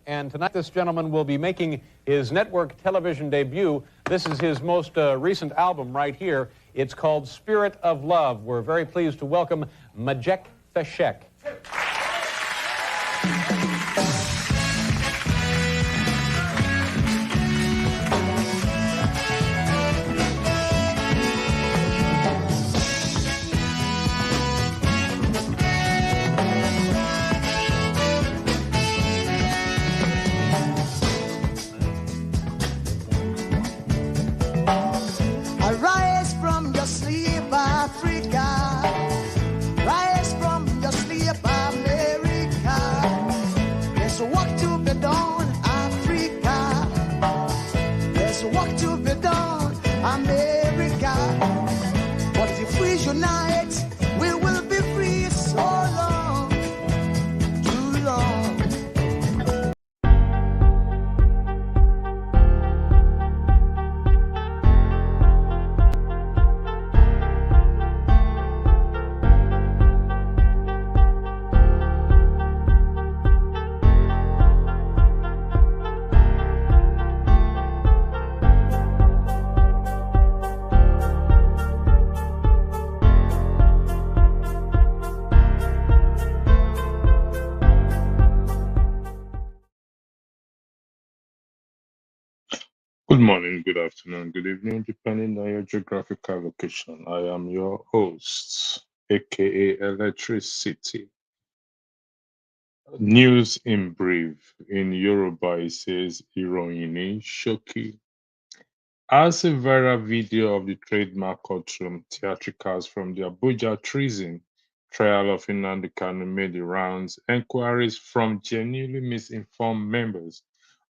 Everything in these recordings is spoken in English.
And tonight this gentleman will be making his network television debut. This is his most recent album right here. It's called Spirit of Love. We're very pleased to welcome Majek Feshek. Good morning, good afternoon, good evening, depending on your geographical location. I am your host, aka Electricity. News in brief. In Yoruba, it says Iroyin Shoki. As a viral video of the trademark courtroom theatricals from the Abuja treason trial of Nnamdi Kanu made the rounds, inquiries from genuinely misinformed members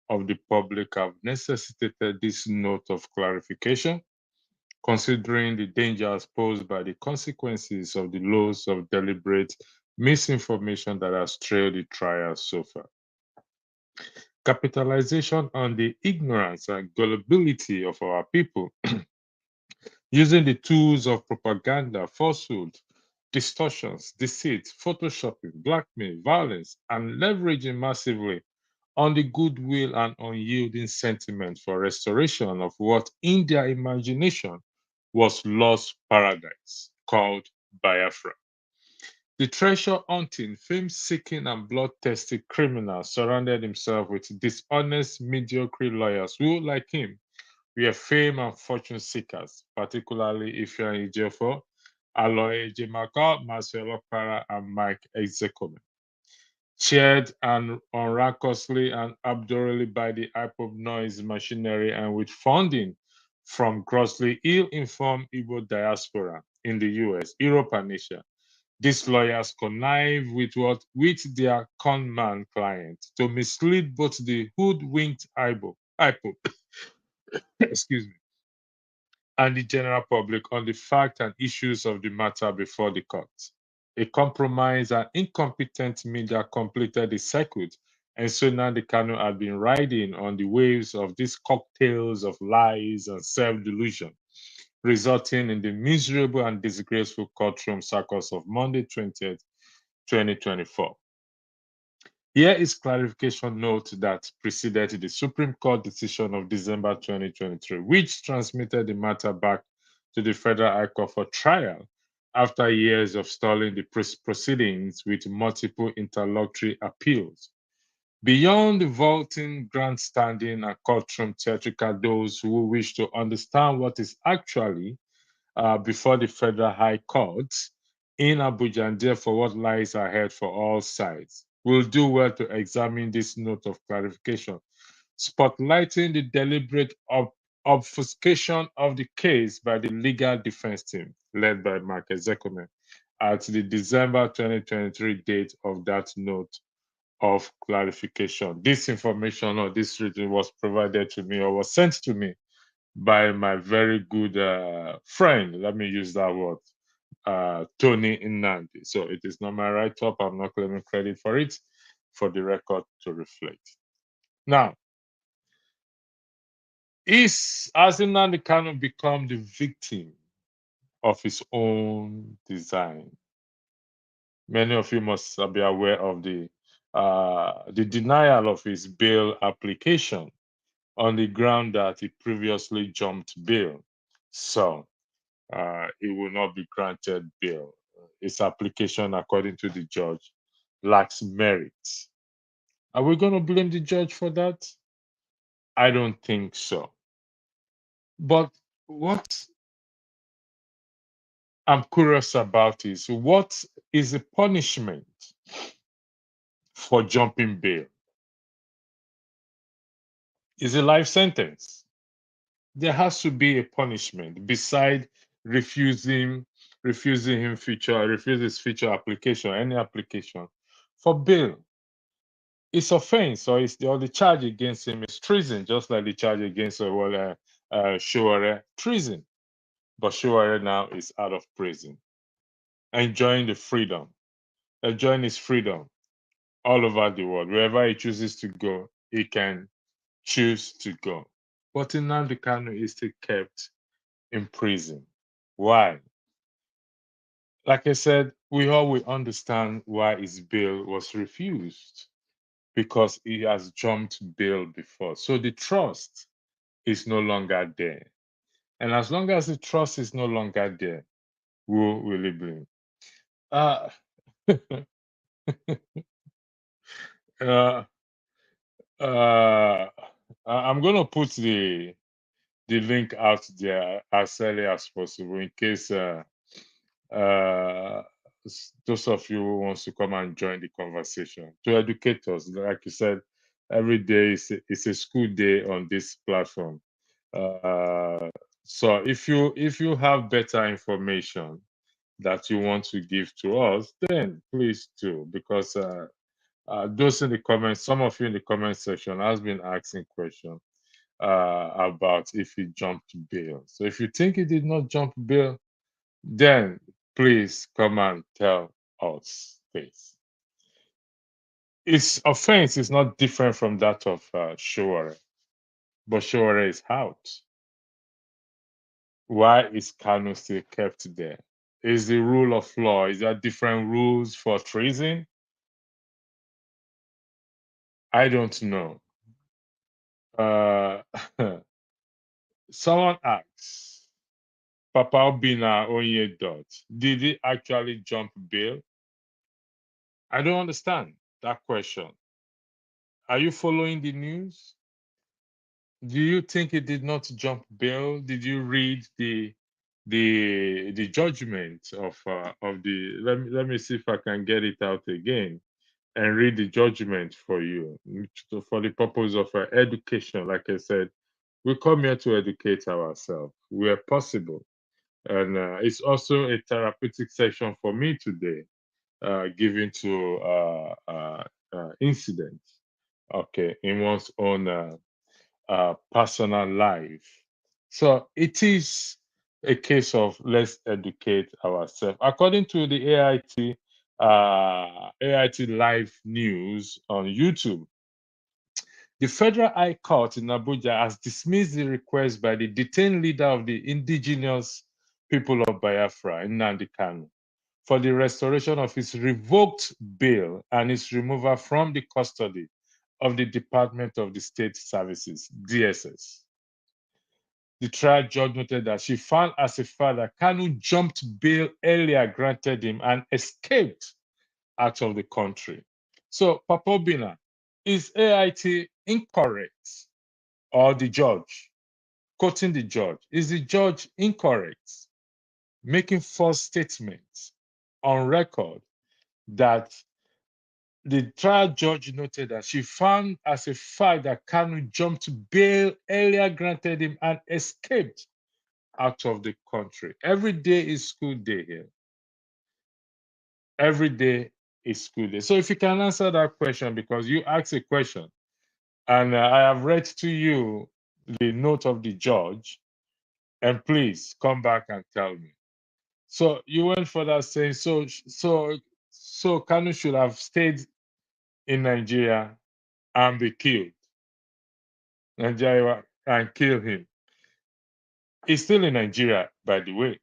of the public have necessitated this note of clarification, considering the dangers posed by the consequences of the loads of deliberate misinformation that has trailed the trial so far. Capitalization on the ignorance and gullibility of our people, using the tools of propaganda, falsehood, distortions, deceit, photoshopping, blackmail, violence, and leveraging massively on the goodwill and unyielding sentiment for restoration of what in their imagination was lost paradise, called Biafra. The treasure hunting, fame seeking, and bloodthirsty criminal surrounded himself with dishonest, mediocre lawyers who, like him, were fame and fortune seekers, particularly if you're in jail for Aloy Ejemaka, Marcelo Para, and Mike Ezekome. Chaired and unraciously and abjurely by the IPOB noise machinery and with funding from grossly ill-informed Igbo diaspora in the US, Europe, and Asia. These lawyers connive with their conman client to mislead both the hoodwinked IPOB excuse me, and the general public on the fact and issues of the matter before the court. A compromised and incompetent media completed the circuit, and so Nnamdi Kanu had been riding on the waves of these cocktails of lies and self-delusion, resulting in the miserable and disgraceful courtroom circus of Monday 20th, 2024. Here is clarification note that preceded the Supreme Court decision of December 2023, which transmitted the matter back to the Federal High Court for trial after years of stalling the proceedings with multiple interlocutory appeals. Beyond the vaulting, grandstanding, and courtroom theatrical, those who wish to understand what is actually before the Federal High Court in Abuja and therefore what lies ahead for all sides will do well to examine this note of clarification, spotlighting the deliberate obfuscation of the case by the legal defense team led by Mark Ezekome at the December 2023 date of that note of clarification. This information or this written was provided to me or was sent to me by my very good friend, let me use that word, Tony Nnamdi. So it is not my write-up. I'm not claiming credit for it, for the record to reflect. Now, has Nnamdi Kanu become the victim of his own design? Many of you must be aware of the the denial of his bail application on the ground that he previously jumped bail. So he will not be granted bail. His application, according to the judge, lacks merit. Are we going to blame the judge for that? I don't think so. But what I'm curious about is what is the punishment for jumping bail? Is it life sentence? There has to be a punishment beside refusing refuse his future application, any application for bail. It's offense, or the charge against him is treason, just like the charge against Showore, treason. But Showore now is out of prison, enjoying the freedom, enjoying his freedom all over the world. Wherever he chooses to go, he can choose to go. But Nnamdi Kanu is still kept in prison. Why? Like I said, we all will understand why his bail was refused, because he has jumped bail before. So the trust is no longer there. And as long as the trust is no longer there, who will it blame? Uh, uh, uh, I'm going to put the link out there as early as possible in case uh, those of you who wants to come and join the conversation to educate us. Like you said, every day is a school day on this platform. So if you have better information that you want to give to us, then please do, because those in the comments, some of you in the comment section has been asking questions about if he jumped bail. So if you think he did not jump bail, then please come and tell us, please. His offense is not different from that of Showore, but Showore is out. Why is Kanu still kept there? Is the rule of law, is there different rules for treason? I don't know. Someone asks, Papa Obina Onye Dot, did he actually jump bail? I don't understand that question. Are you following the news? Do you think he did not jump bail? Did you read the judgment of the let me see if I can get it out again and read the judgment for you for the purpose of education. Like I said, we come here to educate ourselves where possible, and it's also a therapeutic session for me today, given to incidents, okay, in one's own personal life. So it is a case of let's educate ourselves. According to the AIT live news on YouTube, the Federal High Court in Abuja has dismissed the request by the detained leader of the indigenous people of Biafra, Nnamdi Kanu, for the restoration of his revoked bail and his removal from the custody of the Department of the State Services, DSS. The trial judge noted that she found as a father, Kanu jumped bail earlier granted him and escaped out of the country. So, Papa Obina, is AIT incorrect? Or the judge, quoting the judge, is the judge incorrect, making false statements on record that the trial judge noted that she found as a fact that Kanu jumped bail earlier granted him and escaped out of the country? Every day is school day here. Every day is school day. So if you can answer that question, because you asked a question, and I have read to you the note of the judge, and please come back and tell me. So you went for that saying, so Kanu should have stayed in Nigeria and be killed. Nigeria and kill him. He's still in Nigeria, by the way.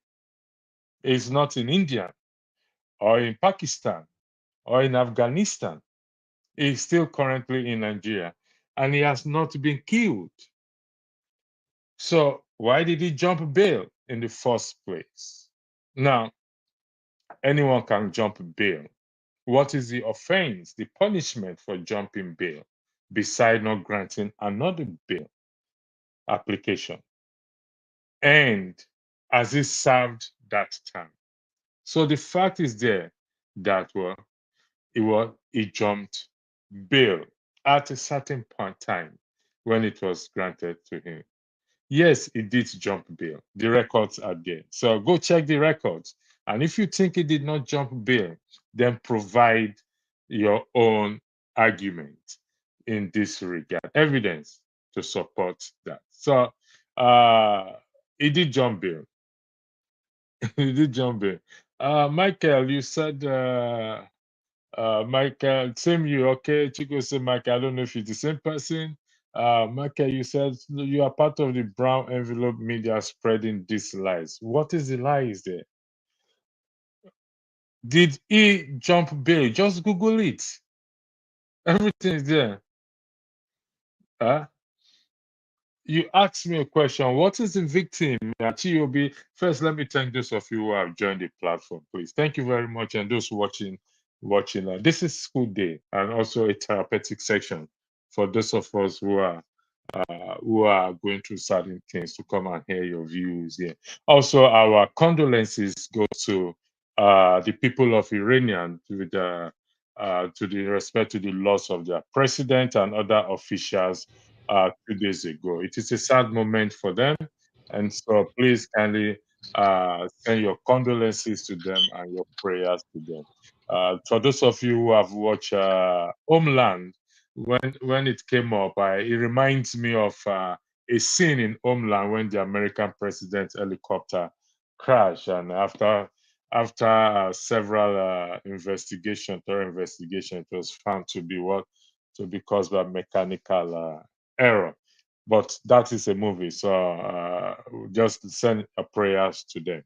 He's not in India or in Pakistan or in Afghanistan. He's still currently in Nigeria, and he has not been killed. So why did he jump bail in the first place? Now, anyone can jump bail. What is the offense, the punishment for jumping bail, beside not granting another bail application? And has he served that time? So the fact is there that he jumped bail at a certain point in time when it was granted to him. Yes, he did jump bail. The records are there. So go check the records. And if you think he did not jump bail, then provide your own argument in this regard, evidence to support that. So he did jump bail. He did jump bail. Michael, you said Michael, same you, okay? Chico said, Michael, I don't know if it's the same person. Michael, you said you are part of the brown envelope media spreading these lies. What is the lies there? Did he jump bail? Just Google it. Everything is there. You asked me a question. What is the victim? IPOB. First, let me thank those of you who have joined the platform, please. Thank you very much. And those watching. This is school day and also a therapeutic section for those of us who are going through certain things to come and hear your views here. Also, our condolences go to the people of Iranian with to the respect to the loss of their president and other officials 2 days ago. It is a sad moment for them, and so please kindly send your condolences to them and your prayers to them. For those of you who have watched Homeland, when it came up, it reminds me of a scene in Homeland when the American president's helicopter crashed, and after several thorough investigation, it was found to be caused by mechanical error. But that is a movie, so just send a prayers to them.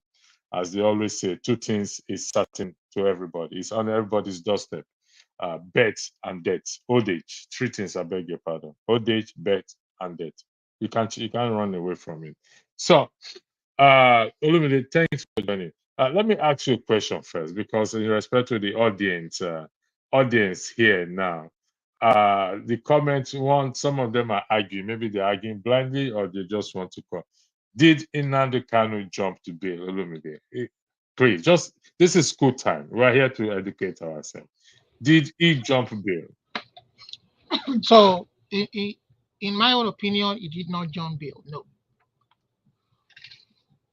As they always say, two things is certain to everybody. It's on everybody's doorstep. Birth and death, old age. Three things, I beg your pardon. Old age, birth, and death. You can't run away from it. So, Olumide, thanks for joining. Let me ask you a question first, because in respect to the audience here now, the comments, some of them are arguing. Maybe they're arguing blindly or they just want to call. Did Nnamdi Kanu jump to bail? Olumide, please, this is school time. We're here to educate ourselves. Did he jump bail? So, in my own opinion, he did not jump bail. No.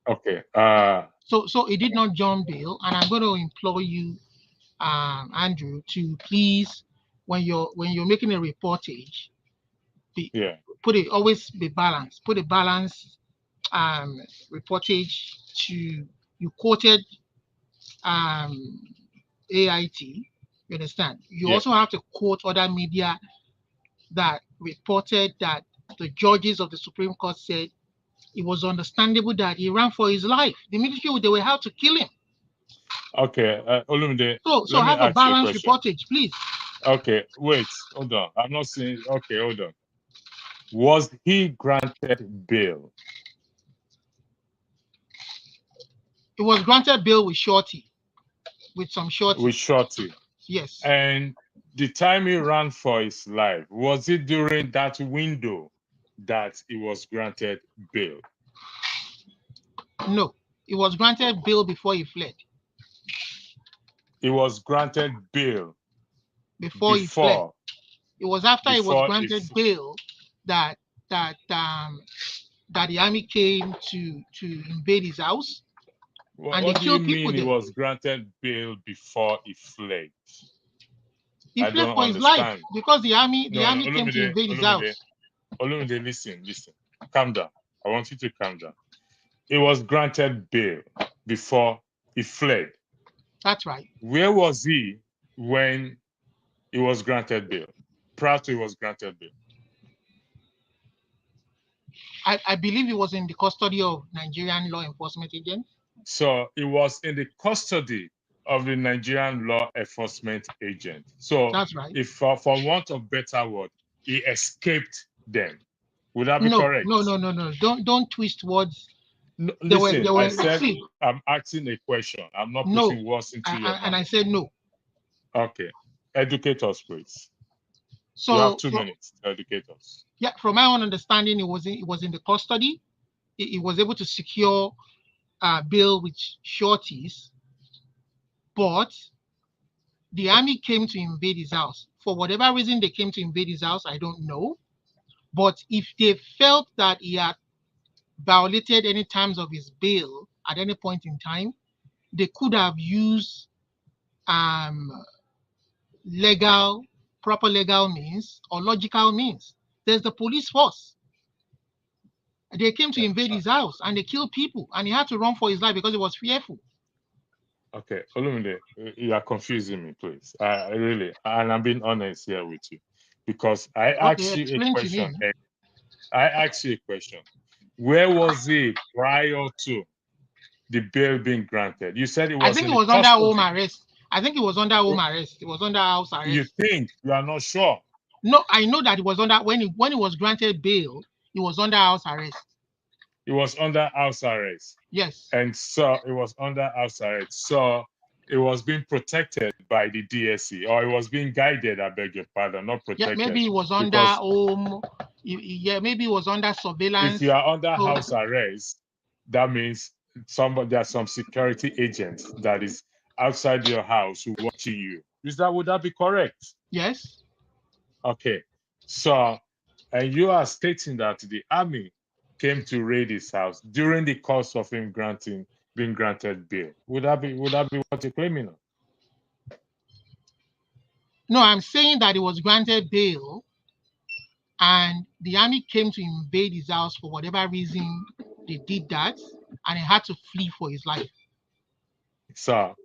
Okay. So he did not jump bail, and I'm going to implore you, Andrew, to please, when you're making a reportage, always be balanced. Put a balanced reportage to, you quoted AIT. You understand? You also have to quote other media that reported that the judges of the Supreme Court said it was understandable that he ran for his life. The military, they were out to kill him. Okay, Olumide. So have a balanced reportage, please. Okay, wait, hold on. I'm not saying. Okay, hold on. Was he granted bail? It was granted bail with shorty, with some shorty. With shorty. Yes. And the time he ran for his life, was it during that window that he was granted bail? No, it was granted bail before he fled. He was granted bail before he fled. It was after he was granted bail that the army came to invade his house. And what do you mean he was granted bail before he fled? He fled for his life because the army came to invade his house. Olumide, listen. Calm down. I want you to calm down. He was granted bail before he fled. That's right. Where was he when he was granted bail? Prior to he was granted bail. I believe he was in the custody of Nigerian law enforcement agents. So he was in the custody of the Nigerian law enforcement agent. So That's right. if for want of better word, he escaped them. Would that be No, correct? no. Don't twist words. No, They listen, were I said see, I'm asking a question. I'm not no. putting words into your And I mouth. said no. Okay. Educate us, please. You have So 2 minutes to educate us. yeah, from my own understanding, it was in the custody. It was able to secure bail with shorties, but the army came to invade his house. For whatever reason they came to invade his house, I don't know. But if they felt that he had violated any terms of his bail at any point in time, they could have used proper legal means or logical means. There's the police force. They came to invade his house and they killed people, and he had to run for his life because he was fearful. Okay, Olumide, you are confusing me, please. I really, and I'm being honest here with you, because I asked you a Explain to question. me. I asked you a question. Where was he prior to the bail being granted? You said it was I think in it the was under home custody. arrest. I think it was under home arrest. It was under house You arrest. think? You are not sure? No, I know that it was under when he was granted bail, it was under house arrest. It was under house arrest. Yes. And so it was under house arrest. So it was being protected by the DSC, or it was being guided, I beg your pardon, not protected. Yeah, maybe it was under home. Yeah, maybe it was under surveillance. If you are under house arrest, that means there's some security agent that is outside your house who watching you. Would that be correct? Yes. Okay. So, and you are stating that the army came to raid his house during the course of him being granted bail. Would that be what you're claiming on? No, I'm saying that he was granted bail and the army came to invade his house for whatever reason they did that, and he had to flee for his life. So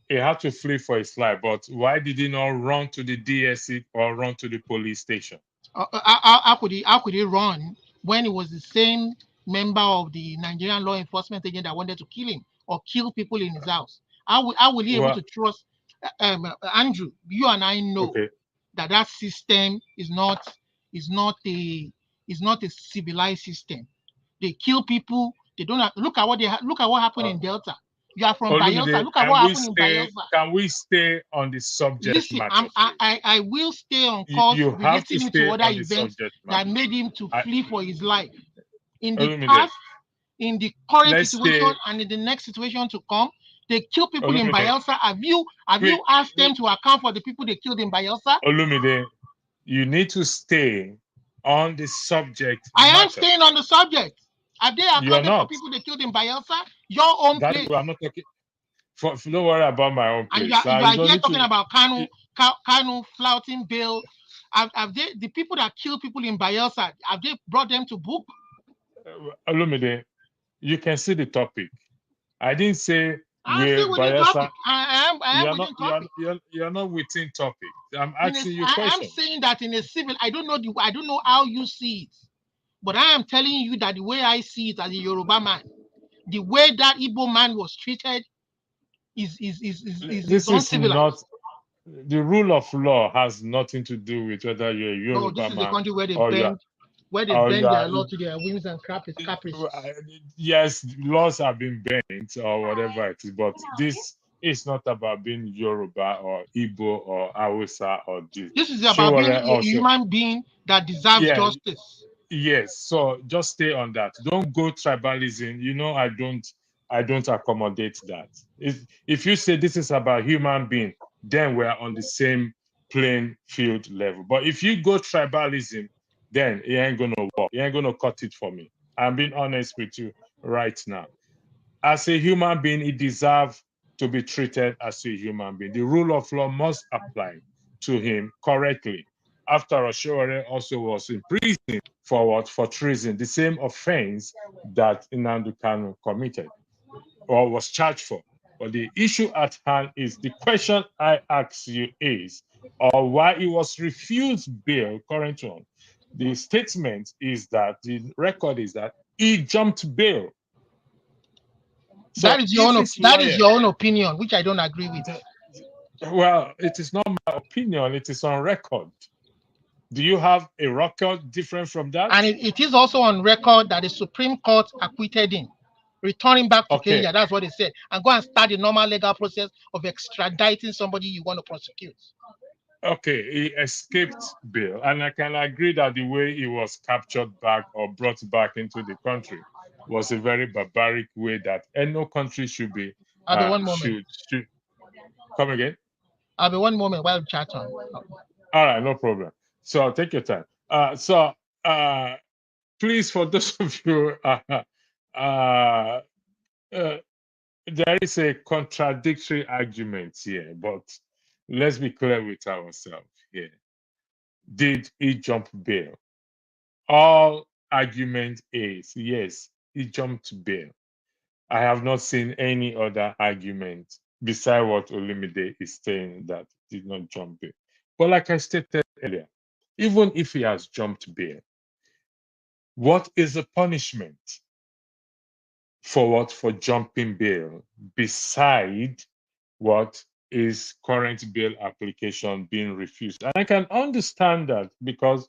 he had to flee for his life, but why did he not run to the DSC or run to the police station? How could he run when he was the same member of the Nigerian law enforcement agent that wanted to kill him or kill people in his house? How will he able to trust Andrew? You and I know that system is not a civilized system. They kill people. They don't look at what happened in Delta. You are from Bayelsa. Look at what happened in Bayelsa. Can we stay on the subject matter? I will stay on course relating to other events that made him to flee for his life. In the past, in the current situation, and in the next situation to come, they kill people in Bayelsa. Have you asked them to account for the people they killed in Bayelsa? Olumide, you need to stay on the subject. I am staying on the subject. Have they accounted for people they killed in Bayelsa? Your own place. I'm not talking. Don't worry about my own place. And you are here talking about Kanu flouting bail. Have they, the people that kill people in Bayelsa, have they brought them to book? Olumide, you can see the topic. I didn't say where Bayelsa. You're not within topic. I'm asking you a question. I'm saying that in a civil, I don't know how you see it, but I am telling you that the way I see it as a Yoruba man, the way that Igbo man was treated is uncivilized. The rule of law has nothing to do with whether you're a Yoruba man. This is a country where they bend their law to their whims and caprices. Yes, laws have been bent or whatever it is, but this is not about being Yoruba or Igbo or Hausa or this. This is about being a human being that deserves justice. Yes, so just stay on that. Don't go tribalism. You know, I don't accommodate that. If you say this is about human being, then we're on the same playing field level. But if you go tribalism, then it ain't gonna work. It ain't gonna cut it for me. I'm being honest with you right now. As a human being, he deserves to be treated as a human being. The rule of law must apply to him correctly. After Oshowore also was in prison for what? For treason, the same offense that Nnamdi Kanu committed or was charged for. But the issue at hand is, the question I ask you is, or why he was refused bail, current one. The statement is that, the record is that he jumped bail. So that is your own opinion, which I don't agree with. Well, it is not my opinion. It is on record. Do you have a record different from that? And it is also on record that the Supreme Court acquitted him, returning back to Kenya. That's what they said. And go and start the normal legal process of extraditing somebody you want to prosecute. Okay, he escaped bail. And I can agree that the way he was captured back or brought back into the country was a very barbaric way that no country should be. One moment. Should come again? I'll be one moment while chat on. All right, no problem. So take your time. Please, for those of you, there is a contradictory argument here, but let's be clear with ourselves here. Did he jump bail? All argument is yes, he jumped bail. I have not seen any other argument beside what Olumide is saying that did not jump bail. But like I stated earlier, even if he has jumped bail, what is the punishment for what? For jumping bail, beside what is current bail application being refused? And I can understand that because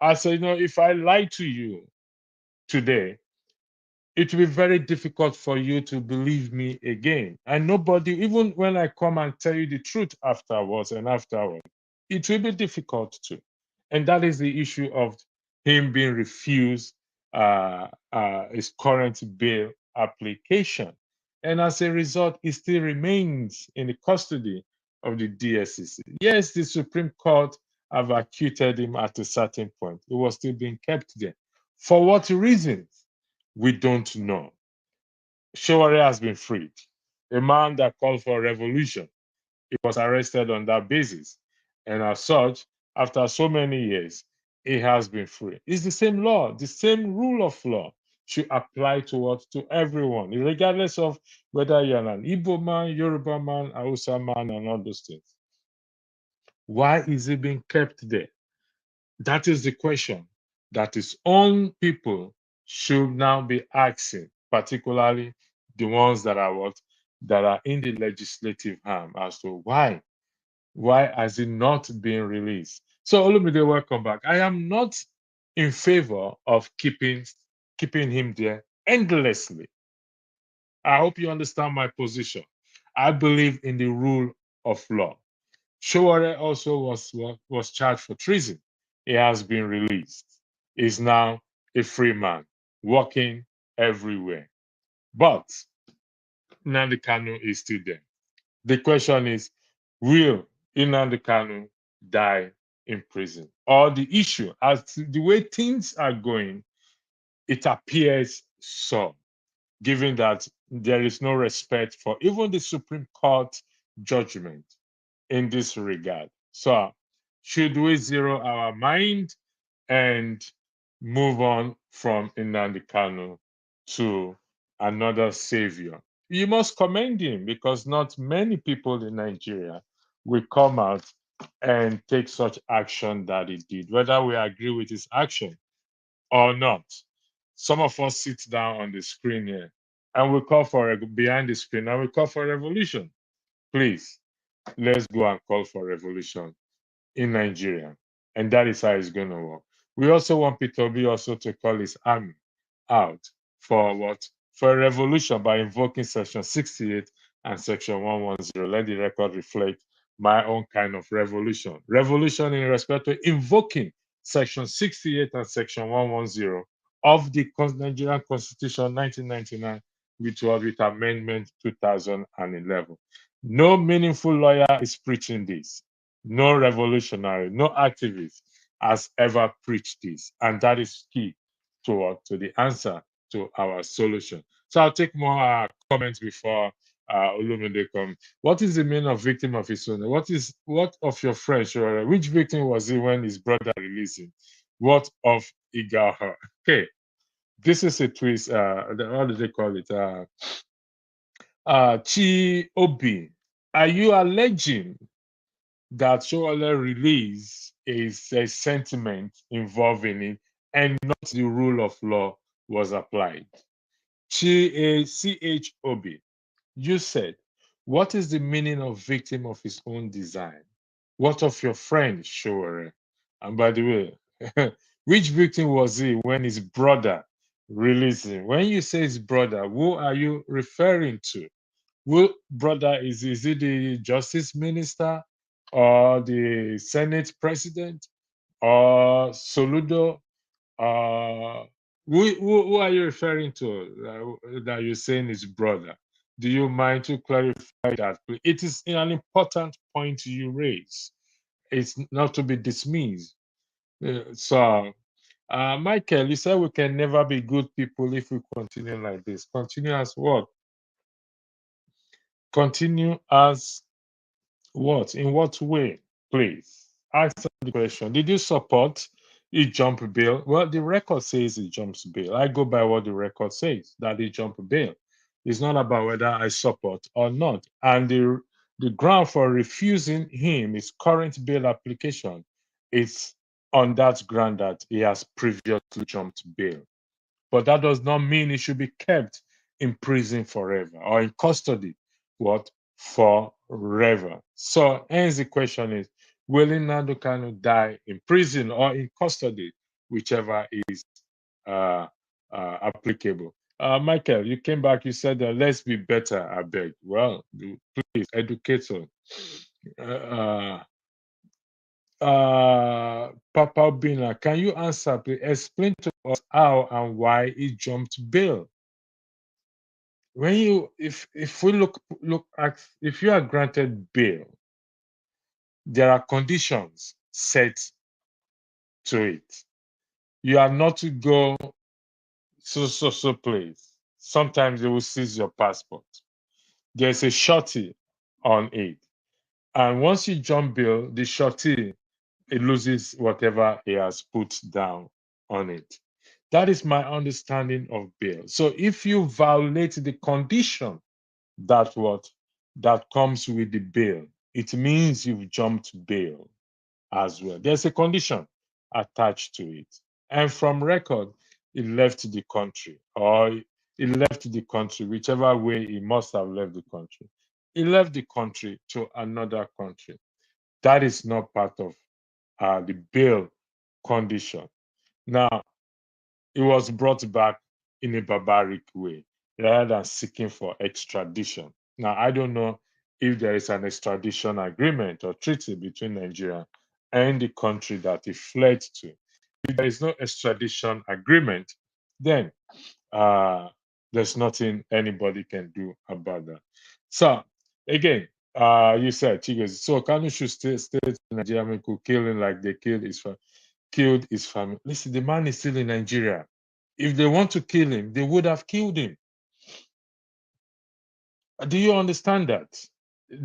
I say, if I lie to you today, it will be very difficult for you to believe me again. And nobody, even when I come and tell you the truth afterwards, it will be difficult to. And that is the issue of him being refused his current bail application. And as a result, he still remains in the custody of the DSCC. Yes, the Supreme Court have acquitted him at a certain point. He was still being kept there. For what reasons? We don't know. Showore has been freed. A man that called for revolution. He was arrested on that basis. And as such, after so many years, he has been free. It's the same law, the same rule of law should apply to everyone, regardless of whether you're an Igbo man, Yoruba man, Hausa man, and all those things. Why is he being kept there? That is the question that his own people should now be asking, particularly the ones that are in the legislative arm, as to why has he not been released? So Olumide, welcome back. I am not in favor of keeping him there endlessly. I hope you understand my position. I believe in the rule of law. Showore also was charged for treason. He has been released. He's now a free man, walking everywhere. But Nnamdi Kanu is still there. The question is, will Nnamdi Kanu die in prison? Or the issue, as the way things are going, it appears so, given that there is no respect for even the Supreme Court judgment in this regard. So, should we zero our mind and move on from Nnamdi Kanu to another savior? You must commend him, because not many people in Nigeria will come out and take such action that he did, whether we agree with his action or not. Some of us sit down on the screen here and we call for behind the screen and we call for revolution. Please, let's go and call for revolution in Nigeria. And that is how it's going to work. We also want Peter B also to call his army out for what? For a revolution by invoking Section 68 and Section 110. Let the record reflect my own kind of revolution. Revolution in respect to invoking Section 68 and Section 110 of the Nigerian Constitution 1999, with Amendment 2011. No meaningful lawyer is preaching this. No revolutionary, no activist has ever preached this. And that is key to the answer to our solution. So I'll take more comments before Olumide come. What is the meaning of victim of his own? What of your friend? Which victim was he when his brother released him? What of Igaha? Okay, this is a twist. How do they call it? Chi Obi. Are you alleging that Showale release is a sentiment involving it and not the rule of law was applied? CHOB. You said, what is the meaning of victim of his own design? What of your friend, Shore? And by the way, which victim was he when his brother released him? When you say his brother, who are you referring to? Who brother is it the justice minister or the Senate president or Soludo? Who are you referring to that you're saying is brother? Do you mind to clarify that? It is an important point you raise. It's not to be dismissed. Michael, you said we can never be good people if we continue like this. Continue as what? Continue as what? In what way? Please answer the question. Did you support a jump bill? Well, the record says it jumps bill. I go by what the record says, that it jump bill. It's not about whether I support or not. And the ground for refusing him his current bail application is on that ground that he has previously jumped bail. But that does not mean he should be kept in prison forever or in custody. What? Forever. So, hence the question is, will Nnamdi Kanu die in prison or in custody, whichever is applicable? Michael, you came back, you said, let's be better, I beg. Well, please, educate us. Papa Bina, can you answer, please? Explain to us how and why he jumped bail. When you, if we look at, if you are granted bail, there are conditions set to it. You are not to go so place. Sometimes they will seize your passport. There's a shorty on it, and once you jump bail, the shorty, it loses whatever he has put down on it. That is my understanding of bail. So if you violate the condition that comes with the bail, it means you've jumped bail as well. There's a condition attached to it. And from record, he left the country, or he left the country, whichever way he must have left the country. He left the country to another country. That is not part of the bail condition. Now, it was brought back in a barbaric way rather than seeking for extradition. Now, I don't know if there is an extradition agreement or treaty between Nigeria and the country that he fled to. If there is no extradition agreement, then there's nothing anybody can do about that. So, again, you said, Chigos, so Kanu should stay in Nigeria, could kill him like they killed his family. Listen, the man is still in Nigeria. If they want to kill him, they would have killed him. Do you understand that?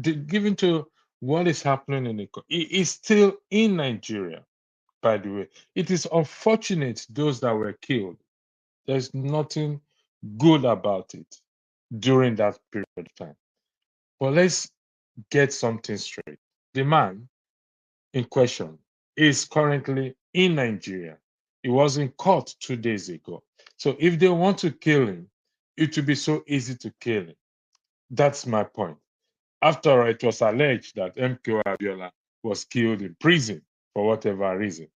Given to what is happening in the country, he is still in Nigeria, by the way. It is unfortunate those that were killed. There's nothing good about it during that period of time. But let's get something straight. The man in question is currently in Nigeria. He was in court 2 days ago. So if they want to kill him, it will be so easy to kill him. That's my point. After all, it was alleged that MK Abiola was killed in prison for whatever reason.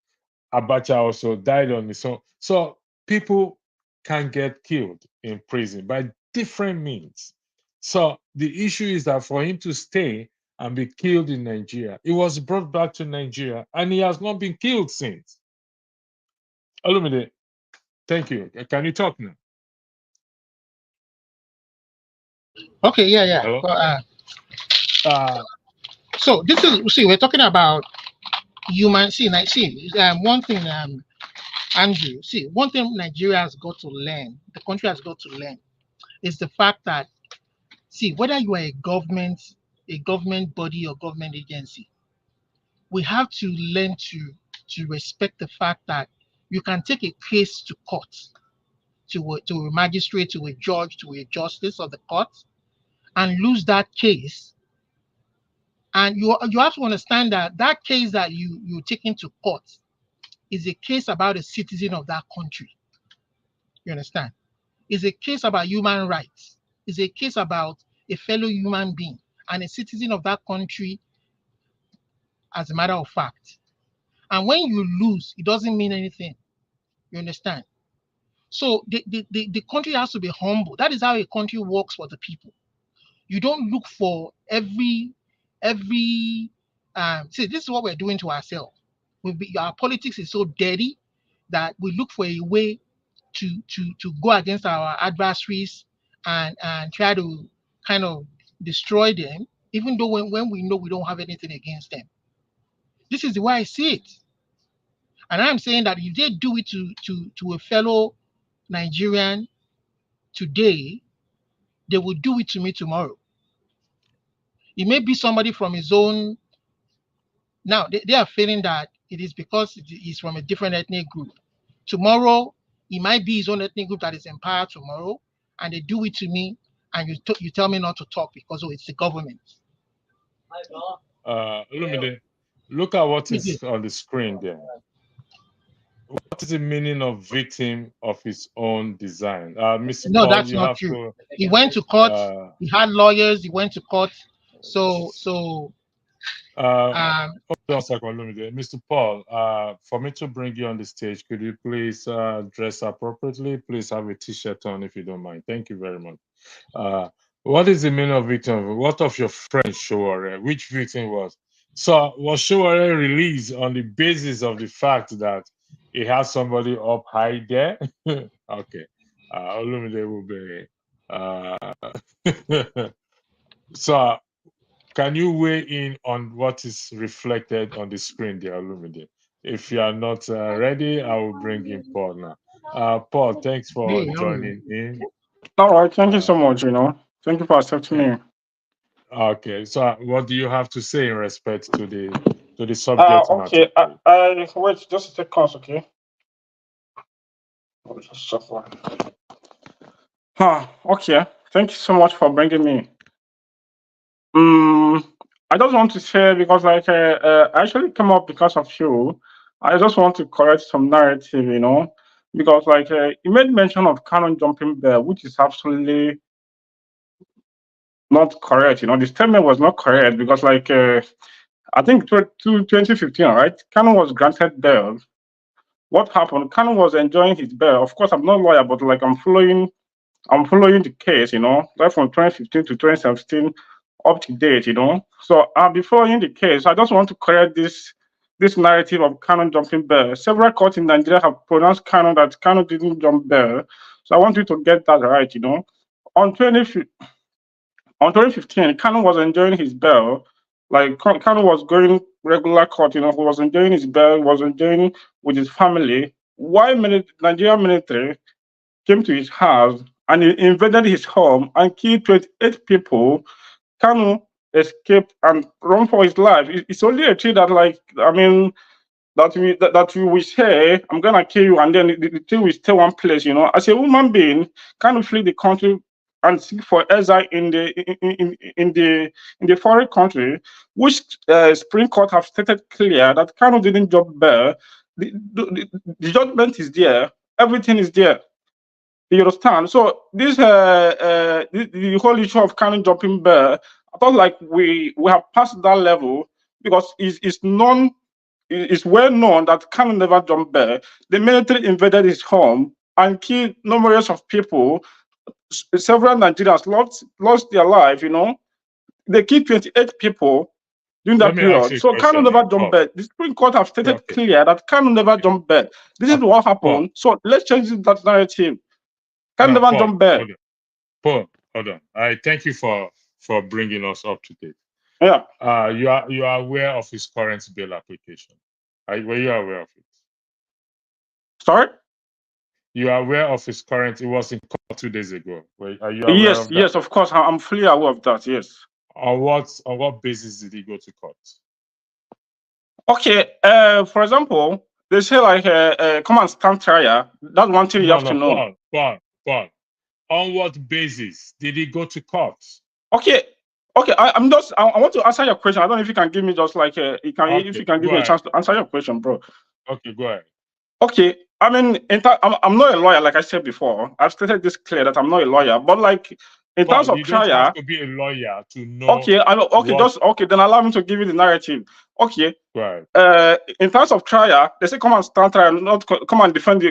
Abacha also died on his own. So people can get killed in prison by different means. So the issue is that for him to stay and be killed in Nigeria, he was brought back to Nigeria and he has not been killed since. Olumide, thank you. Can you talk now? Okay, yeah. Hello? So this is, see, we're talking about human. One thing, Andrew. See, one thing Nigeria has got to learn. The country has got to learn is the fact that, see, whether you are a government body or government agency, we have to learn to respect the fact that you can take a case to court, to a magistrate, to a judge, to a justice of the court, and lose that case. And you have to understand that that case that you take into court is a case about a citizen of that country. You understand? is a case about human rights. It's a case about a fellow human being and a citizen of that country, as a matter of fact. And when you lose, it doesn't mean anything. You understand? So the country has to be humble. That is how a country works for the people. You don't look for every see, this is what we're doing to ourselves. Our politics is so dirty that we look for a way to go against our adversaries and try to kind of destroy them, even though when we know we don't have anything against them. This is the way I see it. And I'm saying that if they do it to a fellow Nigerian today, they will do it to me tomorrow. It may be somebody from his own. Now, they are feeling that it is because he's from a different ethnic group. Tomorrow, it might be his own ethnic group that is in power tomorrow, and they do it to me, and you tell me not to talk because it's the government. Olumide, look at what is on the screen there. What is the meaning of victim of his own design? Mr. No, Paul, that's not true. He went to court. He had lawyers. He went to court. Hold on a second, Mr. Paul, for me to bring you on the stage, could you please dress appropriately? Please have a t-shirt on if you don't mind. Thank you very much. What is the meaning of victim? What of your friend Showore? Which victim was? So was Showore released on the basis of the fact that he has somebody up high there? Okay. Olumide will be. So can you weigh in on what is reflected on the screen there, Olumide? If you are not ready, I will bring in Paul now. Paul, thanks for joining in. All right, thank you so much. Thank you for accepting me. Okay, so what do you have to say in respect to the subject okay, matter? Wait, just a second, okay? Okay. Thank you so much for bringing me. I just want to say, because I actually came up because of you. I just want to correct some narrative, because you made mention of Kanu jumping bell, which is absolutely not correct. The statement was not correct because I think to 2015, right? Kanu was granted bail. What happened? Kanu was enjoying his bail. Of course, I'm not a lawyer, but I'm following the case, right from 2015 to 2017 up to date, So I'll be following the case. I just want to correct this narrative of Kanu jumping bail. Several courts in Nigeria have pronounced Kanu that Kanu didn't jump bail. So I want you to get that right, On 2015, Kanu was enjoying his bail. Kanu was going regular court, he was enjoying his bail, was enjoying with his family. Why Nigerian military came to his house and he invaded his home and killed 28 people. Kanu escaped and run for his life. It's only a tree that that we will say, I'm gonna kill you, and then the tree will stay one place, As a human being, Kanu flee the country and seek for exile in the foreign country, which Supreme Court have stated clear that Kanu didn't jump bail. The judgment is there, everything is there. You understand? So this the whole issue of Kanu jumping bail, I thought we have passed that level because it's well known that Kanu never jumped bail. The military invaded his home and killed numerous of people. Several Nigerians lost their life, They killed 28 people during that period. So Kanu never jumped bail. The Supreme Court have stated clear that Kanu never jumped bail. This is what happened. So let's change that narrative. Kanu never jumped bail. Paul, hold on. I thank you for bringing us up to date. Yeah. You are aware of his current bail application. Were you aware of it? Sorry? You are aware of his current, it was in court 2 days ago. Are you aware of that? Yes, of course. I'm fully aware of that, yes. On what basis did he go to court? Okay, for example, they say come and stand trial. That's one thing you have to know. Paul. On what basis did he go to court? Okay. I want to answer your question. I don't know if you can give me just if you can give me a chance to answer your question, bro. Okay, go ahead. Okay, I mean, I'm not a lawyer, like I said before. I've stated this clear that I'm not a lawyer, but like in terms of you don't trial, have to be a lawyer to know. Okay, then allow me to give you the narrative. Okay. Right. In terms of trial, they say come and stand trial, not come and defend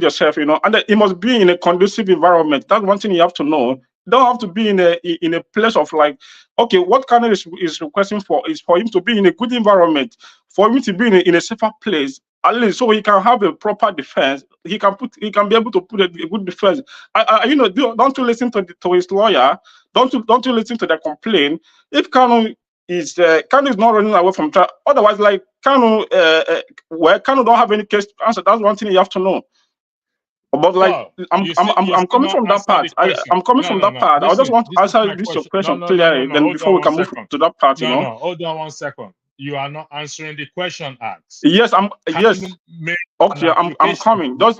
yourself, you know, and it must be in a conducive environment. That's one thing you have to know. You don't have to be in a place of like, okay, what Kanu is requesting for is for him to be in a good environment, for him to be in a safer place, at least so he can have a proper defense. He can be able to put a good defense. You know, don't you listen to his lawyer? Don't you listen to the complaint? If Kanu is not running away from trial, otherwise, like Kanu, Kanu don't have any case to answer. That's one thing you have to know. But like, I'm coming from that part. I'm coming from that part. I just want to answer this your question clearly. Then before we can move to that part, you know. No, hold on 1 second. You are not answering the question asked. Yes, yes. Okay, I'm coming. Yes,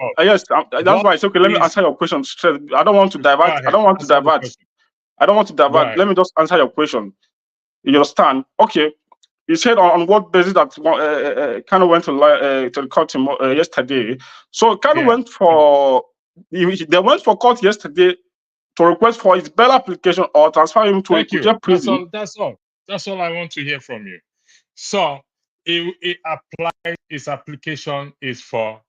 that's why it's okay. Let me answer your question straight. I don't want to divert. I don't want to divert. Let me just answer your question. You understand? Okay. You said on what basis that Kanu went to the court yesterday. So Kanu went for they went for court yesterday to request for his bail application or transfer him to Abuja prison. That's all I want to hear from you. So it applies. His application is for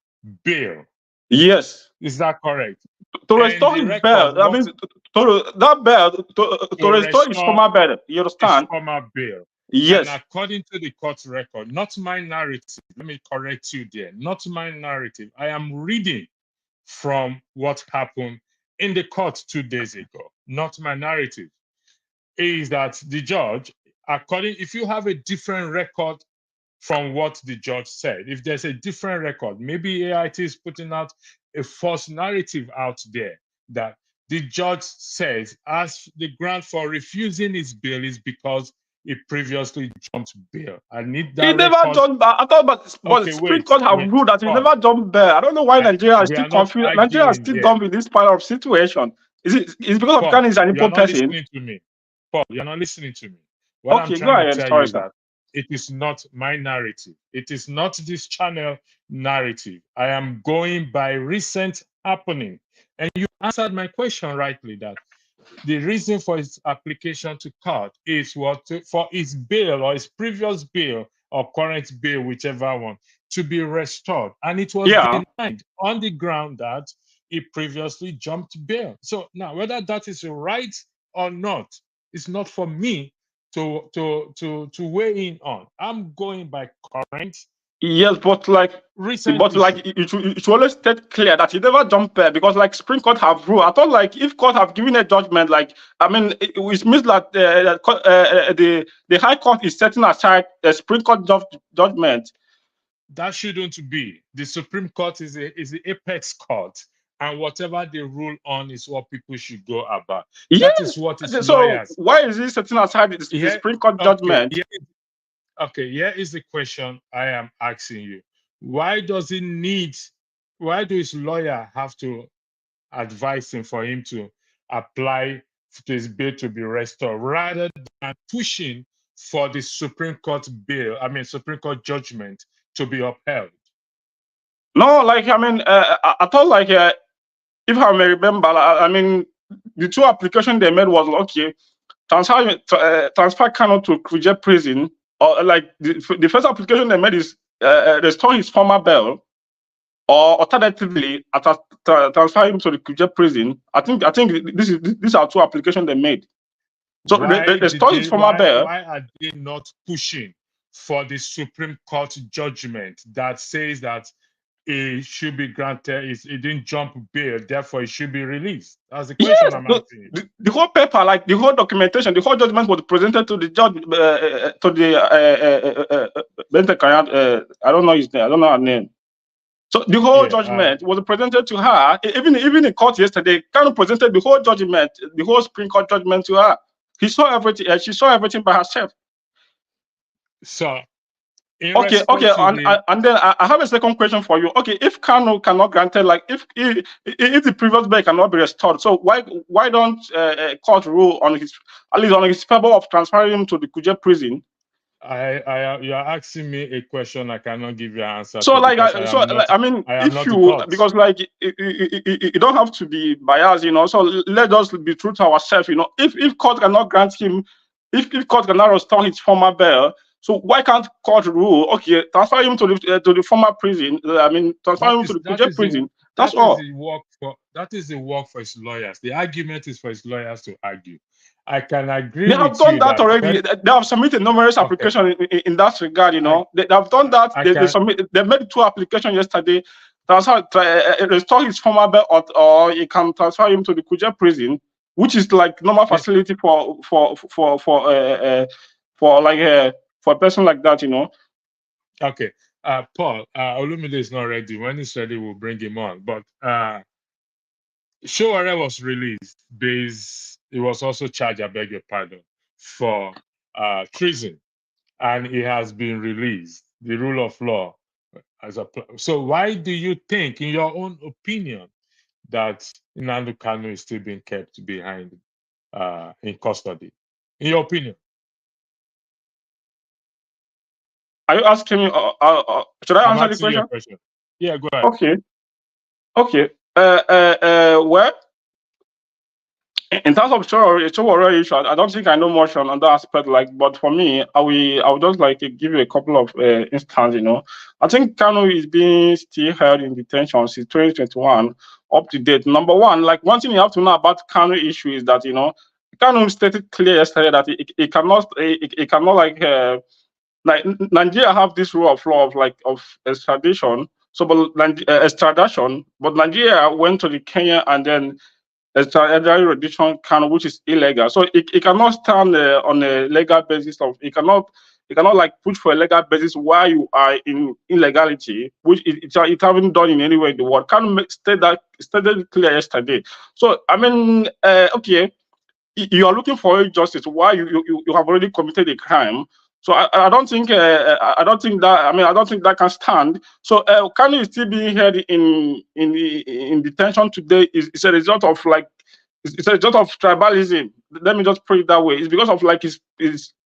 bail. Yes. Is that correct? To restore his bail. I mean, to restore his former bail. You understand? His former bail. Yes. And according to the court record, not my narrative. Let me correct you there. Not my narrative. I am reading from what happened in the court 2 days ago. Not my narrative. Is that the judge, if you have a different record from what the judge said, if there's a different record, maybe AIT is putting out a false narrative out there that the judge says as the ground for refusing his bail is because he previously jumped bail. I need that. He never jumped bail. I thought, but the Supreme Court have ruled that he never jumped bail. I don't know why Nigeria is still confused. Nigeria is still dumb in this part of situation. It's because of Kanu is an important person. Listening to me. Paul, you're not listening to me. What I'm trying to tell you is that it is not my narrative. It is not this channel narrative. I am going by recent happening. And you answered my question rightly that the reason for his application to court is for his bail or his previous bail or current bail, whichever one, to be restored. And it was denied on the ground that he previously jumped bail. So now, whether that is right or not, it's not for me to weigh in on. I'm going by current. Yes, but like it always state clear that he never jumped bail because like Supreme Court have ruled. I thought like if court have given a judgment, like I mean, it means that the High Court is setting aside the Supreme Court judgment. That shouldn't be. The Supreme Court is the apex court. And whatever they rule on is what people should go about. Yes. That is what is so lawyers. Why is he setting aside the Supreme Court judgment? Okay, here is the question I am asking you. Why does his lawyer have to advise him for him to apply for his bail to be restored rather than pushing for the Supreme Court Supreme Court judgment to be upheld? No, like, I mean, I thought like, if I may remember, I mean, the two applications they made was, okay, transfer Kanu to Kuje prison, or like the first application they made is restore his former bail, or alternatively, transfer him to the Kuje prison. I think these are two applications they made. So they restore his former bail. Why are they not pushing for the Supreme Court judgment that says that it should be granted, it didn't jump bail, therefore it should be released? That's the question I'm asking. The whole paper, like the whole documentation, the whole judgment was presented to the judge, I don't know his name, I don't know her name. So the whole judgment was presented to her. Even in court yesterday, Kanu presented the whole judgment, the whole Supreme Court judgment to her. She saw everything by herself. So okay, and then I have a second question for you. Okay, if Kanu cannot grant it, like if the previous bail cannot be restored, so why don't court rule on his favor of transferring him to the Kuje prison? You are asking me a question I cannot give you an answer So to like, because I mean, am if not a you, court. because like, you don't have to be biased, you know. So let us be true to ourselves, you know. If court cannot grant him, if court cannot restore his former bail, so why can't court rule? Okay, transfer him to the former prison. I mean, transfer him to the Kuje prison. That's all. That is the work for his lawyers. The argument is for his lawyers to argue. I can agree They have with done you that already. when, They have submitted numerous okay, applications in that regard. You know, they have done that. I They can, submit. They made 2 applications yesterday. Transfer, restore his former bail, or you can transfer him to the Kuja prison, which is like normal facility for like for a person like that. You know. okay. Paul, Olumide is not ready. When he's ready, we'll bring him on. But Showore was released he was also charged, I beg your pardon, for treason, and he has been released. The rule of law so why do you think, in your own opinion, that Nnamdi Kanu is still being kept behind in custody? In your opinion? Are you asking me? Should I I'm answer the asking you a question? question. Yeah, go ahead. Okay. Okay. Well, in terms of Showore issue, I don't think I know much on that aspect. Like, but for me, I will just like give you a couple of instances. You know, I think Kanu is being still held in detention since 2021 up to date. Number one, like one thing you have to know about Kanu issue is that, you know, Kanu stated clear yesterday that it cannot like Nigeria have this rule of law of extradition. So, but extradition, but Nigeria went to the Kenya and then extradition which is illegal. So it cannot stand on a legal basis it cannot like push for a legal basis while you are in illegality, which it haven't done in any way in the world. Stated clear yesterday. So I mean, okay, you are looking for justice while you have already committed a crime. So I don't think that can stand. So Kanu is still being held in detention today is a result of like it's a result of tribalism. Let me just put it that way. It's because of like his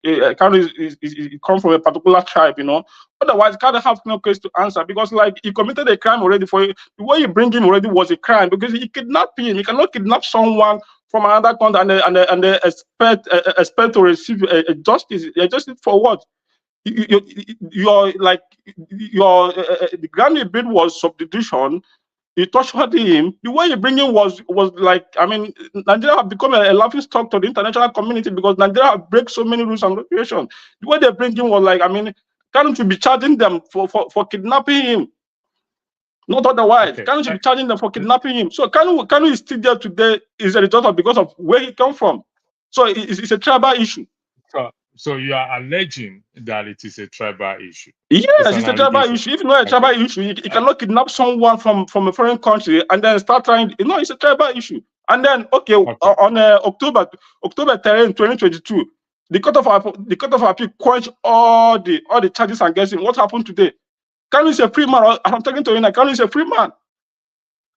Kanu is come from a particular tribe, you know. Otherwise, Kanu have no case to answer because like he committed a crime already. For the way you bring him already was a crime because he kidnapped him. He cannot kidnap someone from another country and they expect to receive a justice. A justice for what? You're like the Grammy bid was substitution. You tortured him. The way you bring him was like, I mean, Nigeria have become a laughing stock to the international community because Nigeria have break so many rules and regulations. The way they bring him was like, I mean, Kanu should be charging them for kidnapping him. Not otherwise. Okay. Kanu should be charging them for kidnapping him. So Kanu is still there today is a result of because of where he come from. So it's a tribal issue. So you are alleging that it is a tribal issue. Yes, it's a tribal issue. If not a tribal issue, you cannot kidnap someone from a foreign country and then start trying. You know, it's a tribal issue. And then on October 13, 2022, the Court of Appeal quenched all the charges against him. What happened today? Kanu is a free man. I'm talking to you now. Kanu is a free man.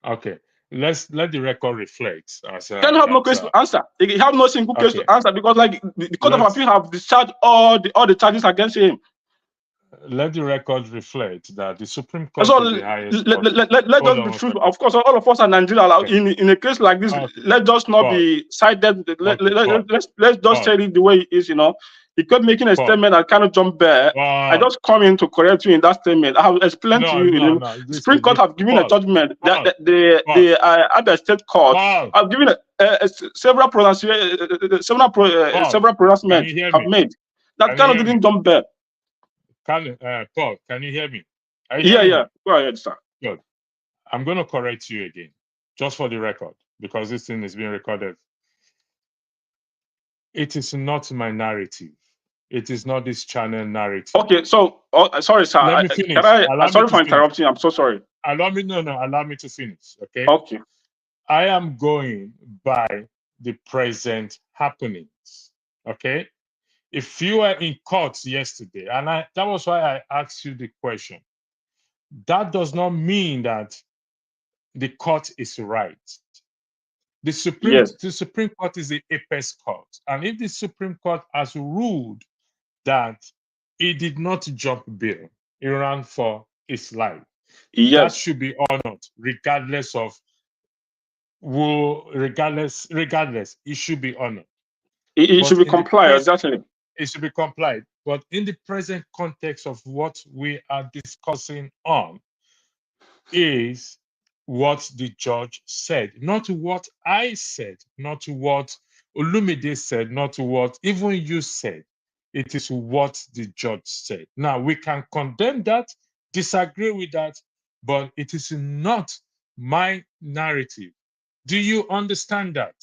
Okay. Let the record reflect. Kanu have no case to answer. He have no single case to answer because like the Court of Appeal have discharged all the charges against him. Let the record reflect that the Supreme Court is the highest court. Let us be true. Of course, all of us are Nigerian. Okay. In a case like this, let's just not be sided. Let's just say it the way it is. You know, he kept making a statement. I cannot jump there. I just come in to correct you in that statement. I have explained to you. The Supreme Court have given a judgment that the Abia State Court have given several pronouncements have made that Kanu didn't jump there. Paul, can you hear me? Yeah. Go ahead, sir. Good. I'm going to correct you again, just for the record, because this thing is being recorded. It is not my narrative. It is not this channel narrative. Okay, so sorry, sir. Let me finish. Sorry for interrupting. I'm so sorry. Allow me to finish. Okay. Okay. I am going by the present happenings. Okay. If you were in court yesterday, and that was why I asked you the question, that does not mean that the court is right. The Supreme Court is the apex court. And if the Supreme Court has ruled that He did not jump bail. He ran for his life. That Yes, should be honored, regardless of who, regardless, it should be honored. it should But be in the complied, present, exactly. it should be complied. But in the present context of what we are discussing on is what the judge said, not what I said, not what Olumide said, not what even you said. It is what the judge said. Now, we can condemn that, disagree with that, but it is not my narrative. Do you understand that?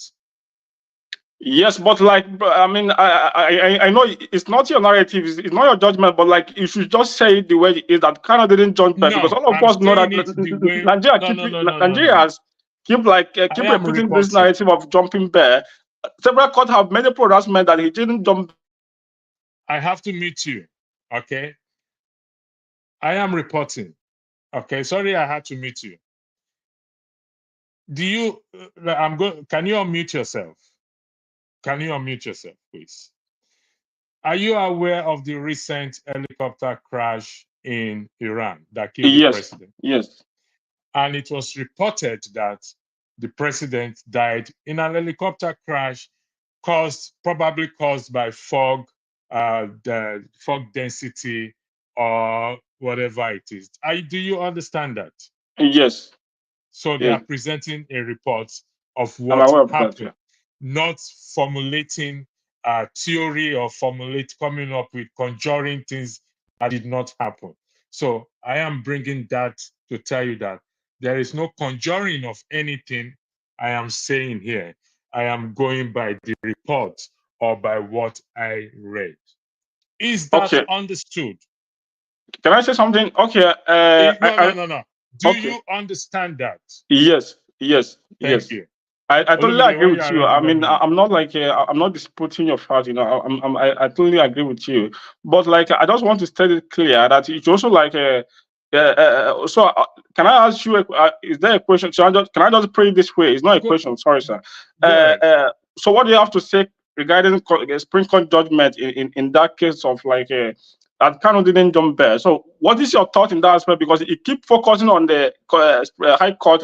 Yes, but like, I mean, I know it's not your narrative, it's not your judgment, but like, you should just say it the way it is, that Kanu didn't jump back, because No, all of I'm us know that saying it the way. Nigeria No, no, no, no, no, Nigeria no. has keep like I keep am repeating this reporting. narrative of jumping bear. Several courts have made a pronouncement that he didn't jump. I have to meet you. Okay. I am reporting. Okay. Sorry, I had to meet you. Do you? I'm going. Can you unmute yourself? Can you unmute yourself, please? Are you aware of the recent helicopter crash in Iran that killed the Yes, president? yes, And it was reported that the president died in an helicopter crash probably caused by fog, the fog density, or whatever it is. Do you understand that? yes, So they yes. are presenting a report of I'm what aware of that. happened, not formulating a theory or coming up with conjuring things that did not happen. So I am bringing that to tell you that there is no conjuring of anything I am saying here. I am going by the report or by what I read. Is that Okay, understood? can I say something? Okay, No. Do okay, you understand that? yes, yes, Thank yes. you. I totally Olumide, agree when you with are you. ready, I let mean, me know. I'm not like I'm not disputing your fact. You know, I totally agree with you. But like, I just want to state it clear that it's also like can I ask you? Is there a question? Can I just put it this way? It's not a Go, question. Sorry, sir. go ahead. So what do you have to say regarding Supreme Court judgment in that case of like that Kanu didn't jump bail? So what is your thought in that aspect? Because you keep focusing on the High Court.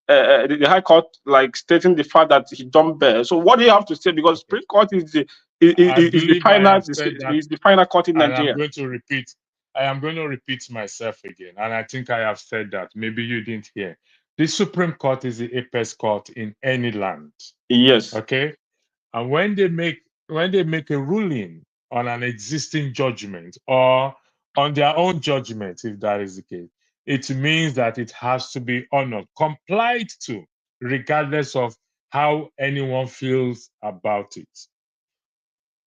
The High Court like stating the fact that he jumped bail. So what do you have to say? Because Okay. Supreme Court is the I believe I have said that, is the final court in and I'm Nigeria. going to repeat. I am going to repeat myself again, and I think I have said that. Maybe you didn't hear. The Supreme Court is the apex court in any land. Yes. Okay, and when they make a ruling on an existing judgment or on their own judgment, if that is the case, it means that it has to be honored, complied to, regardless of how anyone feels about it.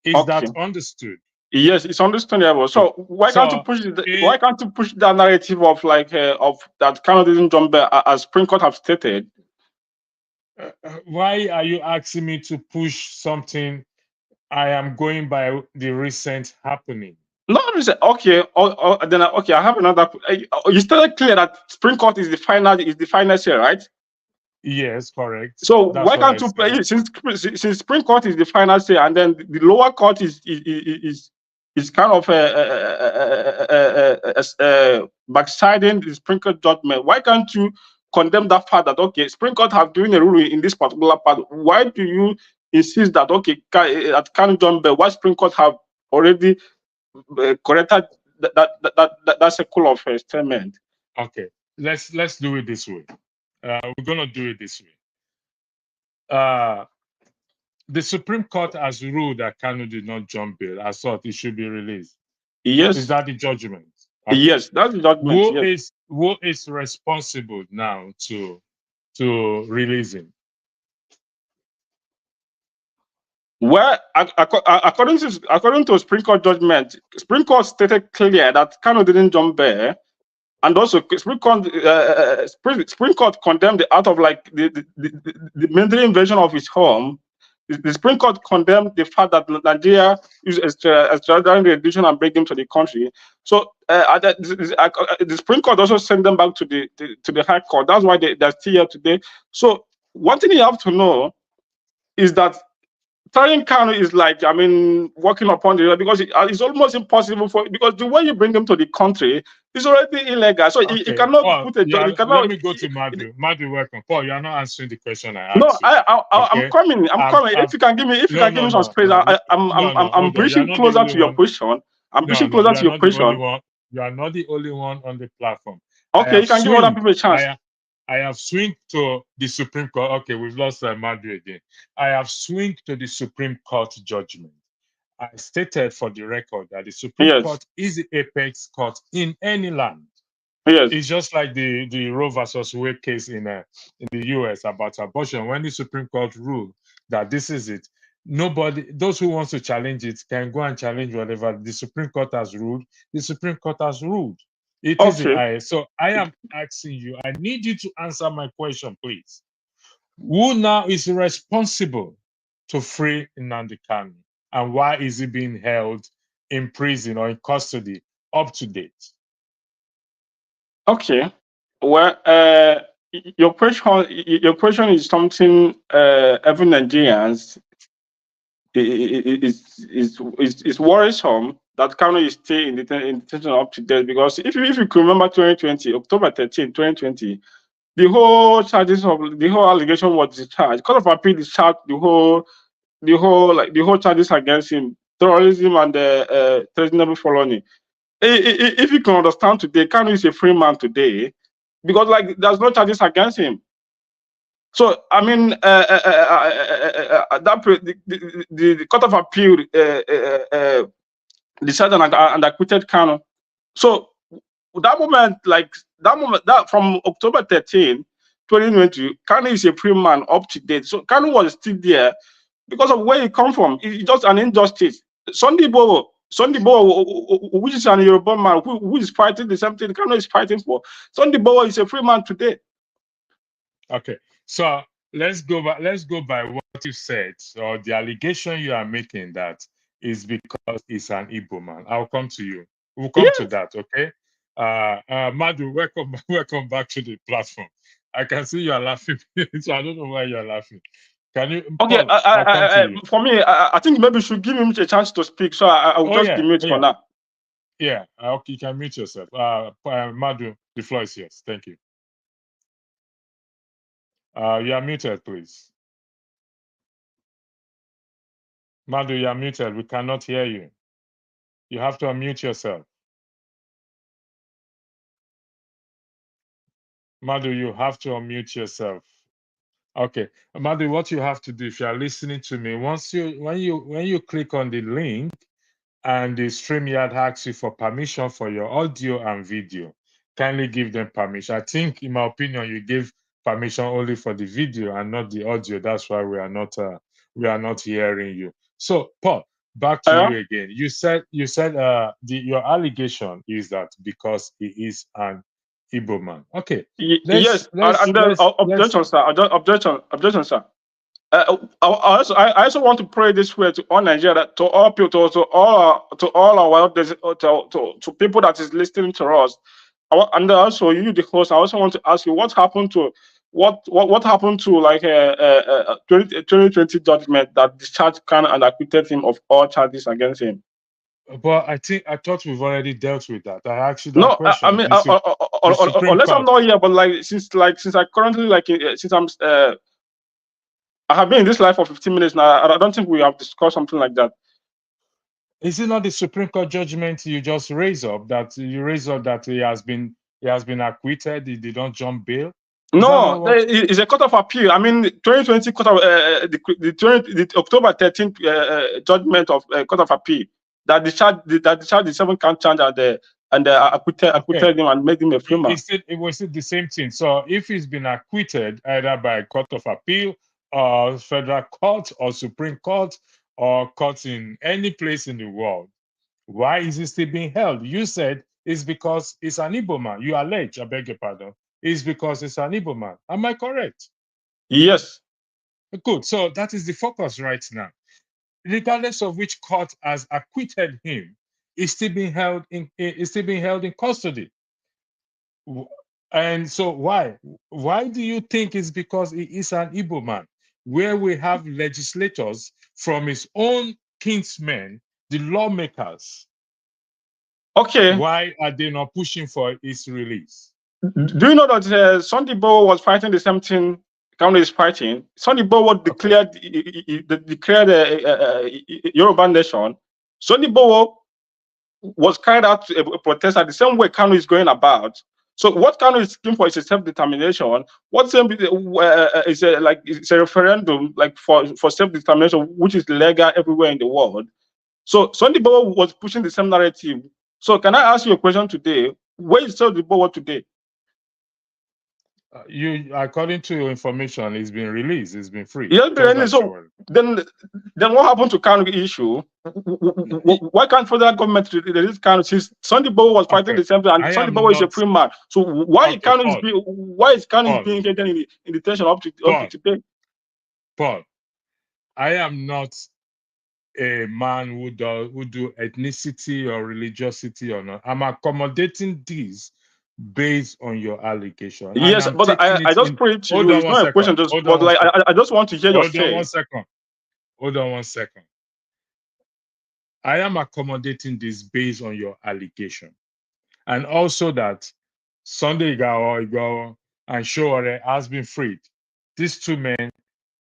Is Okay. that understood? Yes, it's understandable. Good. So why can't you So, push why can't you push that narrative of like of that Kanu didn't jump bail as Supreme Court have stated? why are you asking me to push something? I am going by the recent happening. No, okay. Then okay, I have another. You stated clear that Supreme Court is the final say, right? Yes, correct. So That's why what I can't you said. since Supreme Court is the final say, and then the lower court is kind of backsliding the Supreme Court judgment? Why can't you condemn that fact that okay, Supreme Court have given a ruling in this particular part? Why do you insist that okay, at Kanu John Bell, why Supreme Court have already corrected that circle of statement? Okay, let's do it this way. We're gonna do it this way. The Supreme Court has ruled that Kanu did not jump bail. I thought he should be released. Yes. Is that the judgment? Okay. Yes, that's the judgment. Yes. Who is responsible now to release him? Well, according to Supreme Court judgment, Supreme Court stated clear that Kanu didn't jump bail, and also Supreme Court condemned the act of like the military invasion of his home. The Supreme Court condemned the fact that Nigeria used extradition rendition and bring him to the country. So the Supreme Court also sent them back to the High Court. That's why they're still here today. So one thing you have to know is that trying Kanu is like, I mean, working upon the because it's almost impossible for because the way you bring them to the country is already illegal. So he Okay, cannot Paul, put a job. He cannot. let me go to Madu. Madu, welcome. Paul, you are not answering the question I No, asked you. I'm Okay, coming. I'm coming. I've, If you can give me, if you no, can give no, me some no, space, no, I'm hold on. You are pushing not the closer only to your one. question. I'm No, pushing no, closer you to are your not the only question. one. You are not the only one on the platform. Okay, you can give other people a chance. I have swung to the Supreme Court. Okay, we've lost Madu again. I have swung to the Supreme Court judgment. I stated for the record that the Supreme Yes. Court is the apex court in any land. Yes. It's just like the Roe versus Wade case in the US about abortion. When the Supreme Court ruled that this is it, nobody, those who want to challenge it can go and challenge whatever the Supreme Court has ruled. The Supreme Court has ruled. It is the highest. So I am asking you, I need you to answer my question, please. Who now is responsible to free Nnamdi Kanu? And why is he being held in prison or in custody up to date? Okay. Well, your question is something every Nigerians is worrisome that Kanu is still in detention up to date because if you can remember 2020, October 13, 2020, the whole charges of the whole allegation was discharged. Court of Appeal discharged the whole charges against him, terrorism and treasonable felony. If you can understand today, Kanu is a free man today because like there's no charges against him. So I mean, the Court of Appeal decided and acquitted Kanu. So that moment, that from October 13, 2020, Kanu is a free man up to date. So Kanu was still there because of where he come from. It's just an injustice. Sunday Bowo, which is an Yoruba man who is fighting the same thing Kanu is fighting for. Sunday Bowo is a free man today. Okay, so let's go by what you said, or the allegation you are making that is because it's an Igbo man. I'll come to you. We'll come to that, okay? Madu, welcome back to the platform. I can see you are laughing, so I don't know why you are laughing. Can you? Okay, Paul, I'll come to you. for me, I think maybe you should give him a chance to speak, so I will just mute for now. Yeah, okay, you can mute yourself. Madu, the floor is yours. Thank you. You are muted, please. Madu, you are muted. We cannot hear you. You have to unmute yourself. Madu, you have to unmute yourself. Okay, Madu, what you have to do if you are listening to me, when you click on the link and the StreamYard asks you for permission for your audio and video, kindly give them permission. I think, in my opinion, you give permission only for the video and not the audio. That's why we are not hearing you. So, Paul, back to you again. You said your allegation is that because he is an Igbo man. Okay. Yes, and then objection, sir. Objection, sir. I also want to pray this way to all Nigeria, to all people, to all our to people that is listening to us, and also you, the host. I also want to ask you what happened to like 2020 judgment that discharged Kanu and acquitted him of all charges against him. But I thought we've already dealt with that. I asked you that question. I mean, unless I'm not here, but since I currently since I have been in this life for 15 minutes now. I don't think we have discussed something like that. Is it not the Supreme Court judgment you just raised up that he has been acquitted? They don't jump bail? No, it's a court of appeal. I mean, 2020 court of the October 13th judgment of court of appeal that discharged the 7-count charge and acquitted him and made him a free man. It was the same thing. So if he's been acquitted either by court of appeal or federal court or Supreme Court or courts in any place in the world, why is he still being held? You said it's because it's an Igbo man. You allege, I beg your pardon, it's because it's an Igbo man. Am I correct? Yes. Good. So that is the focus right now. Regardless of which court has acquitted him, he's still being held in custody. And so why do you think it's because he is an Igbo man, where we have legislators from his own kinsmen, the lawmakers. Okay. Why are they not pushing for his release? Do you know that Sunday Bowo was fighting the same thing Kanu is fighting? Sunday Bowo declared Yoruba nation. Sunday Bowo was carried out a protest at the same way Kanu is going about. So what Kanu is looking for is a self-determination. What is it's a referendum like for self-determination, which is legal everywhere in the world. So Sunday Bowo was pushing the same narrative. So can I ask you a question today? Where is Sunday Bowo today? According to your information, it's been released. It's been free. Yeah, so then what happened to Kanu issue? Why can't federal government release Kanu? Since Sunday Bowo was fighting the same thing, and Sunday Bowo is a free man. So why Kanu is being taken in detention up to today? Paul, I am not a man who do ethnicity or religiosity or not. I'm accommodating this based on your allegation. Yes, but I just pray to you. It's not a question, but like I just want to hear your say. Hold on 1 second. I am accommodating this based on your allegation, and also that Sunday Igboho and Sowore has been freed. These two men,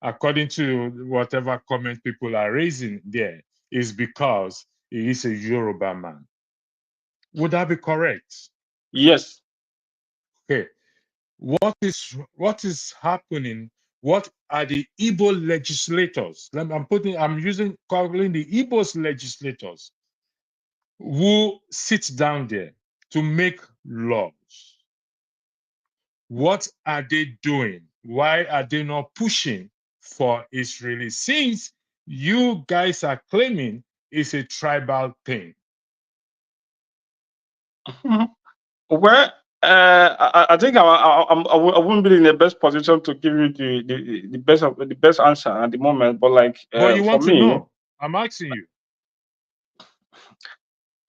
according to whatever comment people are raising there, is because he is a Yoruba man. Would that be correct? Yes. Okay. What is happening? What are the Igbo legislators? I'm calling the Igbo's legislators who sit down there to make laws. What are they doing? Why are they not pushing for its release? Since you guys are claiming it's a tribal thing. Well, I think I wouldn't be in the best position to give you the best answer at the moment. But like, but you want to know? I'm asking you.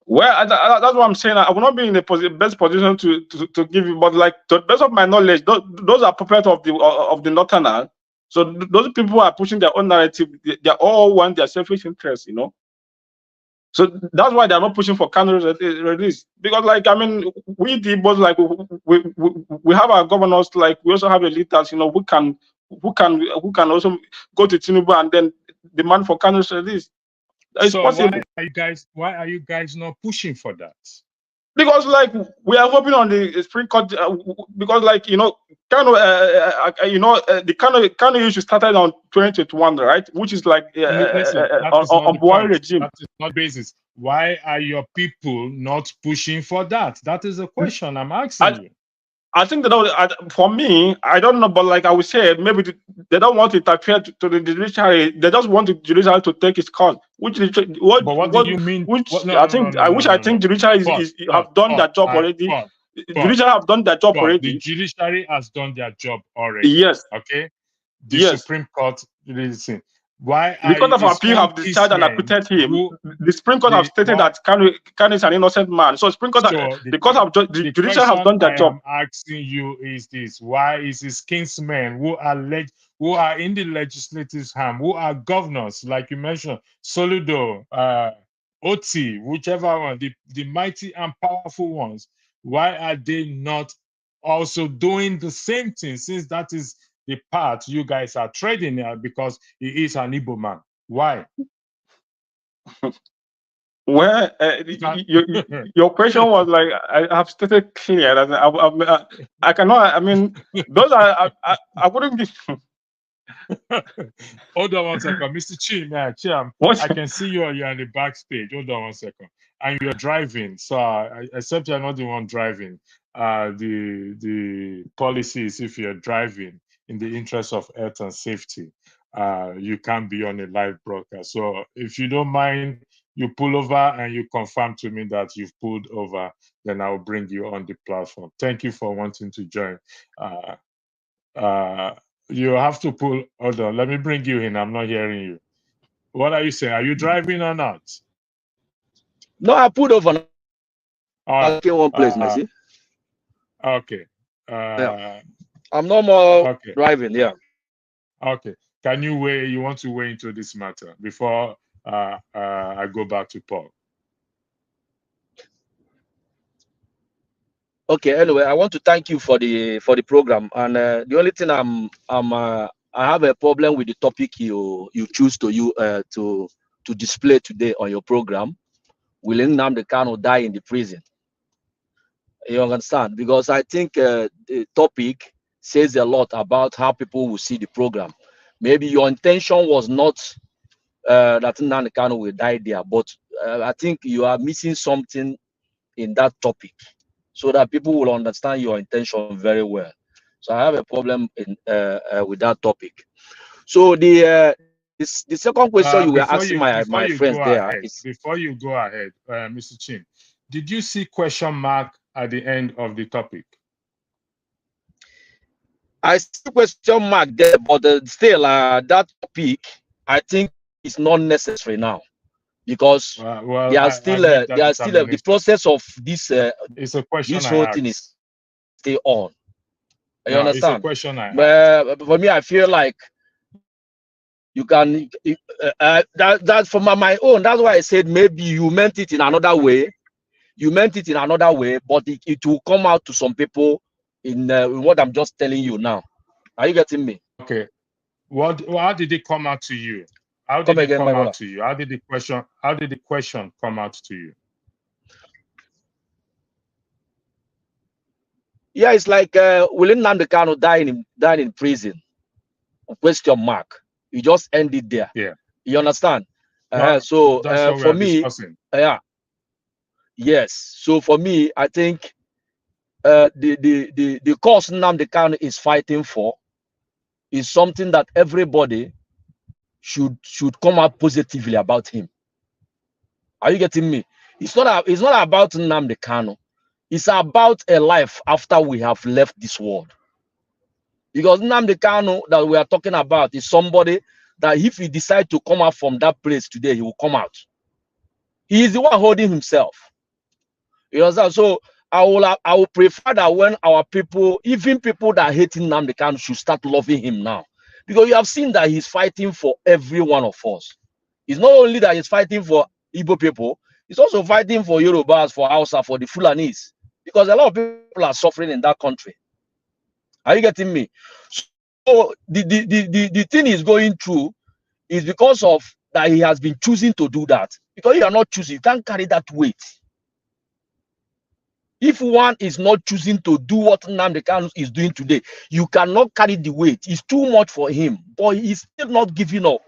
Well, that's what I'm saying. I will not be in the best position to give you. But like, to the best of my knowledge, those are puppets of the Northerners. So those people who are pushing their own narrative, they all want their selfish interests, you know. So that's why they're not pushing for Kanu release. Because, like, I mean, we the Igbos, like, we have our governors, like, we also have a leaders, you know, who can also go to Tinubu and then demand for Kanu's release. It's so possible. Why are you guys not pushing for that? Because, like, we are hoping on the Supreme Court, because, like, you know, the Kanu issue started on 2021, right? Which is like on Buhari regime. That is not basis. Why are your people not pushing for that? That is the question I'm asking you. I think that for me, I don't know, but like I would say, maybe they don't want to interfere to the judiciary. They just want the judiciary to take its course. What do you mean? I think judiciary have done their job already. Judiciary have done their job already. The judiciary has done their job already. Yes. Okay. The Supreme Court, listen. Why the Court of Appeal have discharged and acquitted him? The Supreme Court have stated that Kanu is an innocent man. So the judiciary have done their job. I'm asking you is this: why is his kinsmen who are in the legislative arm, who are governors, like you mentioned, Soludo, Oti, whichever one, the mighty and powerful ones, why are they not also doing the same thing? Since that is the part you guys are trading because he is an Igbo man. Why? Well, your question was like, I have stated clear that I cannot. I mean, those are I wouldn't give. Hold on 1 second, Mr. Chim, I can see you're in the backstage. Hold on 1 second, and you're driving. So except you're not the one driving. The policy is if you're driving in the interest of health and safety, you can't be on a live broadcast. So if you don't mind, you pull over and you confirm to me that you've pulled over, then I'll bring you on the platform. Thank you for wanting to join. You have to pull. Hold on, let me bring you in. I'm not hearing you. What are you saying? Are you driving or not? No, I pulled over. I came one place, Messi. Okay. Yeah. I'm no more driving, yeah. Okay. Can you weigh? You want to weigh into this matter before I go back to Paul? Okay. Anyway, I want to thank you for the program. And the only thing I have a problem with the topic you choose to display today on your program. Will Nnamdi Kanu die in the prison? You understand? Because I think the topic says a lot about how people will see the program. Maybe your intention was not that Nnamdi Kanu will die there, but I think you are missing something in that topic, so that people will understand your intention very well. So I have a problem with that topic. So the second question you were asking my friends there is, before you go ahead, Mr. Chin, did you see question mark at the end of the topic? I see question mark there, but still that topic I think is not necessary now, because they are still the process of this. It's a question. This whole thing is still on. You understand? It's a question for me, I feel like you can that from my own. That's why I said maybe you meant it in another way. You meant it in another way, but it will come out to some people in what I'm just telling you now. Are you getting me? Okay. How did it come out to you? How did it come out to you? How did the question come out to you? Yeah, it's like will Nnamdi Kanu die in prison? Question mark. You just end it there. Yeah. You understand? So for me, yes. So for me, I think the cause Nnamdi Kanu is fighting for is something that everybody should come out positively about him. Are you getting me? It's not about Nnamdi Kanu. It's about a life after we have left this world. Because Nnamdi Kanu that we are talking about is somebody that if he decides to come out from that place today, he will come out. He is the one holding himself. You understand? So I will prefer that when our people, even people that hate Nnamdi Kanu, should start loving him now. Because you have seen that he's fighting for every one of us. It's not only that he's fighting for Igbo people, he's also fighting for Yorubas, for Hausa, for the Fulanis. Because a lot of people are suffering in that country. Are you getting me? So the thing he's going through is because of that he has been choosing to do that. Because you are not choosing, you can't carry that weight. If one is not choosing to do what Nnamdi Kanu is doing today, you cannot carry the weight. It's too much for him, but he's still not giving up.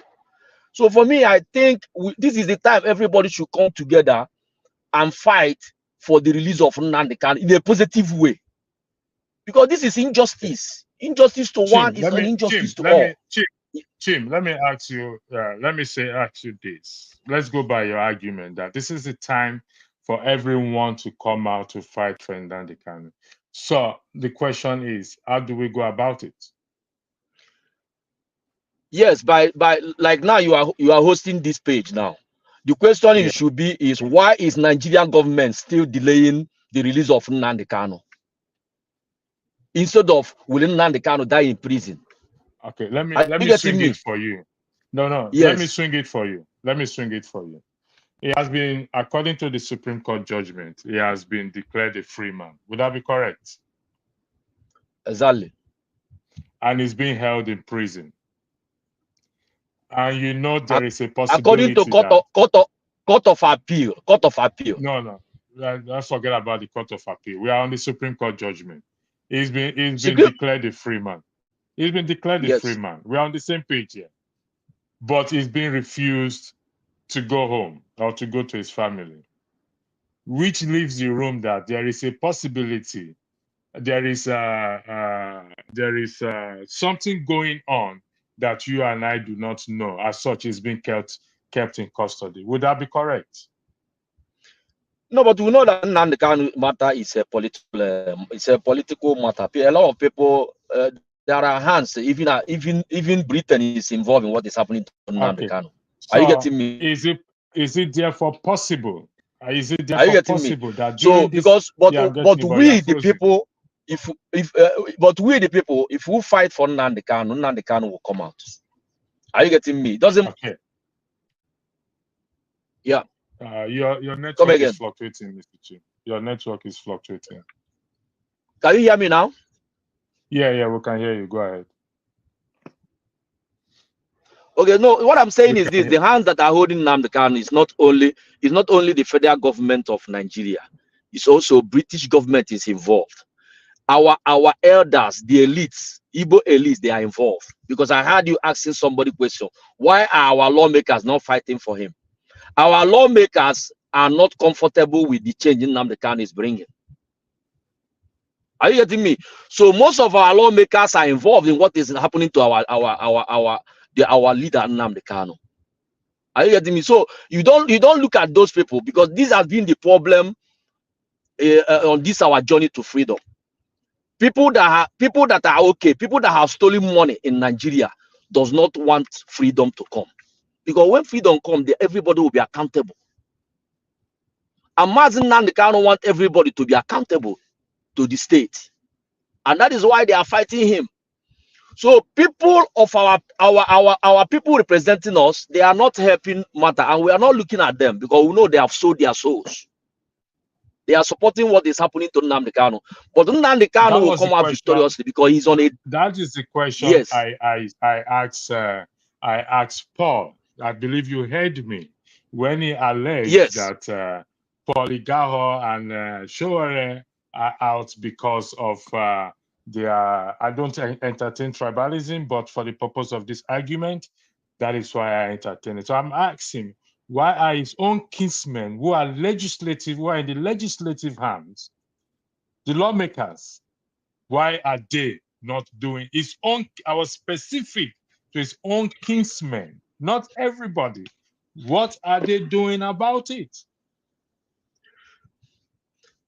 So for me, I think this is the time everybody should come together and fight for the release of Nnamdi Kanu in a positive way. Because this is injustice. Injustice to one is an injustice to all. Chim, let me ask you, ask you this. Let's go by your argument that this is the time for everyone to come out to fight for Nnamdi Kanu. So the question is, how do we go about it? Yes, by like now you are hosting this page now. The question it should be is, why is Nigerian government still delaying the release of Nnamdi Kanu instead of willing Nnamdi Kanu die in prison? Okay, let me swing it for you. No, yes. Let me swing it for you. He has been, according to the Supreme Court judgment, he has been declared a free man. Would that be correct? Exactly. And he's being held in prison. And you know there is a possibility according to court of appeal. No. Let's forget about the court of appeal. We are on the Supreme Court judgment. He's been declared a free man. He's been declared a free man. We're on the same page here. But he's been refused to go home or to go to his family, which leaves the room that there is a possibility, there is something going on that you and I do not know. As such, is being kept in custody. Would that be correct? No, but we know that Nnamdi Kanu matter is a political matter. A lot of people, there are hands. Even Britain is involved in what is happening to Nnamdi Kanu. Are you getting me? Is it therefore possible? Is it therefore possible that so because but we the people, if we fight for Nnamdi Kanu will come out. Are you getting me? It doesn't. Okay. Yeah. Your network again. is fluctuating, Mr. Chief. Your network is fluctuating. Can you hear me now? Yeah, we can hear you. Go ahead. Okay, no, what I'm saying We is can this: the hands that are holding Nnamdi Kanu is not only the federal government of Nigeria, it's also British government is involved. Our elders, the elites, Igbo elites, they are involved. Because I heard you asking somebody question: why are our lawmakers not fighting for him? Our lawmakers are not comfortable with the change Nnamdi Kanu is bringing. Are you getting me? So most of our lawmakers are involved in what is happening to our leader Nnamdi Kanu. Are you getting me? So you don't look at those people, because this has been the problem on this our journey to freedom. People that are okay, people that have stolen money in Nigeria does not want freedom to come, because when freedom comes, everybody will be accountable. And Mazi Nnamdi Kanu want everybody to be accountable to the state, and that is why they are fighting him. So people of our people representing us, they are not helping matter, and we are not looking at them, because we know they have sold their souls. They are supporting what is happening to Nnamdi Kanu, but Nnamdi Kanu will come out victoriously because he's on a. That is the question. Yes. I asked Paul. I believe you heard me when he alleged Yes. that Paul Igaho and Showore are out because of their. I don't entertain tribalism, but for the purpose of this argument, that is why I entertain it. So I'm asking, why are his own kinsmen who are in the legislative hands, the lawmakers, why are they not doing his own? I was specific to his own kinsmen, not everybody. What are they doing about it?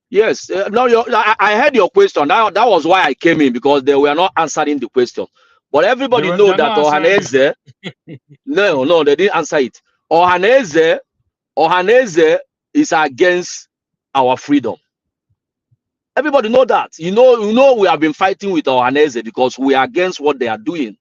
Yes. No, I heard your question. That was why I came in, because they were not answering the question. But everybody know that Ohaneze. No, they didn't answer it. Ohaneze is against our freedom. Everybody know that. You know we have been fighting with Ohaneze because we are against what they are doing.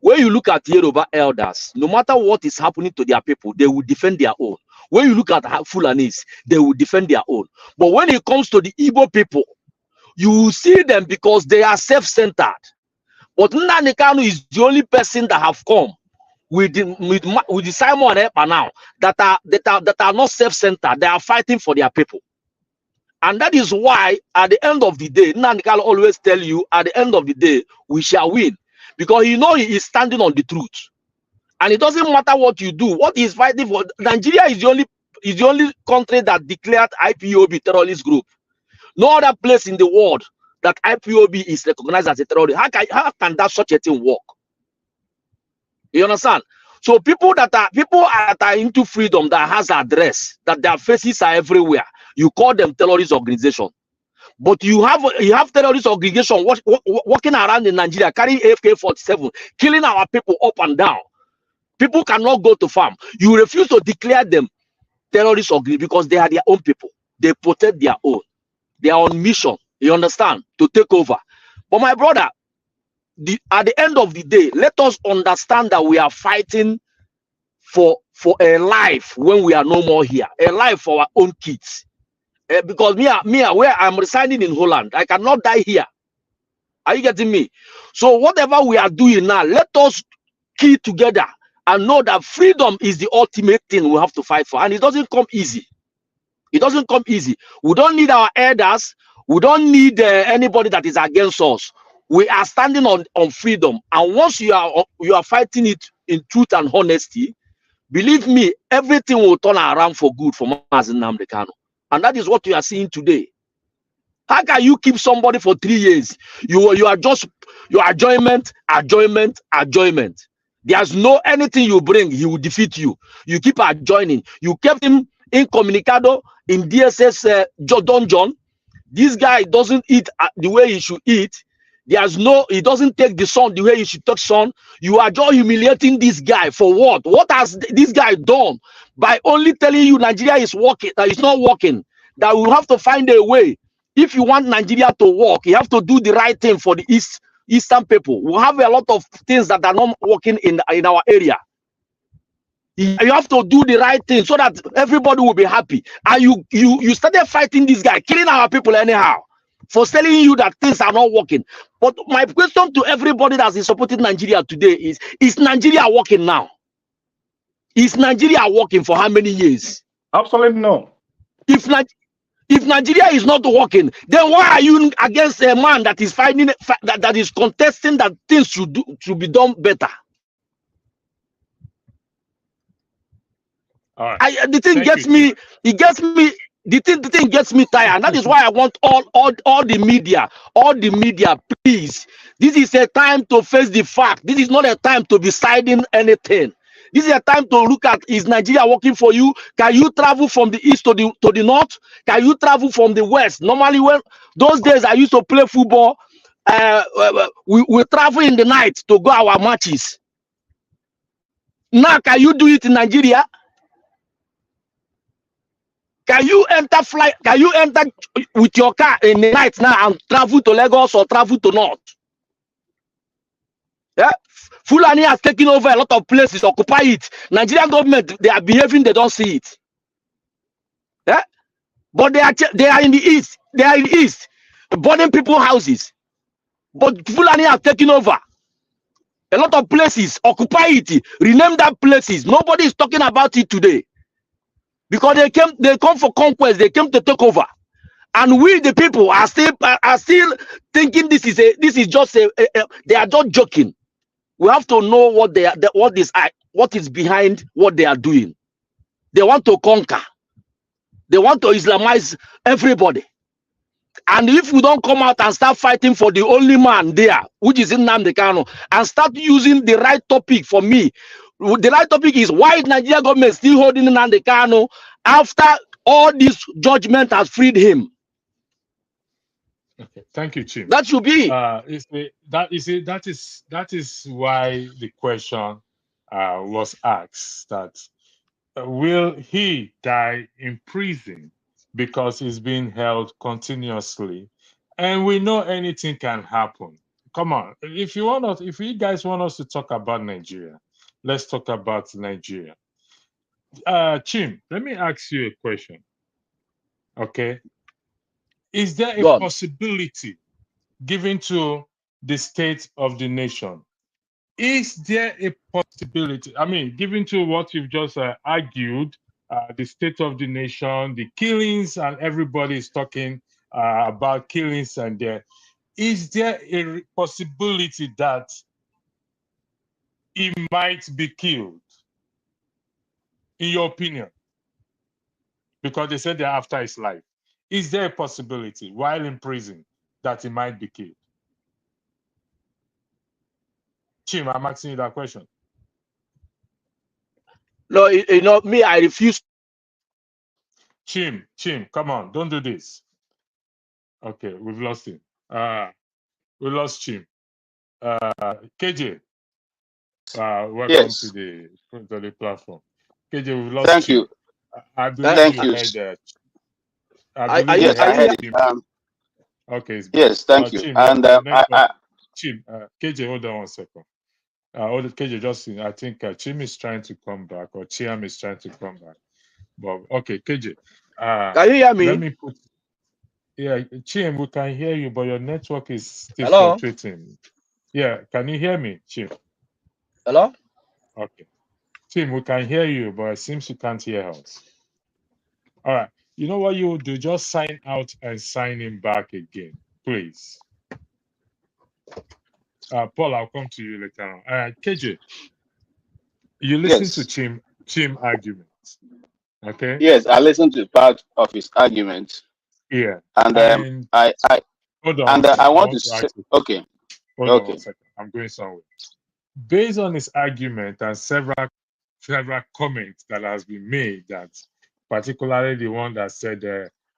When you look at Yoruba elders, no matter what is happening to their people, they will defend their own. When you look at Fulanis, they will defend their own. But when it comes to the Igbo people, you will see them because they are self-centered. But Nnamdi Kanu is the only person that have come with the Simon Ekpa now that are not self-centered. They are fighting for their people. And that is why at the end of the day, Nnamdi Kanu always tell you, at the end of the day, we shall win. Because he know he is standing on the truth. And it doesn't matter what you do. What he is fighting for, Nigeria is the only country that declared IPOB terrorist group. No other place in the world that IPOB is recognized as a terrorist. How can that such a thing work? You understand? So people that are into freedom, that has address, that their faces are everywhere, you call them terrorist organization. But you have terrorist organization walking around in Nigeria carrying AK-47, killing our people up and down. People cannot go to farm. You refuse to declare them terrorist organization because they are their own people. They protect their own. They are on mission, you understand, to take over. But my brother, at the end of the day, let us understand that we are fighting for a life when we are no more here, a life for our own kids. Because me, where I'm residing in Holland, I cannot die here. Are you getting me? So whatever we are doing now, let us key together and know that freedom is the ultimate thing we have to fight for. And it doesn't come easy. It doesn't come easy. We don't need our elders. We don't need anybody that is against us. We are standing on freedom. And once you are fighting it in truth and honesty, believe me, everything will turn around for good for Mazi Nnamdi Kanu. And that is what we are seeing today. How can you keep somebody for 3 years? You are just your adjournment. There's no anything you bring, he will defeat you. You keep adjoining. You kept him incommunicado in DSS dungeon. This guy doesn't eat the way he should eat. He doesn't take the sun the way he should take sun. You are just humiliating this guy for what? What has this guy done? By only telling you Nigeria is working, that it's not working, that we have to find a way. If you want Nigeria to work, you have to do the right thing for the East, Eastern people. We have a lot of things that are not working in our area. You have to do the right thing so that everybody will be happy. And you started fighting this guy, killing our people anyhow, for telling you that things are not working. But my question to everybody that is supporting Nigeria today is Nigeria working now? Is Nigeria working for how many years? Absolutely no. If Nigeria is not working, then why are you against a man that is fighting, that is contesting that things should be done better? All right. The thing gets me. It gets me. The thing gets me tired. And that is why I want all the media, please. This is a time to face the fact. This is not a time to be siding anything. This is a time to look at, is Nigeria working for you? Can you travel from the east to the north? Can you travel from the west? Normally, when those days I used to play football, we travel in the night to go our matches. Now, can you do it in Nigeria? Can you enter with your car in the night now and travel to Lagos or travel to North? Yeah, Fulani has taken over a lot of places, occupy it. Nigerian government, they are behaving, they don't see it. Yeah, but they are in the east. They are in the east, burning people's houses. But Fulani have taken over a lot of places, occupy it, rename that places. Nobody is talking about it today. Because they come for conquest, they came to take over, and we the people are still thinking this is just they are just joking. We have to know what is behind what they are doing. They want to conquer, they want to Islamize everybody, and if we don't come out and start fighting for the only man there, which is Nnamdi Kanu, and start using the right topic for me. The right topic is why Nigeria government still holding Nnamdi Kanu after all this judgment has freed him. Okay, thank you, Chief. That should be. That is why the question was asked, that will he die in prison because he's being held continuously, and we know anything can happen. Come on, if you guys want us to talk about Nigeria, let's talk about Nigeria. Chim, let me ask you a question. Okay, is there a possibility given to the state of the nation? Is there a possibility? I mean, given to what you've just argued, the state of the nation, the killings, and everybody is talking about killings, and is there a possibility that he might be killed, in your opinion? Because they said they're after his life. Is there a possibility while in prison that he might be killed? Chim, I'm asking you that question. No, me, I refuse. Chim, come on, don't do this. Okay, we've lost him. We lost Chim. KJ, welcome yes. to the platform. KJ, we've lost Thank Chim. you. I believe Thank you you. heard that. Yes, I heard it. Okay. Yes, thank you. Chim, And Chim, KJ, hold on 1 second. KJ, just I think Chim is trying to come back, or Chiam is trying to come back. But okay, KJ. Can you hear me? Let me put. Yeah, Chim, we can hear you, but your network is still fluctuating. Yeah, can you hear me, Chim? Hello? Okay. Chim, we can hear you, but it seems you can't hear us. All right. You know what you will do? Just sign out and sign in back again, please. Paul, I'll come to you later on. KJ, you listen to Chim arguments, okay? Yes, I listened to part of his argument. Yeah. And I hold on. And I want to say, okay. Hold on 1 second. I'm going somewhere. Based on his argument and several comments that has been made, that particularly the one that said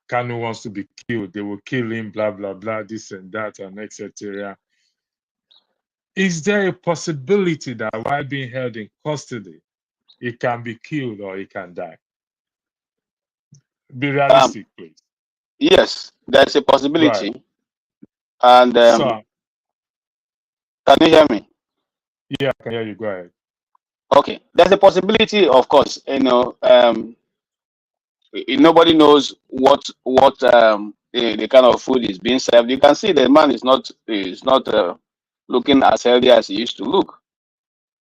Kanu wants to be killed, they will kill him, blah blah blah, this and that, and etc. Is there a possibility that while being held in custody, he can be killed or he can die? Be realistic, please. Yes, there's a possibility. Right. And Can you hear me? Yeah, I can hear you. Go ahead. Okay. There's a possibility, of course. Nobody knows what the kind of food is being served. You can see the man is not looking as healthy as he used to look.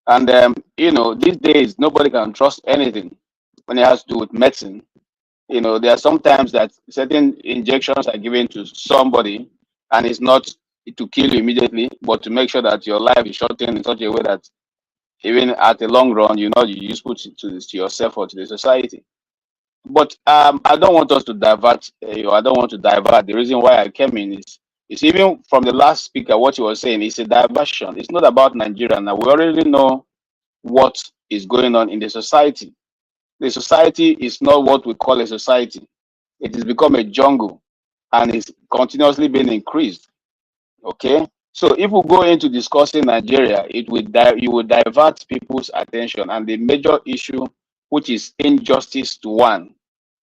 And these days nobody can trust anything when it has to do with medicine. There are sometimes that certain injections are given to somebody, and it's not to kill you immediately, but to make sure that your life is shortened in such a way that even at the long run, you useful to yourself or to the society. But I don't want us to divert. I don't want to divert. The reason why I came in is even from the last speaker, what he was saying is a diversion. It's not about Nigeria now. We already know what is going on in the society. The society is not what we call a society. It has become a jungle, and it's continuously being increased. Okay, so if we go into discussing Nigeria, you will divert people's attention, and the major issue, which is injustice to one,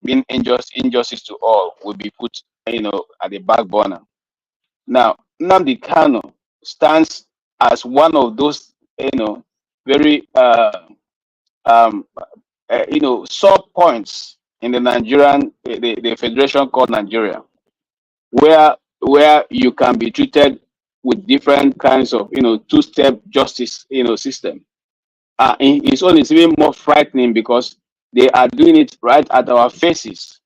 being injustice to all, will be put at the back burner. Now, Nnamdi Kanu stands as one of those very sore points in the Nigerian the federation called Nigeria, where you can be treated with different kinds of two-step justice system. It's always even more frightening because they are doing it right at our faces,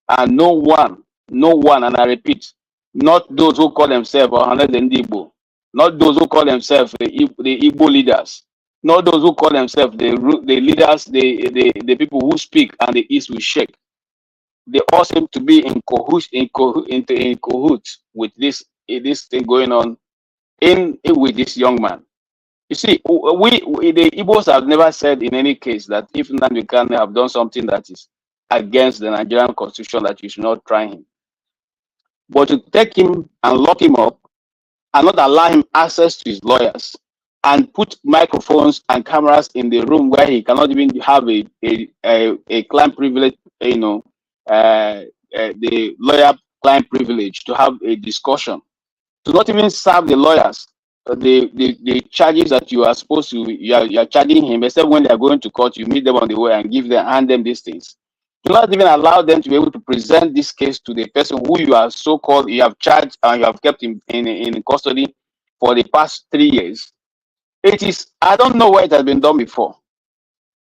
and no one, and I repeat, not those who call themselves Igbo, not those who call themselves the Igbo leaders, not those who call themselves the leaders, the people who speak and the East will shake. They all seem to be in cahoots with this thing going on with this young man. You see, we the Igbos have never said in any case that if Nnamdi Kanu have done something that is against the Nigerian constitution, that you should not try him. But to take him and lock him up and not allow him access to his lawyers and put microphones and cameras in the room where he cannot even have a client privilege, the lawyer client privilege to have a discussion, to not even serve the lawyers the charges that you are supposed to you are charging him, except when they are going to court, you meet them on the way and hand them these things. Do not even allow them to be able to present this case to the person who you are so-called you have charged and you have kept in custody for the past 3 years. It is, I don't know where it has been done before,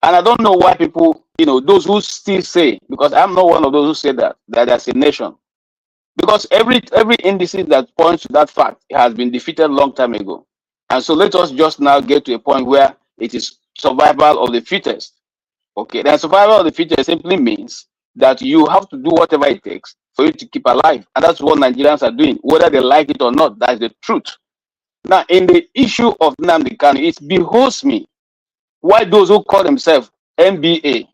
and I don't know why people, those who still say, because I'm not one of those who say that there's a nation, because every indices that points to that fact has been defeated a long time ago. And so let us just now get to a point where it is survival of the fittest. Okay, then survival of the fittest simply means that you have to do whatever it takes for you to keep alive, and that's what Nigerians are doing, whether they like it or not. That's the truth. Now, in the issue of Nnamdi Kanu, it behoves me why those who call themselves MBA,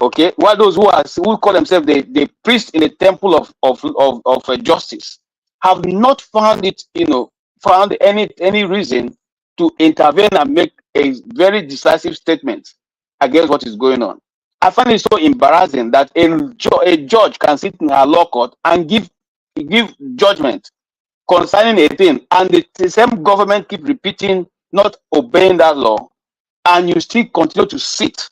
okay, why those who call themselves the priest in the temple of justice, have not found it, found any reason to intervene and make a very decisive statement against what is going on. I find it so embarrassing that a judge can sit in a law court and give judgment concerning a thing, and the same government keep repeating not obeying that law, and you still continue to sit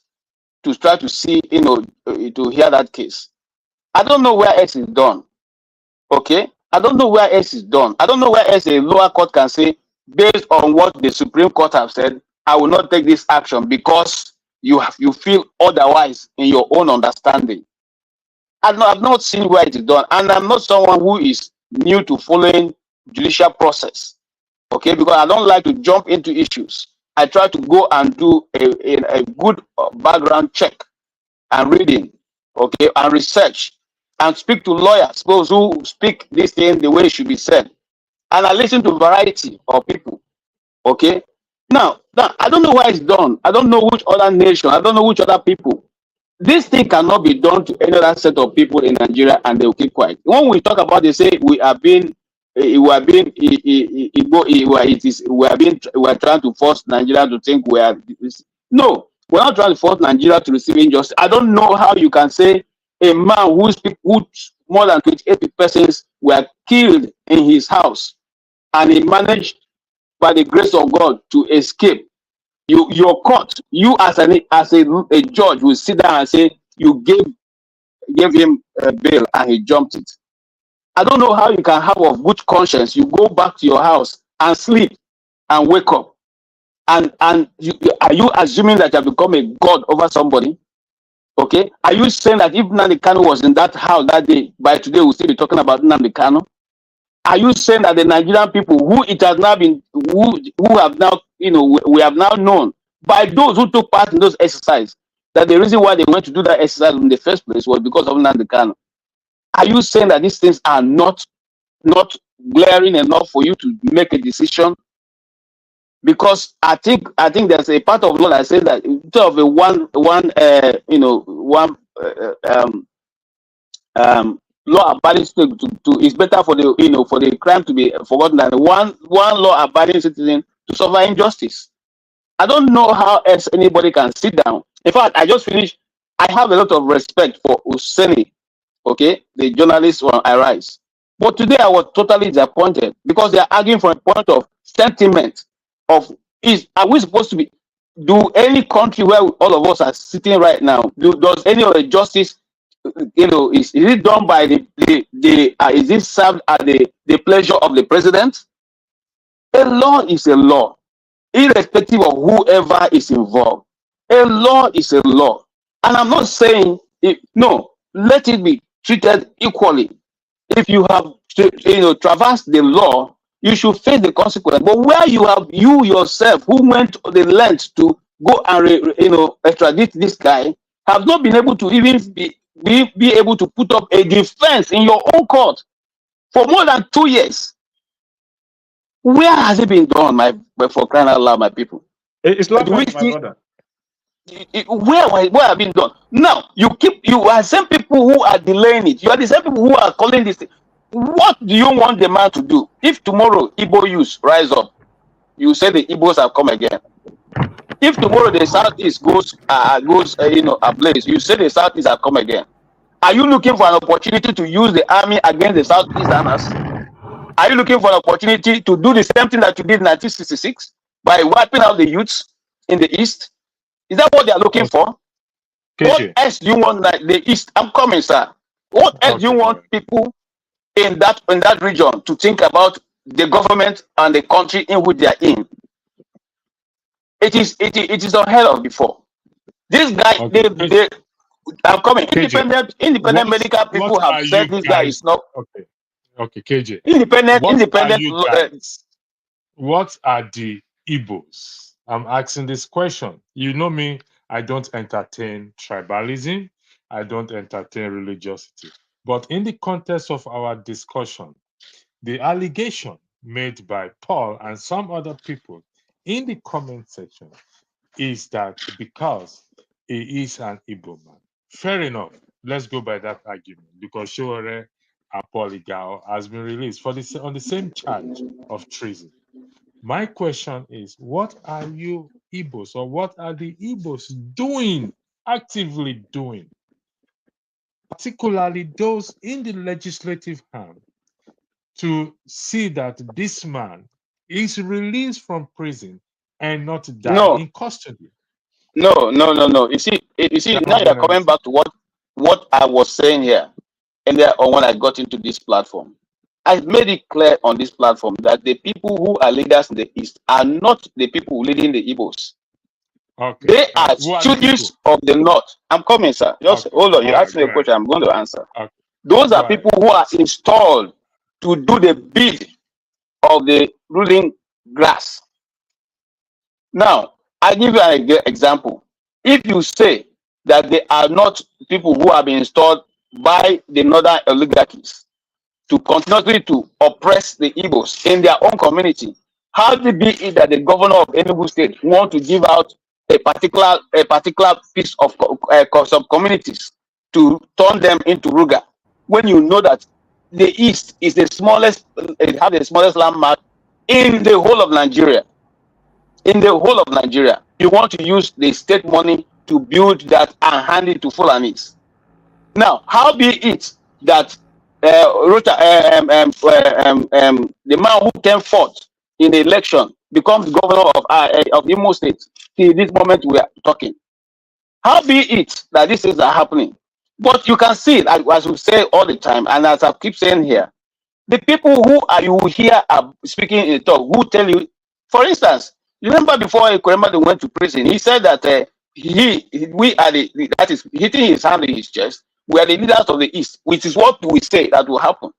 to try to see, to hear that case. I don't know where else is done. Okay, I don't know where else is done. I don't know where else a lower court can say, based on what the Supreme Court have said, I will not take this action because you feel otherwise in your own understanding. I've not seen where it is done, and I'm not someone who is new to following judicial process. Okay, because I don't like to jump into issues. I try to go and do a good background check and reading, okay, and research, and speak to lawyers, those who speak this thing the way it should be said. And I listen to a variety of people, okay? Now, I don't know why it's done. I don't know which other nation, I don't know which other people. This thing cannot be done to any other set of people in Nigeria, and they will keep quiet. When we talk about, they say we are trying to force Nigeria to think we are. No, we're not trying to force Nigeria to receive injustice. I don't know how you can say a man who more than 28 persons were killed in his house, and he managed by the grace of God to escape. You're caught. You as a judge will sit down and say you gave him bail and he jumped it. I don't know how you can have a good conscience. You go back to your house and sleep and wake up. And are you assuming that you have become a god over somebody? Okay. Are you saying that if Nnamdi Kanu was in that house that day, by today we'll still be talking about Nnamdi Kanu? Are you saying that the Nigerian people who it has now been, who have now, we have now known by those who took part in those exercises, that the reason why they went to do that exercise in the first place was because of Nnamdi Kanu? Are you saying that these things are not glaring enough for you to make a decision? Because I think there's a part of law that says that instead of a law abiding citizen to it's better for the for the crime to be forgotten than one law abiding citizen to suffer injustice. I don't know how else anybody can sit down. In fact, I just finished. I have a lot of respect for Useni, okay, the journalist on Arise. But today I was totally disappointed because they are arguing from a point of sentiment of are we supposed to be any country where all of us are sitting right now, does any of the justice, is it done by is it served at the pleasure of the president? A law is a law, irrespective of whoever is involved. A law is a law. And I'm not saying no, let it be treated equally. If you have traversed the law, you should face the consequence. But where you yourself who went the length to go and extradite this guy have not been able to even be able to put up a defense in your own court for more than 2 years. Where has it been done, for crying out loud, my people? It's not my brother. Where have it been done? Now you are the same people who are delaying it. You are the same people who are calling this thing. What do you want the man to do? If tomorrow Igbo youth rise up, you say the Igbos have come again. If tomorrow the Southeast goes ablaze, you say the Southeast have come again. Are you looking for an opportunity to use the army against the Southeasterners? Are you looking for an opportunity to do the same thing that you did in 1966 by wiping out the youths in the East? Is that what they are looking for? What else do you want, like the East? I'm coming, sir. What else do you want people in that region to think about the government and the country in which they are in? It is unheard of before. This guy, I'm coming. Independent medical people have said this guy is not okay, KJ. Independent. What are the Igbos? I'm asking this question. You know me, I don't entertain tribalism. I don't entertain religiosity. But in the context of our discussion, the allegation made by Paul and some other people in the comment section is that because he is an Igbo man. Fair enough. Let's go by that argument because Showore Apoligao has been released on the same charge of treason. My question is, what are you Igbos, or what are the Igbos doing, actively doing, particularly those in the legislative arm, to see that this man is released from prison and not die in custody? No. You see, now you're coming back to what I was saying here, and there when I got into this platform. I made it clear on this platform that the people who are leaders in the East are not the people leading the Igbos. Okay. They are students of the North. I'm coming, sir. Just hold on. You asked me a question. I'm going to answer. Okay. Those are people who are installed to do the bid of the ruling class. Now, I give you an example. If you say that they are not people who have been installed by the northern oligarchies to continuously to oppress the Igbos in their own community, how do it be that the governor of Enugu State want to give out a particular piece of sub-communities to turn them into Ruga, when you know that the East is the smallest, it has the smallest landmark in the whole of Nigeria? In the whole of Nigeria, you want to use the state money to build that and hand it to Fulanis. Now, how be it that the man who came forth in the election becomes governor of Imo State. Till this moment we are talking. How be it that these things are happening? But you can see, as we say all the time, and as I keep saying here, the people who are you hear are speaking in talk, who tell you, for instance, you remember before Ekwemadu went to prison, he said that we are that is hitting his hand in his chest, we are the leaders of the East, which is what we say that will happen.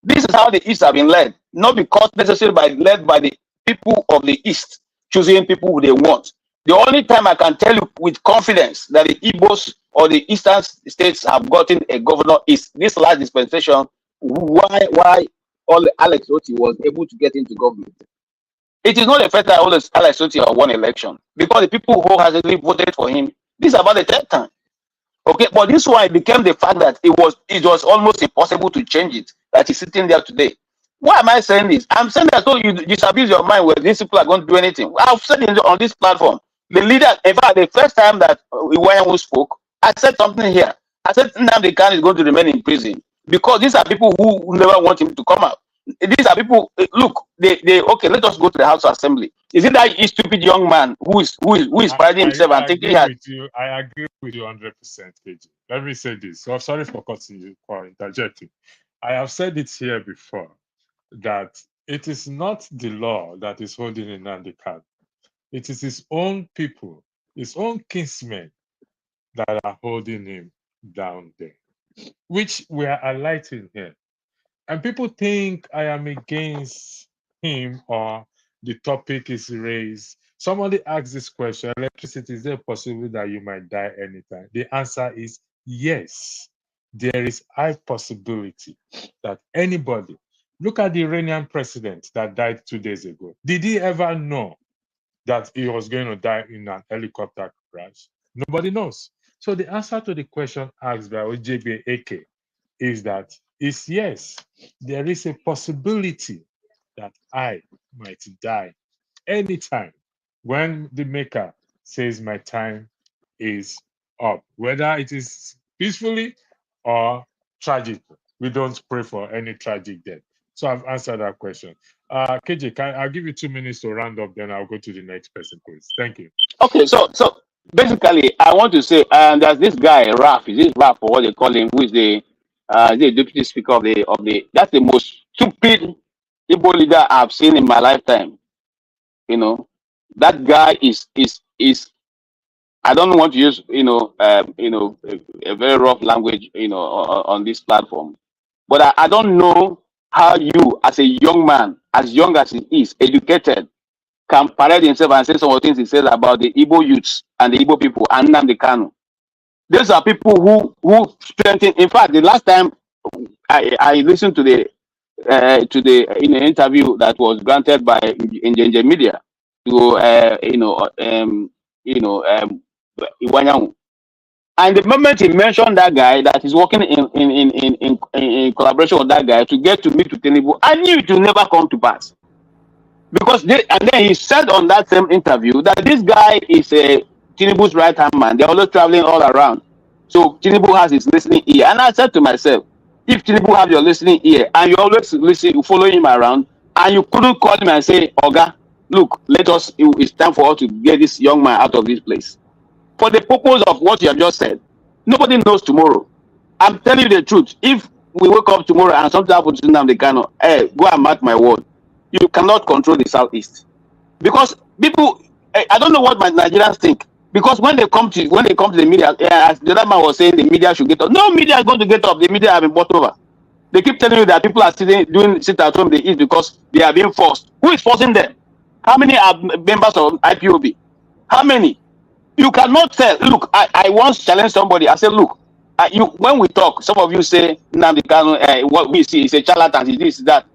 This is how the East have been led, not because necessarily led by the people of the East, choosing people who they want. The only time I can tell you with confidence that the Igbos or the Eastern states have gotten a governor is this last dispensation. Why all Alex Oti was able to get into government. It is not the fact that Alex Oti won election, because the people who has voted for him, this is about the third time. Okay, but this one became the fact that it was almost impossible to change it, that he's sitting there today. Why am I saying this? I'm saying that so you disabuse your mind where these people are going to do anything. I've said it on this platform. The leader, in fact, the first time that Iwayan spoke, I said something here. I said Nnamdi Kanu is going to remain in prison because these are people who never want him to come out. These are people. Look, they okay. Let us go to the House of Assembly. Is it that stupid young man who is parading himself and thinking he has? I agree with you 100%, KG. Let me say this. So I'm sorry for cutting you, for interjecting. I have said it here before that it is not the law that is holding Nnamdi Kanu. It is his own people, his own kinsmen that are holding him down there, which we are highlighting here. And people think I am against him or the topic is raised. Somebody asked this question, electricity, is there a possibility that you might die anytime? The answer is yes. There is high possibility that anybody, look at the Iranian president that died 2 days ago. Did he ever know that he was going to die in an helicopter crash? Nobody knows. So the answer to the question asked by OJB AK is that is yes, there is a possibility that I might die anytime when the maker says my time is up, whether it is peacefully or tragically. We don't pray for any tragic death. So I've answered that question. KJ, I'll give you 2 minutes to round up, then I'll go to the next person, please. Thank you. Okay, so basically, I want to say, there's this guy, Raf. Is this Raf or what they call him? Who is the deputy speaker of the? That's the most stupid Igbo leader I've seen in my lifetime. You know, that guy is. I don't want to use a very rough language on this platform, but I don't know how you, as a young man, as young as he is, educated, can parade himself and say some of the things he says about the Igbo youths and the Igbo people and Nnamdi Kanu. These are people who strengthen. In fact, the last time I listened to the interview that was granted by Indigenous Media to Iwanyanwu. And the moment he mentioned that guy, that he's working in collaboration with that guy to get to meet with Tinubu, I knew it will never come to pass. Because and then he said on that same interview that this guy is Tinubu's right hand man. They're always traveling all around. So Tinubu has his listening ear. And I said to myself, if Tinubu have your listening ear and you always listen, you follow him around, and you couldn't call him and say, Oga, look, it's time for us to get this young man out of this place. For the purpose of what you have just said, nobody knows tomorrow. I'm telling you the truth. If we wake up tomorrow and something happens to Nnamdi Kanu, go and mark my word. You cannot control the Southeast. Because people, I don't know what my Nigerians think. Because when they come to the media, as the other man was saying, the media should get up. No media is going to get up. The media have been bought over. They keep telling you that people are sit at home in the East because they are being forced. Who is forcing them? How many are members of IPOB? How many? You cannot tell. Look, I once challenged somebody. I said, look, when we talk, some of you say, Nnamdi Kanu, what we see is a charlatan, is this, that.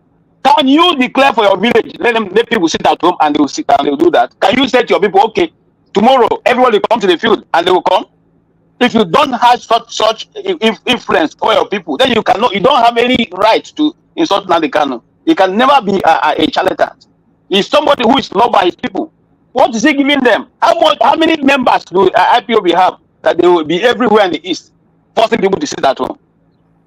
Can you declare for your village? Let people sit at home and they will sit and they will do that. Can you say to your people, okay, tomorrow everybody will come to the field and they will come? If you don't have such influence over your people, then you don't have any right to insult Nnamdi Kanu. You can never be a charlatan. He's somebody who is loved by his people. What is he giving them? How many members do IPOB have that they will be everywhere in the East, forcing people to sit at home?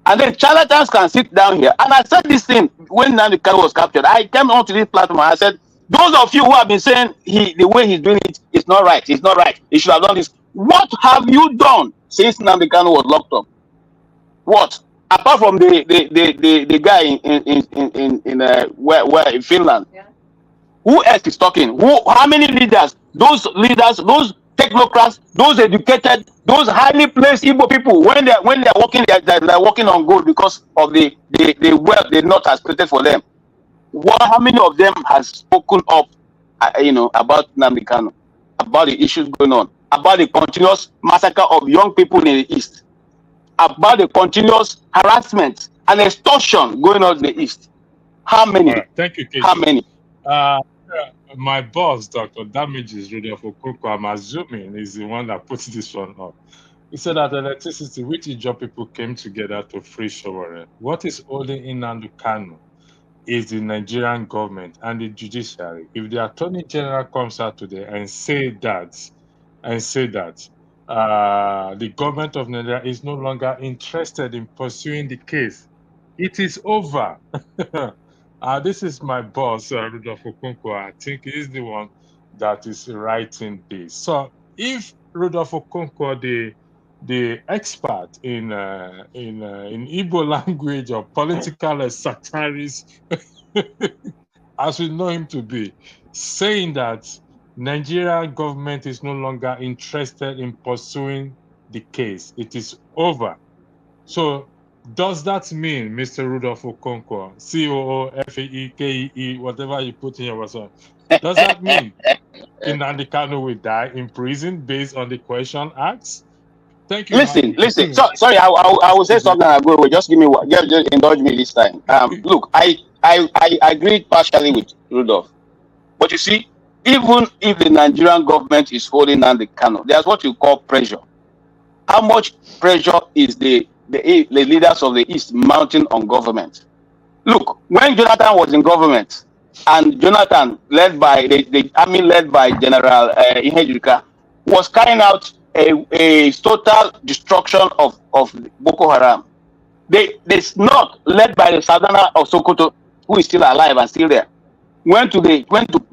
And then charlatans can sit down here. And I said this thing when Nnamdi Kanu was captured. I came onto this platform and I said, Those of you who have been saying the way he's doing it is not right, it's not right, he should have done this. What have you done since Nnamdi Kanu was locked up? What? Apart from the guy where in Finland, yeah. Who else is talking? How many leaders? Those leaders, those technocrats, those educated, those highly placed Igbo people, when they're working, they're working on gold because of the wealth the North has created for them. How many of them has spoken up, about Nnamdi Kanu, about the issues going on, about the continuous massacre of young people in the East, about the continuous harassment and extortion going on in the East? How many? Right. Thank you, KJ. How many? My boss, Dr. Damages Rudolph Okoko, I'm assuming, is the one that puts this one up. He said that electricity, which Ijaw people came together to free Sowore. What is holding Nnamdi Kanu is the Nigerian government and the judiciary. If the Attorney General comes out today and say that, the government of Nigeria is no longer interested in pursuing the case, it is over. This is my boss, Rudolph Okonkwo. I think he's the one that is writing this. So if Rudolph Okonkwo, the expert in Igbo language or political satirist, as we know him to be, saying that Nigerian government is no longer interested in pursuing the case, it is over. So does that mean, Mr. Rudolph Okonkwo, COO, FAE, whatever you put in your WhatsApp, does that mean Nnamdi Kanu will die in prison based on the question asked? Thank you. Listen. Sorry, I will say something. I go. Just give me what. Just indulge me this time. Look, I agree partially with Rudolph, but you see, even if the Nigerian government is holding Nnamdi Kanu, there's what you call pressure. How much pressure is the leaders of the East mounting on government? Look, when Jonathan was in government, and Jonathan, led by the army led by General Ihejirika, was carrying out a total destruction of Boko Haram. It's not led by the Sardana of Sokoto, who is still alive and still there. Went to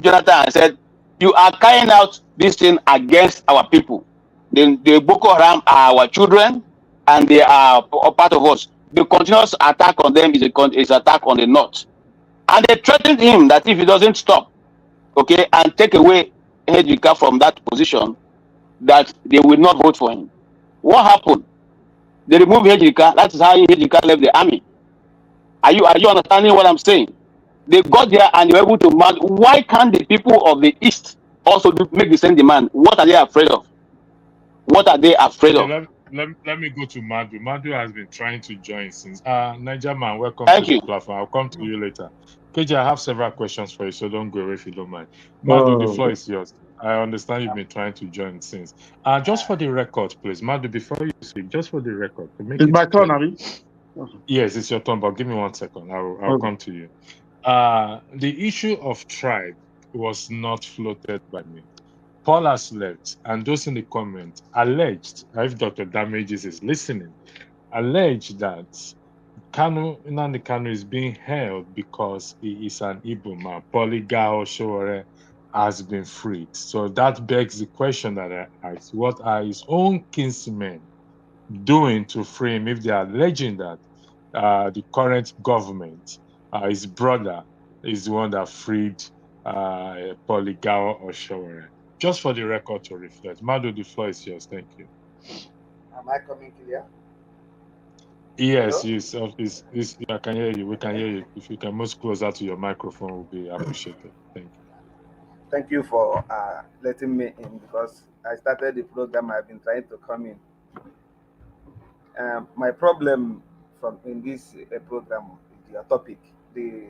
Jonathan and said, "You are carrying out this thing against our people. The Boko Haram are our children, and they are a part of us. The continuous attack on them is attack on the North." And they threatened him that if he doesn't stop, okay, and take away Ihejirika from that position, that they will not vote for him. What happened? They removed Ihejirika. That is how Ihejirika left the army. Are you understanding what I'm saying? They got there and they were able to mount. Why can't the people of the East also make the same demand? What are they afraid of? What are they afraid of? Let me go to Madu. Madu has been trying to join since. Niger man, welcome Thank to you. the platform. I'll come to you later. KJ, I have several questions for you, so don't go away if you don't mind. Madu, the floor is yours. I understand you've been trying to join since. Just for the record, please, Madu, before you speak, just for the record. It's my turn, Abi. Yes, it's your turn, but give me 1 second. I'll come to you. The issue of tribe was not floated by me. Paul has left, and those in the comments alleged, if Dr. Damages is listening, alleged that Nnamdi Kanu is being held because he is an Igbo man. Polyga Sowore has been freed. So that begs the question that I asked: what are his own kinsmen doing to free him if they are alleging that the current government, his brother, is the one that freed Polyga Sowore? Just for the record to reflect. Madu, the floor is yours. Thank you. Am I coming clear? Yes, yes. I can hear you. We can hear you. If you can move closer to your microphone, will be appreciated. Thank you. Thank you for letting me in, because I started the program. I've been trying to come in. My problem in this program is your topic. The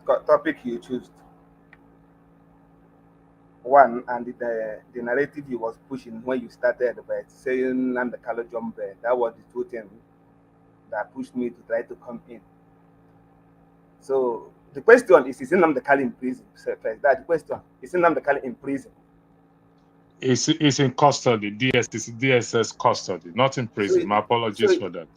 topic you chose. One, and the narrative you was pushing when you started by saying Nnamdi Kanu jump there. That was the two things that pushed me to try to come in. So the question is Nnamdi Kanu in prison? That's the question. Is Nnamdi Kanu in prison? It's in custody. DSS custody, not in prison. My apologies for that.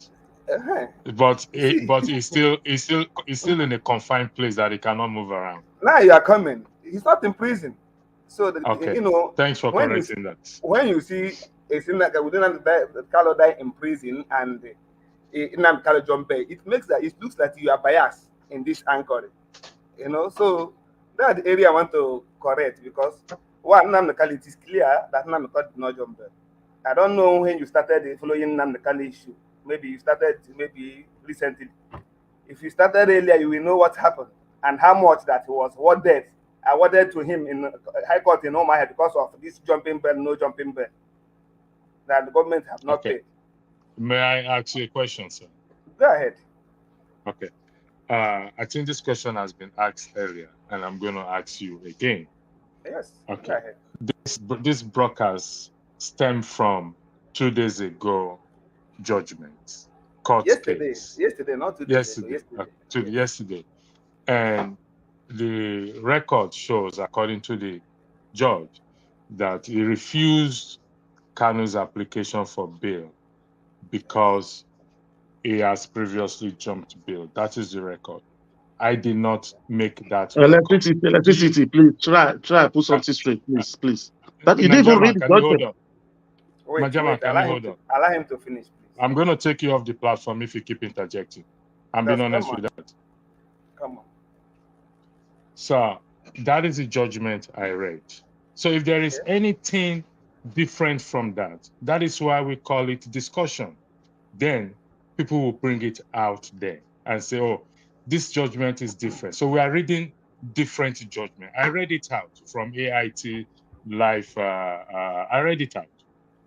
But he's still in a confined place that he cannot move around. Now you are coming. He's not in prison. So Okay. you know, Thanks for correcting that. When you see a sinner within Kanu die in prison and Nnamdi Kanu jump, it looks like you are biased in this anchor. You know, so that's the area I want to correct, because one, Nnamdi Kanu, it is clear that Nnamdi Kanu did not jump. I don't know when you started following Nnamdi Kanu issue. Maybe you started recently. If you started earlier, you will know what happened and how much that was awarded to him in High Court in Omaha because of this jumping bell, no jumping bell, that the government have not paid. May I ask you a question, sir? Go ahead. Okay. I think this question has been asked earlier, and I'm going to ask you again. Yes. Okay. Go ahead. This broadcast stemmed from 2 days ago judgment, court case. Yesterday, not 2 days ago. Yesterday. Yesterday. And the record shows, according to the judge, that he refused Kanu's application for bail because he has previously jumped bail. That is the record. I did not make that record. Electricity, please try put something straight, please. That you didn't even read the can you hold on? Wait, can you hold on? Allow him to finish, please. I'm going to take you off the platform if you keep interjecting. I'm being honest with that. Come on. So that is the judgment I read. So if there is anything different from that, that is why we call it discussion. Then people will bring it out there and say, oh, this judgment is different. So we are reading different judgment. I read it out from AIT Live. I read it out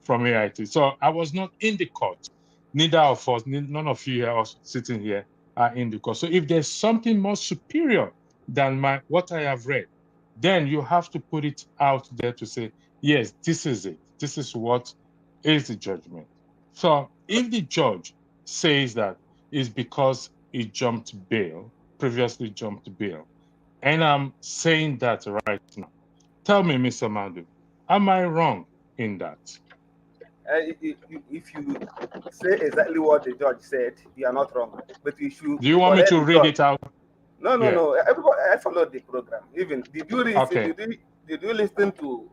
from AIT. So I was not in the court. Neither of us, none of you here sitting here are in the court. So if there's something more superior than what I have read, then you have to put it out there to say, yes, this is it. This is what is the judgment. So if the judge says that it's because he previously jumped bail, and I'm saying that right now, tell me, Mr. Madu, am I wrong in that? If you say exactly what the judge said, you are not wrong. But you should. Do you want me to read it out? No. Everybody, I followed the program. Even did you read? Okay. Did you listen to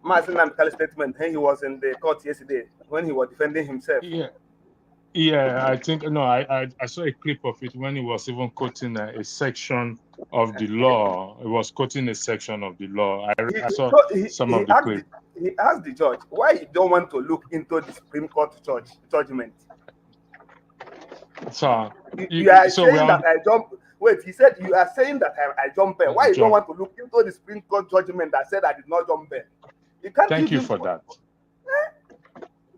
Nnamdi Kanu's statement when he was in the court yesterday when he was defending himself? Yeah. I think I saw a clip of it when he was even quoting a section of the law. He was quoting a section of the law. I saw some of the clip. He asked the judge why he don't want to look into the Supreme Court judgment. So you are saying that I jump. Wait, he said you are saying that I jump bail. Why you don't want to look into the Supreme Court judgment that said I did not jump bail? You can't. Thank you for that.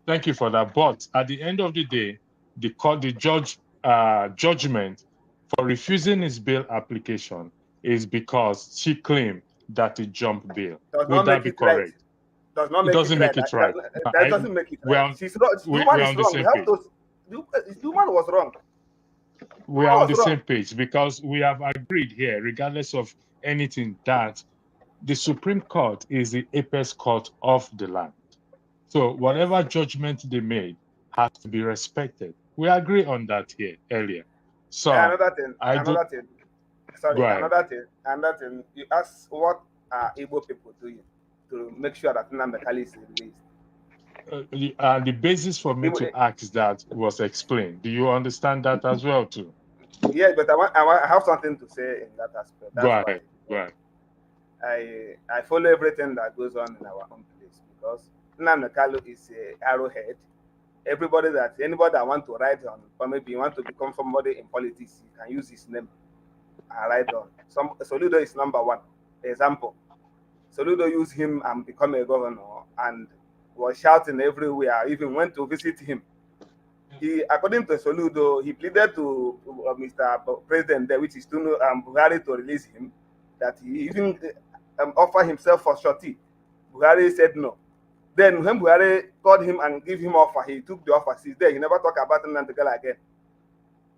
Thank you for that. But at the end of the day, the judge judgment for refusing his bail application is because she claimed that he jumped bail. Would that be correct? Does not make it doesn't make it right. That doesn't make it right. Human is wrong. The human was wrong. We are on the same page because we have agreed here, regardless of anything, that the Supreme Court is the apex court of the land. So whatever judgment they made has to be respected. We agree on that here earlier. So another thing. You ask what are Igbo people doing to make sure that Nnamdi Kanu is released? The basis for me to ask that was explained. Do you understand that as well too? Yeah, but I have something to say in that aspect. Go ahead. I follow everything that goes on in our own place because Nnamdi Kanu is an arrowhead. Anybody that want to write on, or maybe you want to become somebody in politics, you can use his name and write on. Soludo is number one example. Soludo used him and become a governor and was shouting everywhere. I even went to visit him. According to Soludo, he pleaded to Mr. President, which is Buhari, to release him. That he even offered himself for shorty. Buhari said no. Then when Buhari called him and gave him offer, he took the offer. Since then, he never talked about Nnamdi Kanu again.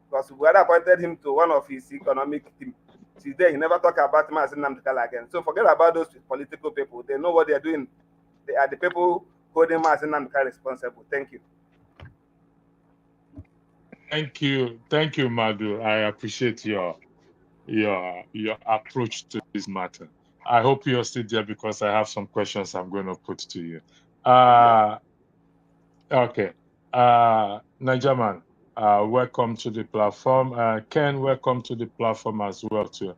Because Buhari appointed him to one of his economic team. Since then, he never talked about him as Nnamdi Kanu again. So forget about those political people. They know what they are doing. They are the people holding him as Nnamdi Kanu responsible. Thank you. Thank you, Madu. I appreciate your your approach to this matter. I hope you're still there because I have some questions I'm going to put to you. Okay. Nigerman, welcome to the platform. Ken, welcome to the platform as well too.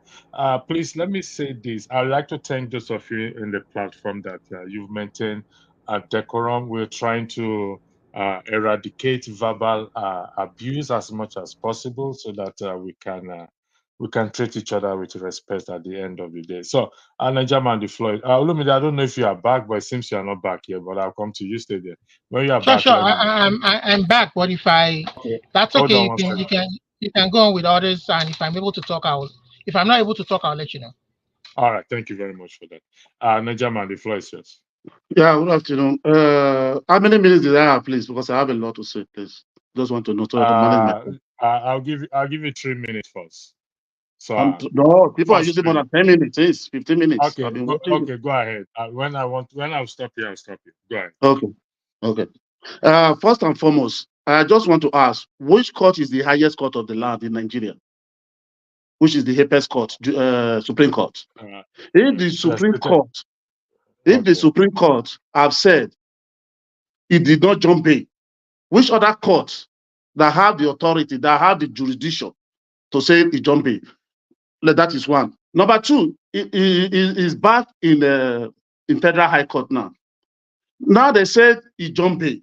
Please let me say this. I'd like to thank those of you in the platform that you've maintained decorum. We're trying to eradicate verbal abuse as much as possible so that we can treat each other with respect at the end of the day. So, Nigerman, the floor. Olumide, I don't know if you are back, but it seems you are not back here. But I'll come to you. Stay there. When you are Sure, back, sure. let me know. I'm back. But if I, Okay. that's Hold okay. on You one can second. you can go on with others, and if I'm able to talk, I'll. If I'm not able to talk, I'll let you know. All right. Thank you very much for that. Nigerman, the floor is yours. Yeah, good afternoon. How many minutes did I have, please? Because I have a lot to say, please. Just want to know so to manage my time. I'll give you 3 minutes first. So No, people are first using more 3 than 10 minutes, it's 15 minutes. Okay, I've been waiting. go ahead. When I'll stop you, I'll stop you. Go ahead. Okay. First and foremost, I just want to ask, which court is the highest court of the land in Nigeria? Which is the apex court, Supreme Court? If the Supreme Court have said it did not jump bail, which other court that have the authority, that have the jurisdiction to say it jump bail? That is one. Number two, it is back in Federal High Court now. Now they said he jumped bail.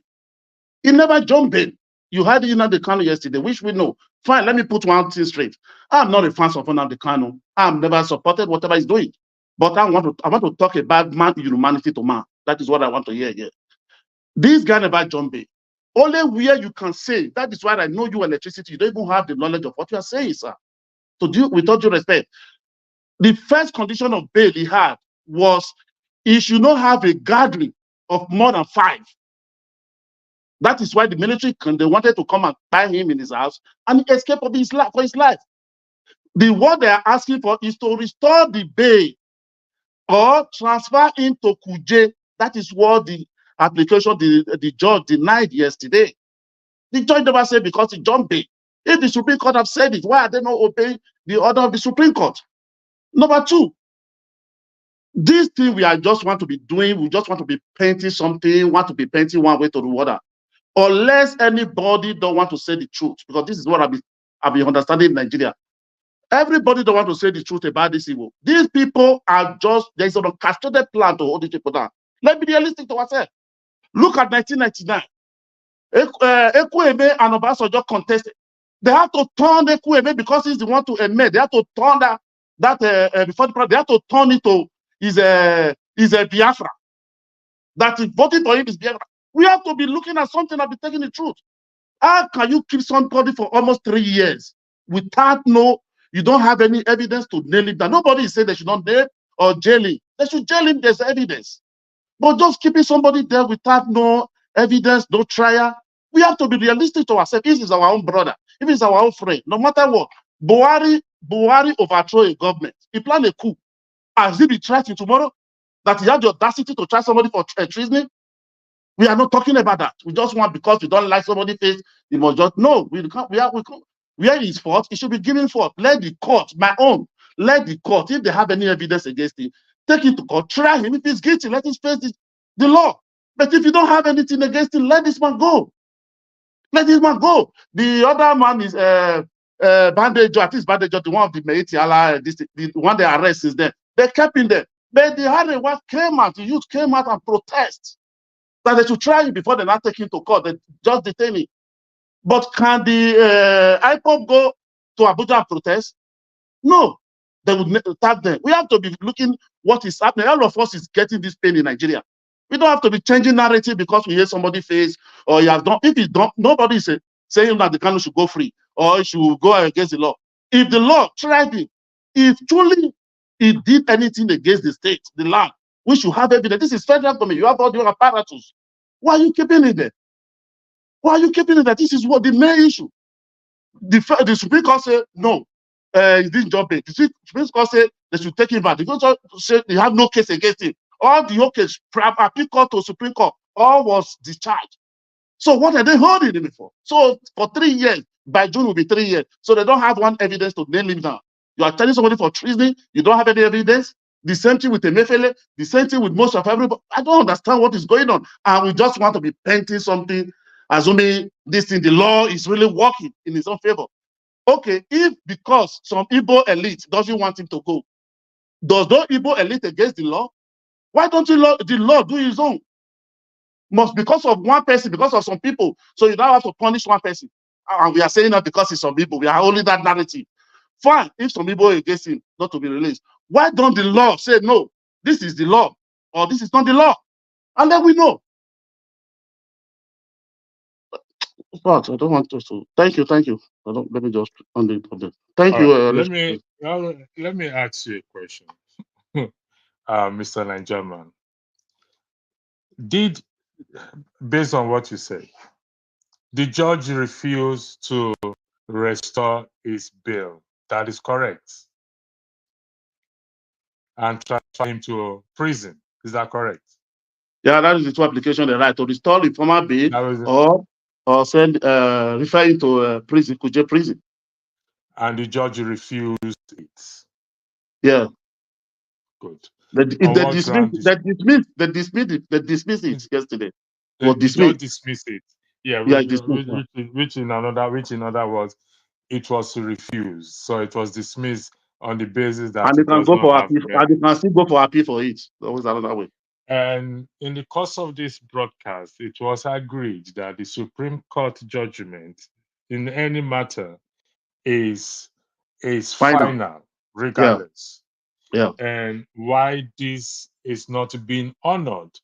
He never jumped bail. You had Nnamdi Kanu yesterday, which we know. Fine, let me put one thing straight. I'm not a fan of Nnamdi Kanu. I've never supported whatever he's doing. But I want to talk about man humanity to man. That is what I want to hear here. This guy never jumped bail. Only where you can say, that is why I know you electricity, you don't even have the knowledge of what you are saying, sir. So with all due respect, the first condition of bail he had was he should not have a gathering of more than 5. That is why the military, they wanted to come and tie him in his house and escape for his life. What they are asking for is to restore the bail or transfer him to Kuje. That is what the application the judge denied yesterday. The judge never said because he jumped bail. If the Supreme Court have said it, why are they not obeying the order of the Supreme Court? Number two, this thing we just want to be doing, we just want to be painting something, want to be painting one way to the other. Unless anybody don't want to say the truth, because this is what I've been understanding in Nigeria. Everybody don't want to say the truth about this evil. These people are just, there's an orchestrated plan to hold these people down. Let's be realistic to ourselves. Look at 1999. Ekwueme and Obasanjo contested. They have to turn Ekwueme because he's the one to amend. They have to turn that before the they have to turn it to is a Biafra. That is voting for him is Biafra. We have to be looking at something and be taking the truth. How can you keep somebody for almost 3 years without you don't have any evidence to nail him down? Nobody is saying they should not nail or jail him. They should jail him, there's evidence. But just keeping somebody there without no evidence, no trial, we have to be realistic to ourselves. If it's our own brother, if it's our own friend, no matter what, Buhari overthrow a government. He planned a coup. Has he been tried tomorrow? That he had the audacity to try somebody for treason? We are not talking about that. We just want, because we don't like somebody's face, we must just, no, we can't, where is fault, it should be given fault. Let the court, let the court, if they have any evidence against him, take it to court, try him. If he's guilty, let him face the law. But if you don't have anything against him, let this man go. Let this man go. The other man is Bandejo, at least Bandejo, the one of the Meiti Allah, the one they arrest is there. They kept him there. But the Harewa came out, the youth came out and protest that they should try him before they not take him to court. They just detain him. But can the IPOB go to Abuja and protest? No, they would attack them. We have to be looking what is happening. All of us is getting this pain in Nigeria. We don't have to be changing narrative because we hear somebody face or you have done. If you don't, nobody is saying that the Kanu should go free or he should go against the law. If the law tried him, if truly he did anything against the state, the land, we should have evidence. This is federal government. You have all your apparatus. Why are you keeping it there? Why are you keeping it there? This is what the main issue. The Supreme Court said no. He didn't jump in. The Supreme Court said they should take him back. The Court said they have no case against him. All the case, appeal court to Supreme Court, all was discharged. So what are they holding him for? So for 3 years, by June will be 3 years. So they don't have one evidence to nail him down. You are charging somebody for treason. You don't have any evidence. The same thing with Emefiele. The same thing with most of everybody. I don't understand what is going on. And we just want to be painting something, assuming this thing, the law is really working in his own favor. Okay, if because some Igbo elite doesn't want him to go, does no Igbo elite against the law? Why don't the law do his own? Must because of one person, because of some people. So you don't have to punish one person. And we are saying that because it's some people. We are holding that narrative. Fine, if some people are against him, not to be released. Why don't the law say, no, this is the law, or this is not the law? And then we know. But I don't want to. Thank you. Let me just on the. Thank you. Let me ask you a question, Mr. Nigerian. Based on what you said, the judge refused to restore his bail. That is correct. And transfer him to prison. Is that correct? Yeah, that is the two applications. The right to restore the former bail or send refer him to prison, Kuje prison. And the judge refused it. Yeah. Good. They dismissed it yesterday. The judge dismissed it. Yeah, which in other words, it was refused. So it was dismissed on the basis that and they can go for appeal, and they can still go for appeal for it. That was another way. And in the course of this broadcast, it was agreed that the Supreme Court judgment in any matter is final, regardless. Yeah. And why this is not being honored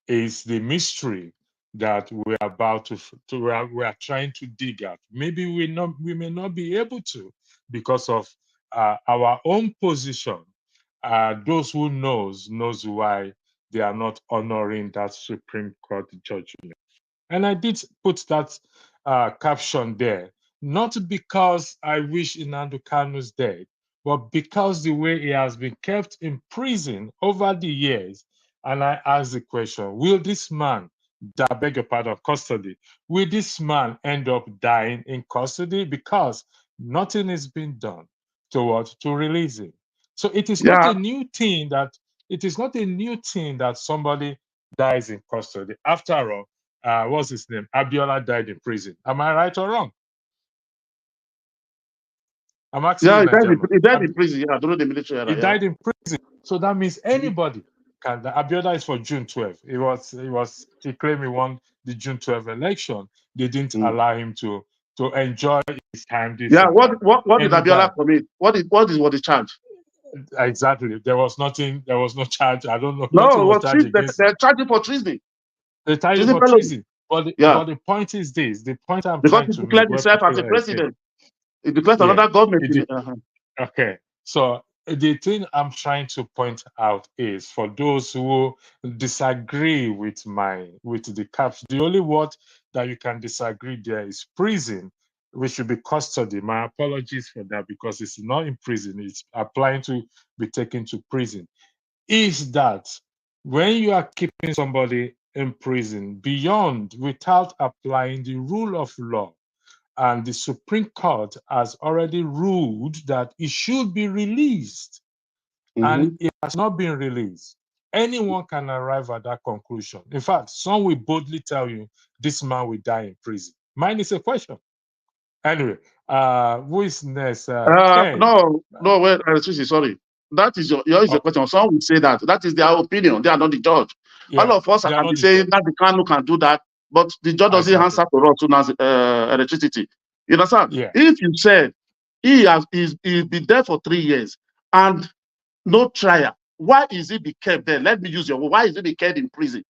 is the mystery that we're about we are trying to dig at. Maybe we may not be able to because of our own position. Those who knows why they are not honoring that Supreme Court judgment. And I did put that caption there, not because I wish Nnamdi Kanu's dead, but because the way he has been kept in prison over the years. And I asked the question, will this man, I beg your pardon, custody, will this man end up dying in custody? Because nothing is being done to release him. So it is not a new thing that somebody dies in custody. After all, what's his name? Abiola died in prison. Am I right or wrong? I'm asking you, he died in prison. Yeah, during the military era. He died in prison. So that means anybody can. Abiola is for June 12th. He claimed he won the June 12th election. They didn't allow him to enjoy his time. What did Abiola commit? What is the charge? Exactly. There was no charge. I don't know. No, they're charging for treason. They're charging for treason. But the point is this. The point I'm trying to make. Because he declared himself as a president. He declared another government. Okay. So the thing I'm trying to point out is for those who disagree with the caps, the only word that you can disagree there is prison, which should be custody. My apologies for that because it's not in prison. It's applying to be taken to prison. Is that when you are keeping somebody in prison without applying the rule of law, and the Supreme Court has already ruled that it should be released, and it has not been released, anyone can arrive at that conclusion. In fact, some will boldly tell you this man will die in prison. Mine is a question. Anyway, who is next? No, wait, sorry. That is yours is a question. Some will say that is their opinion. They are not the judge. Yeah, all of us can be saying that the Kanu can do that, but the judge doesn't answer to us to electricity. You understand? Yeah. If you said he's been there for 3 years and no trial, why is he be kept there? Let me use your word. Why is he be kept in prison?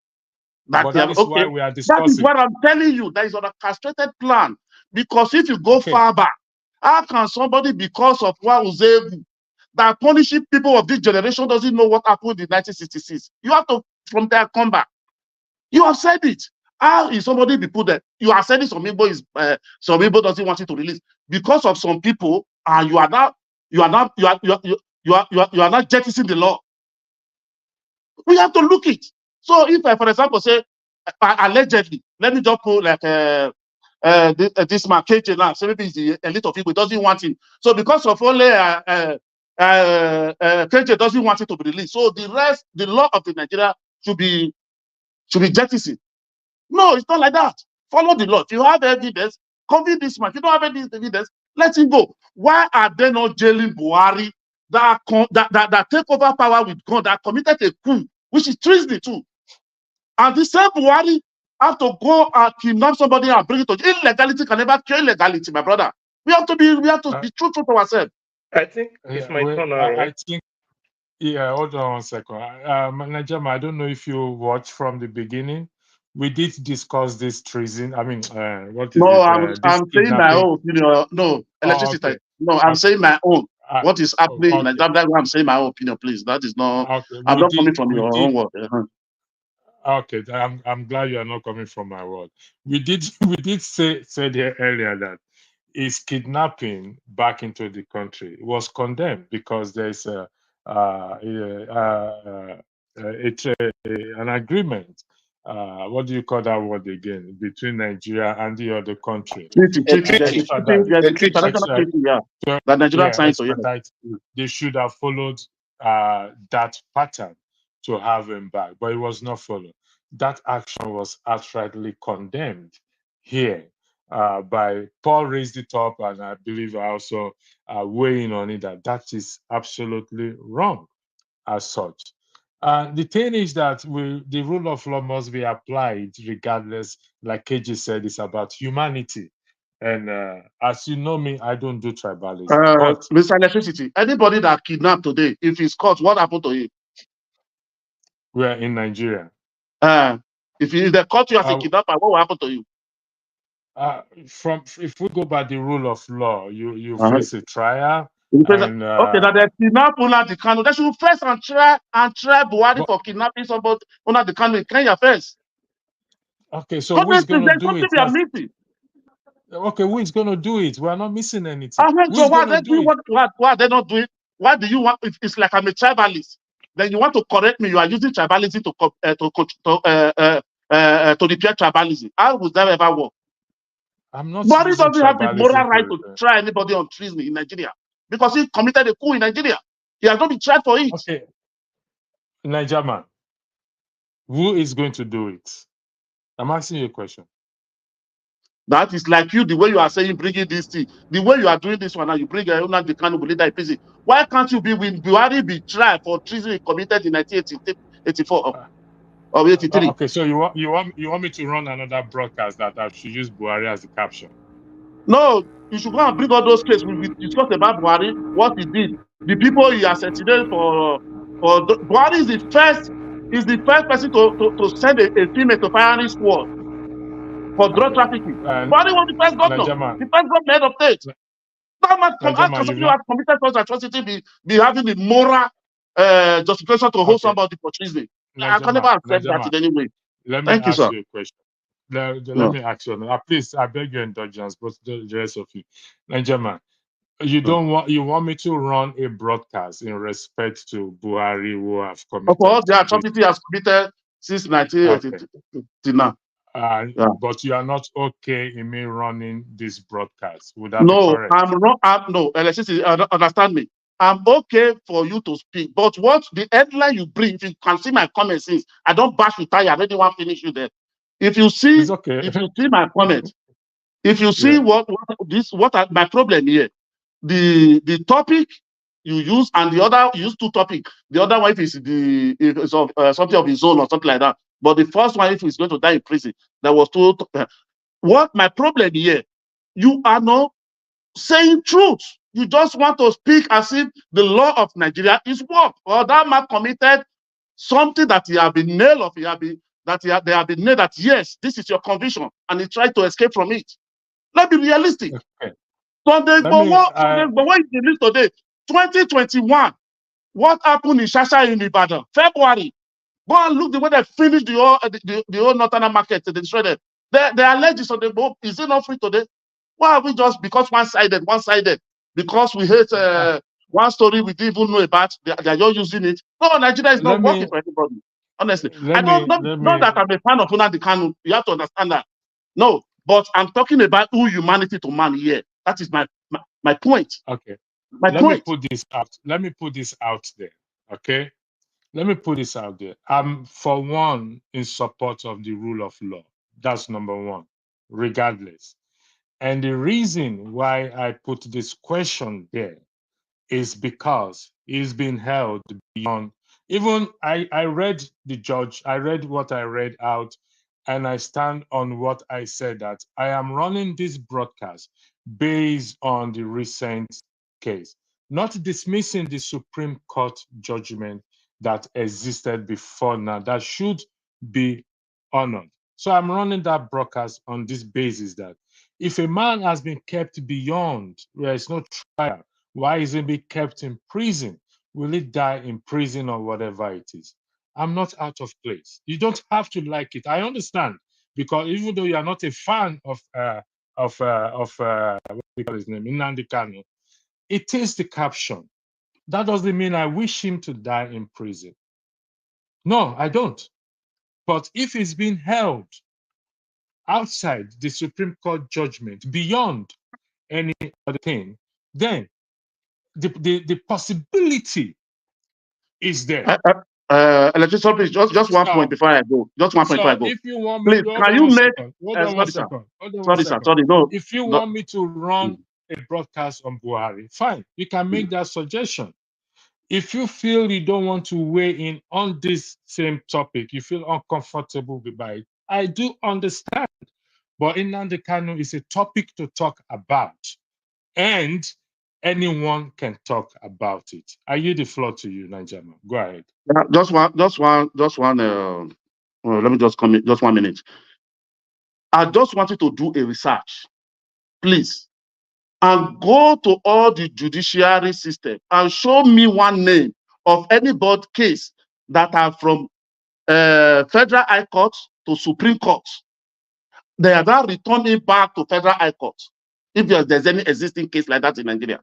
That is why we are discussing. That is what I'm telling you. That is on a castrated plan. Because if you go far back, how can somebody, because of what was able, that punishing people of this generation doesn't know what happened in 1966? You have to, from there, come back. You have said it. How is somebody be put there? You are saying some people doesn't want you to release because of some people, and you are not jettisoning the law. We have to look it. So if I, for example, say allegedly, let me just put like this man KJ now, so maybe he's the elite of people, doesn't want him. So because of only KJ doesn't want it to be released. So the rest, the law of the Nigeria should be jettisoned. No, it's not like that. Follow the law. If you have evidence, convict this man. If you don't have any evidence, let him go. Why are they not jailing Buhari that take over power with gun, that committed a coup, which is treason too? And the same Buhari have to go and kidnap somebody and bring it to illegality. Can never kill legality, my brother. We have to be true to ourselves. I think it's my turn now, right? I think, yeah, hold on 1 second. Najama, I don't know if you watched from the beginning. We did discuss this treason. I mean, what is it? I'm saying my own opinion. No, electricity. Okay. No, I'm saying my own. What is happening? Okay. That's why I'm saying my opinion, please. That is not. Okay. I'm not coming from your own word. Okay, I'm glad you are not coming from my word. We did say there earlier that his kidnapping back into the country was condemned because there's an agreement. What do you call that word again? Between Nigeria and the other country. Treaty. That Nigeria signed. So they should have followed that pattern to have him back, but it was not followed. That action was outrightly condemned here by Paul. Raised it up, and I believe also weighing on it that is absolutely wrong as such. The thing is that the rule of law must be applied regardless. Like KG said, it's about humanity. And as you know me, I don't do tribalism. Mr. Electricity, anybody that kidnapped today, if he's caught, what happened to him? We're in Nigeria. If they caught you as a kidnapper, what will happen to you? If we go by the rule of law, you face a trial. Okay, now they kidnap Nnamdi Kanu. They should first and try Buhari for kidnapping somebody Nnamdi Kanu in Kenya first. Okay, so who is going to do it? Okay, who is going to do it? We are not missing anything. So why are they not doing? Why do you want? It's like I'm a tribalist. Then you want to correct me? You are using tribalism to repair tribalism. How would that ever work? I'm not. Buhari doesn't have the moral right to try anybody on treason in Nigeria because he committed a coup in Nigeria. He has not been tried for it. Okay, Nigerman, who is going to do it? I'm asking you a question. That is like you, the way you are saying, bringing this thing, the way you are doing this one now, you bring Nnamdi Kanu will die in prison. Why can't you be when Buhari be tried for treason he committed in 1984 or 83? Okay, so you want me to run another broadcast that I should use Buhari as the caption? No, you should go and bring all those cases. We discussed about Buhari, what he did, the people he assassinated for Buhari is the first person to send a female to firing squad for drug trafficking. Buhari was the first governor, the first governor head of state. That man you have committed such atrocity be having the moral justification to hold somebody for treason. I can never accept that in any way. Thank you, sir. You a question. Let me ask you. Please, I beg your indulgence, but the rest of you, Nigerman, you want me to run a broadcast in respect to Buhari who have committed all the atrocity has committed since 1980 now. But you are not okay in me running this broadcast. Would that be correct? No, electricity, understand me. I'm okay for you to speak, but what the headline you bring, if you can see my comments, since I don't bash with I already want to finish you there. If you see, if you see my comment, if you see what my problem here, the topic you use and the other you use two topics. The other one if it's of something of his own or something like that. But the first one, if he's going to die in prison, that was two. What my problem here? You are not saying truth. You just want to speak as if the law of Nigeria is what, or that man committed something that he have been nailed of. They have been nailed that yes, this is your conviction, and he tried to escape from it. Let's be realistic. Okay. Sunday, but what is the list today? 2021. What happened in Shasha in Ibadan? February. Go and look the way they finished the whole northern market. They destroyed it. They are legends on the boat. Is it not free today? Why are we just because one-sided? Because we hate one story we didn't even know about. They are just using it. No, Nigeria is not working for anybody. Honestly, I don't know that I'm a fan of Nnamdi Kanu. You have to understand that. No, but I'm talking about humanity to man here. That is my point. Okay. let me put this out. Let me put this out there. Okay. Let me put this out there. I'm, for one, in support of the rule of law. That's number one, regardless. And the reason why I put this question there is because he's been held beyond. Even I read the judge, I read what I read out, and I stand on what I said, that I am running this broadcast based on the recent case, not dismissing the Supreme Court judgment that existed before now, that should be honored. So I'm running that broadcast on this basis that if a man has been kept beyond, where it's no trial, why is he being kept in prison? Will he die in prison or whatever it is? I'm not out of place. You don't have to like it. I understand, because even though you are not a fan of what do you call his name, Nnamdi Kanu, it is the caption. That doesn't mean I wish him to die in prison. No, I don't. But if he's been held outside the Supreme Court judgment, beyond any other thing, then the possibility is there. Electrician, please, just 1 point before I go. Just 1 point before I go. If you want me, please, can you make? Hold on one second. Sorry, no. If you want me to run a broadcast on Buhari, fine. You can make that suggestion. If you feel you don't want to weigh in on this same topic, you feel uncomfortable about it, I do understand. But Nnamdi Kanu is a topic to talk about, and anyone can talk about it. I yield the floor to you, Najama. Go ahead. Just one. Let me just come in. Just 1 minute. I just wanted to do a research, please, and go to all the judiciary system and show me one name of any board case that are from Federal High Court to Supreme Court. They are now returning back to Federal High Court. If there's any existing case like that in Nigeria.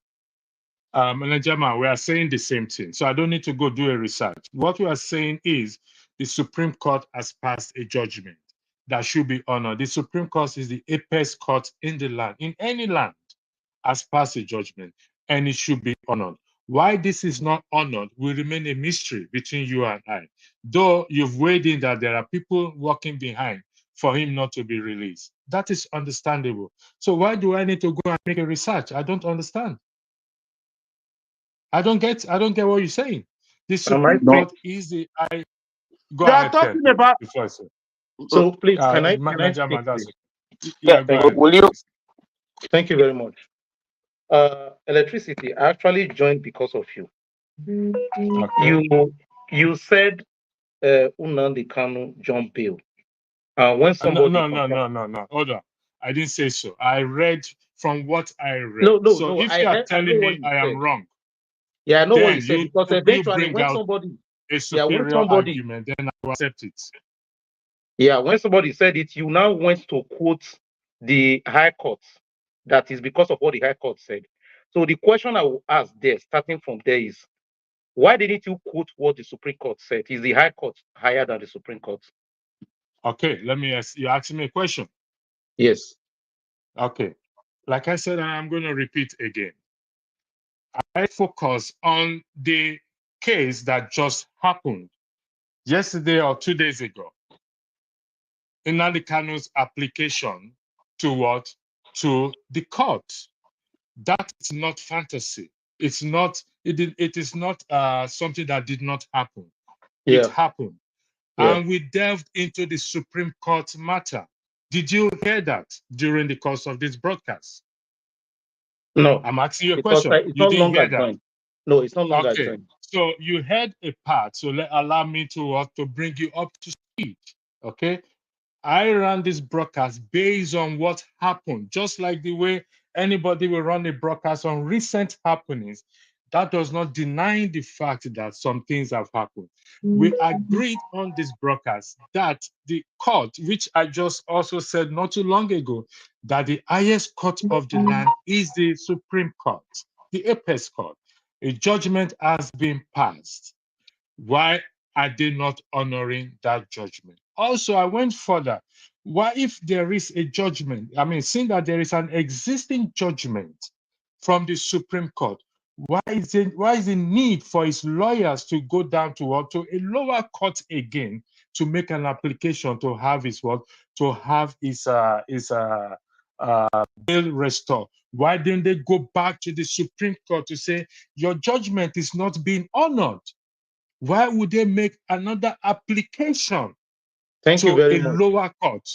Najama, we are saying the same thing, so I don't need to go do a research. What we are saying is the Supreme Court has passed a judgment that should be honored. The Supreme Court is the apex court in the land, in any land, has passed a judgment, and it should be honored. Why this is not honored will remain a mystery between you and I, though you've weighed in that there are people working behind for him not to be released. That is understandable. So why do I need to go and make a research? I don't understand. I don't get what you're saying. The Supreme Court is the go ahead. Talking about. So please, can I will you? Thank you very much. Electricity, I actually joined because of you. Okay. You said Nnamdi Kanu jump bail. When somebody no. Hold on. I didn't say so. I read from what I read. No. So if you are telling me I am wrong, yeah, I know what you said, because eventually when somebody a superior argument, then I will accept it. Yeah, when somebody said it, you now went to quote the High Court. That is because of what the High Court said. So the question I will ask there, starting from there, is why didn't you quote what the Supreme Court said? Is the High Court higher than the Supreme Court? Okay, let me ask you. Asking me a question. Yes. Okay. Like I said, I'm going to repeat again. I focus on the case that just happened yesterday or 2 days ago. Nnamdi Kanu's application to what? To the court. That is not fantasy. It's not. It is not something that did not happen. Yeah. It happened, and we delved into the Supreme Court matter. Did you hear that during the course of this broadcast? No. I'm asking you a question. You didn't hear that? No, it's not longer. Okay. So you heard a part. So allow me to bring you up to speed. Okay. I ran this broadcast based on what happened, just like the way anybody will run a broadcast on recent happenings. That does not deny the fact that some things have happened. We agreed on this broadcast that the court, which I just also said not too long ago, that the highest court of the land is the Supreme Court, the apex court. A judgment has been passed. Why are they not honoring that judgment? Also, I went further. Why, if there is a judgment, seeing that there is an existing judgment from the Supreme Court, Why is the need for his lawyers to go down to a lower court again to make an application to have his bail restored? Why didn't they go back to the Supreme Court to say your judgment is not being honored? Why would they make another application to a lower court?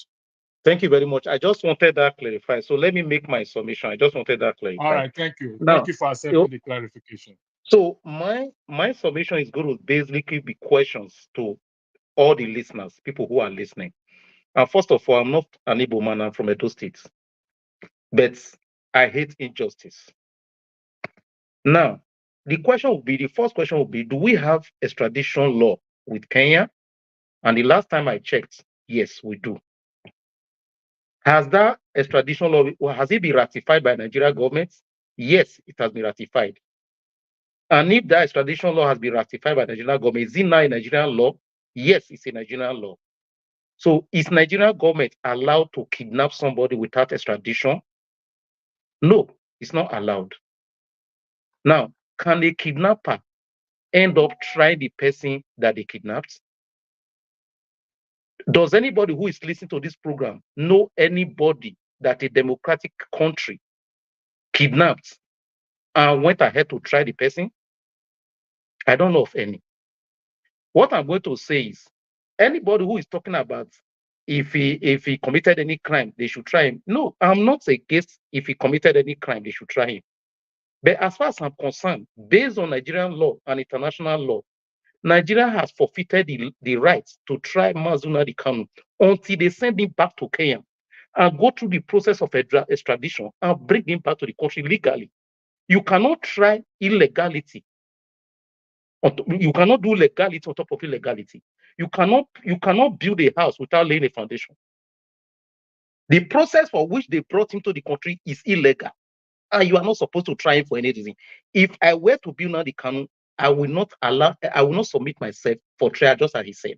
Thank you very much. I just wanted that clarified. So let me make my submission. I just wanted that clarified. All right, thank you. Now, thank you for accepting the clarification. So my submission is going to basically be questions to all the listeners, people who are listening. And first of all, I'm not an Igbo man, I'm from Edo State. But I hate injustice. Now, the first question will be, do we have extradition law with Kenya? And the last time I checked, yes, we do. Has that extradition law, has it been ratified by Nigeria government? Yes, it has been ratified. And if that extradition law has been ratified by the Nigerian government, is it now a Nigerian law? Yes, it's a Nigerian law. So is Nigerian government allowed to kidnap somebody without extradition? No, it's not allowed. Now, can the kidnapper end up trying the person that they kidnapped? Does anybody who is listening to this program know anybody that a democratic country kidnapped and went ahead to try the person? I don't know of any. What I'm going to say is, anybody who is talking about if he committed any crime, they should try him. No, I'm not against if he committed any crime, they should try him. But as far as I'm concerned, based on Nigerian law and international law, Nigeria has forfeited the right to try Nnamdi Kanu until they send him back to Kenya and go through the process of extradition and bring him back to the country legally. You cannot try illegality. You cannot do legality on top of illegality. You cannot build a house without laying a foundation. The process for which they brought him to the country is illegal, and you are not supposed to try him for any reason. If I were to build Nnamdi Kanu, I will not submit myself for trial, just as he said.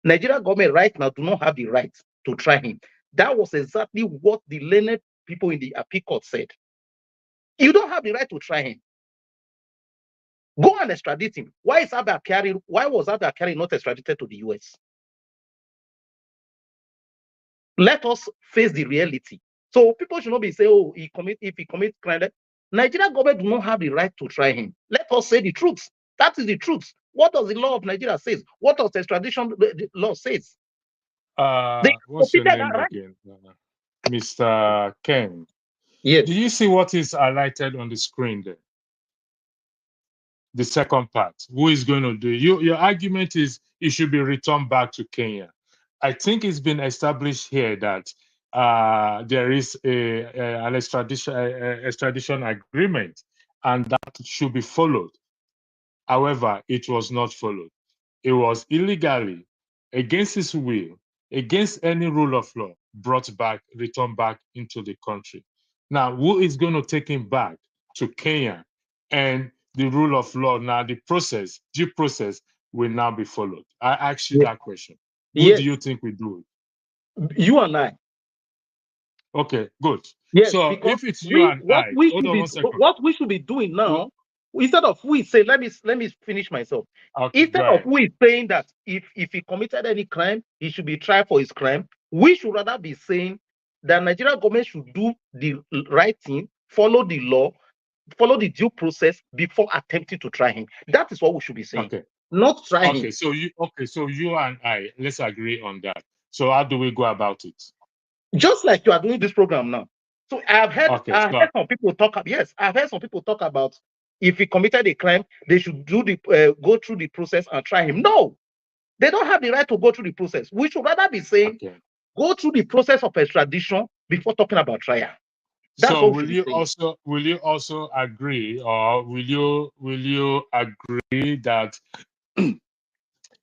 Nigeria government right now do not have the right to try him. That was exactly what the learned people in the appeal court said. You don't have the right to try him. Go and extradite him. Why was Abba Kyari not extradited to the US? Let us face the reality. So people should not be saying, oh, if he commits crime. Nigeria government do not have the right to try him. Let us say the truth. That is the truth. What does the law of Nigeria say? What does the extradition law says? What's your name again? Mr. Ken. Yes. Do you see what is highlighted on the screen there? The second part. Who is going to do it? Your argument is it should be returned back to Kenya. I think it's been established here that there is an extradition agreement, and that should be followed. However, it was not followed. It was illegally, against his will, against any rule of law, returned back into the country. Now, who is going to take him back to Kenya? And the rule of law, now the process, due process, will now be followed. I asked you that question. Who do you think will do it? You and I. Okay, good. Yes, so if it's you and I, what we should be doing now, instead of we say, let me finish myself. Okay, instead of we saying that if he committed any crime, he should be tried for his crime, we should rather be saying that Nigerian government should do the right thing, follow the law, follow the due process before attempting to try him. That is what we should be saying. Okay. Not try him. Okay, so you and I, let's agree on that. So how do we go about it? Just like you are doing this program now. So I've heard some people talk. Yes, I've heard some people talk about if he committed a crime, they should do go through the process and try him. No, they don't have the right to go through the process. We should rather be saying go through the process of extradition before talking about trial. That's so will you also agree, or will you agree that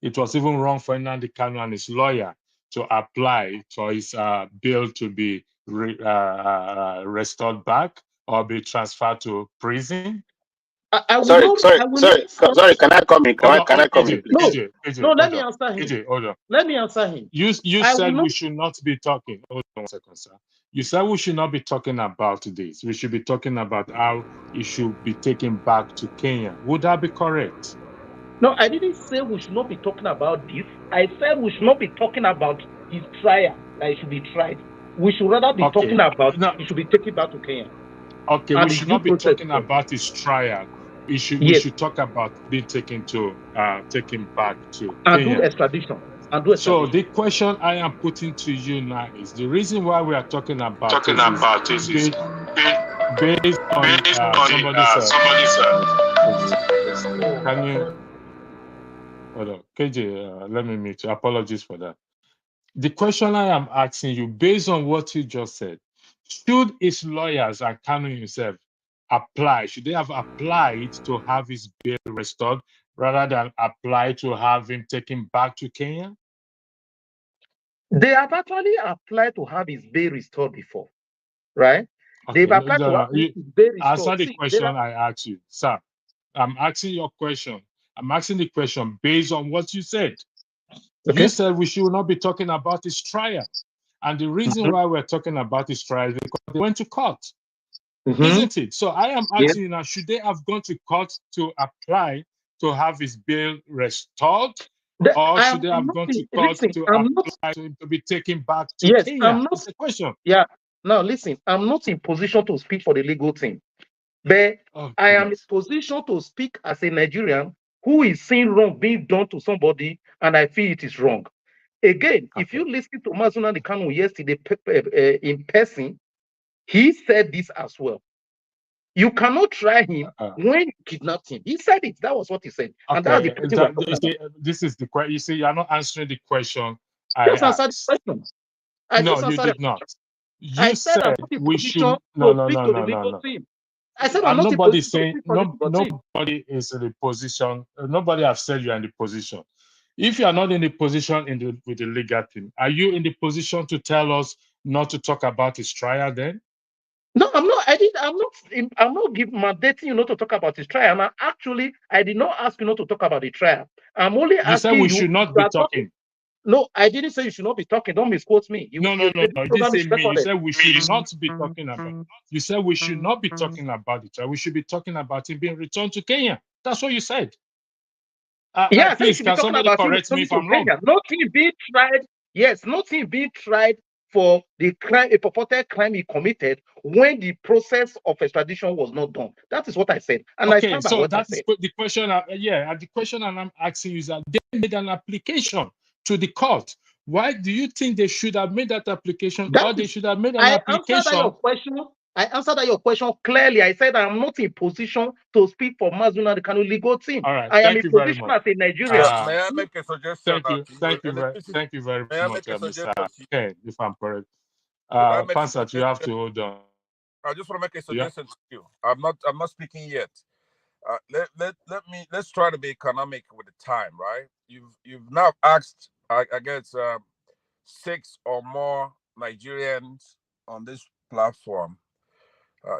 it was even wrong for Nnamdi Kanu and his lawyer to apply for his bill to be restored back or be transferred to prison? Sorry. Can I come in? Can I come in? No, let me answer him. AJ, hold on. Let me answer him. You said we should not be talking. Hold on 1 second, sir. You said we should not be talking about this. We should be talking about how he should be taken back to Kenya. Would that be correct? No, I didn't say we should not be talking about this. I said we should not be talking about his trial, that he should be tried. We should rather be talking about he should be taken back to Kenya. Okay, we should not be talking about his trial. We should talk about being taken back to Kenya. Do extradition. So the question I am putting to you now is the reason why we are talking about this is based on somebody's can you hold on, KJ, let me mute you. Apologies for that. The question I am asking you, based on what you just said, should his lawyers and Kanu himself apply? Should they have applied to have his bail restored rather than apply to have him taken back to Kenya? They have actually applied to have his bail restored before, right? Okay, they've applied to have his bail restored. Answer the question I asked you, sir. I'm asking your question. I'm asking the question based on what you said. Okay. You said we should not be talking about his trial. And the reason why we're talking about his trial is because they went to court. Isn't it? So I am asking you now, should they have gone to court to apply to have his bail restored? Or should they have gone to court to apply to be taken back to Kenya? That's the question. Yeah. Now, listen, I'm not in position to speak for the legal team. But I am in position to speak as a Nigerian who is seeing wrong being done to somebody, and I feel it is wrong. Again, if you listen to Nnamdi Kanu yesterday in person, he said this as well. You cannot try him when you kidnapped him. He said it. That was what he said. Okay. And that's the this is the question. You see, you're not answering the question. I just answered the question. No, you did not. You said we should. No. I said I'm not nobody saying nobody is in the position. Nobody have said you are in the position. If you are not in the position with the legal team, are you in the position to tell us not to talk about his trial then? No, I'm not. I'm not mandating you not to talk about his trial. I did not ask you not to talk about the trial. I'm only asking you. You said we should not be talking. No, I didn't say you should not be talking. Don't misquote me. No. You didn't say me. You said we should not be talking about. You said we should not be talking about it. We should be talking about him being returned to Kenya. That's what you said. Please, can somebody correct me if I'm wrong? Nothing being tried. Yes, nothing being tried for the crime, a purported crime he committed when the process of extradition was not done. That is what I said. And I stand by what I said. The question. The question I'm asking you is that they made an application to the court. Why do you think they should have made that application? They should have made an application. I answered your question clearly. I said I'm not in position to speak for Nnamdi Kanu legal team. All right, I am in position as a Nigerian. May I make a suggestion? Thank you very much, Mr. Ken, if I'm correct. Pansat, you have to hold on. I just want to make a suggestion to you. I'm not speaking yet. Let's try to be economic with the time, right? You've now asked, I guess, 6 or more Nigerians on this platform.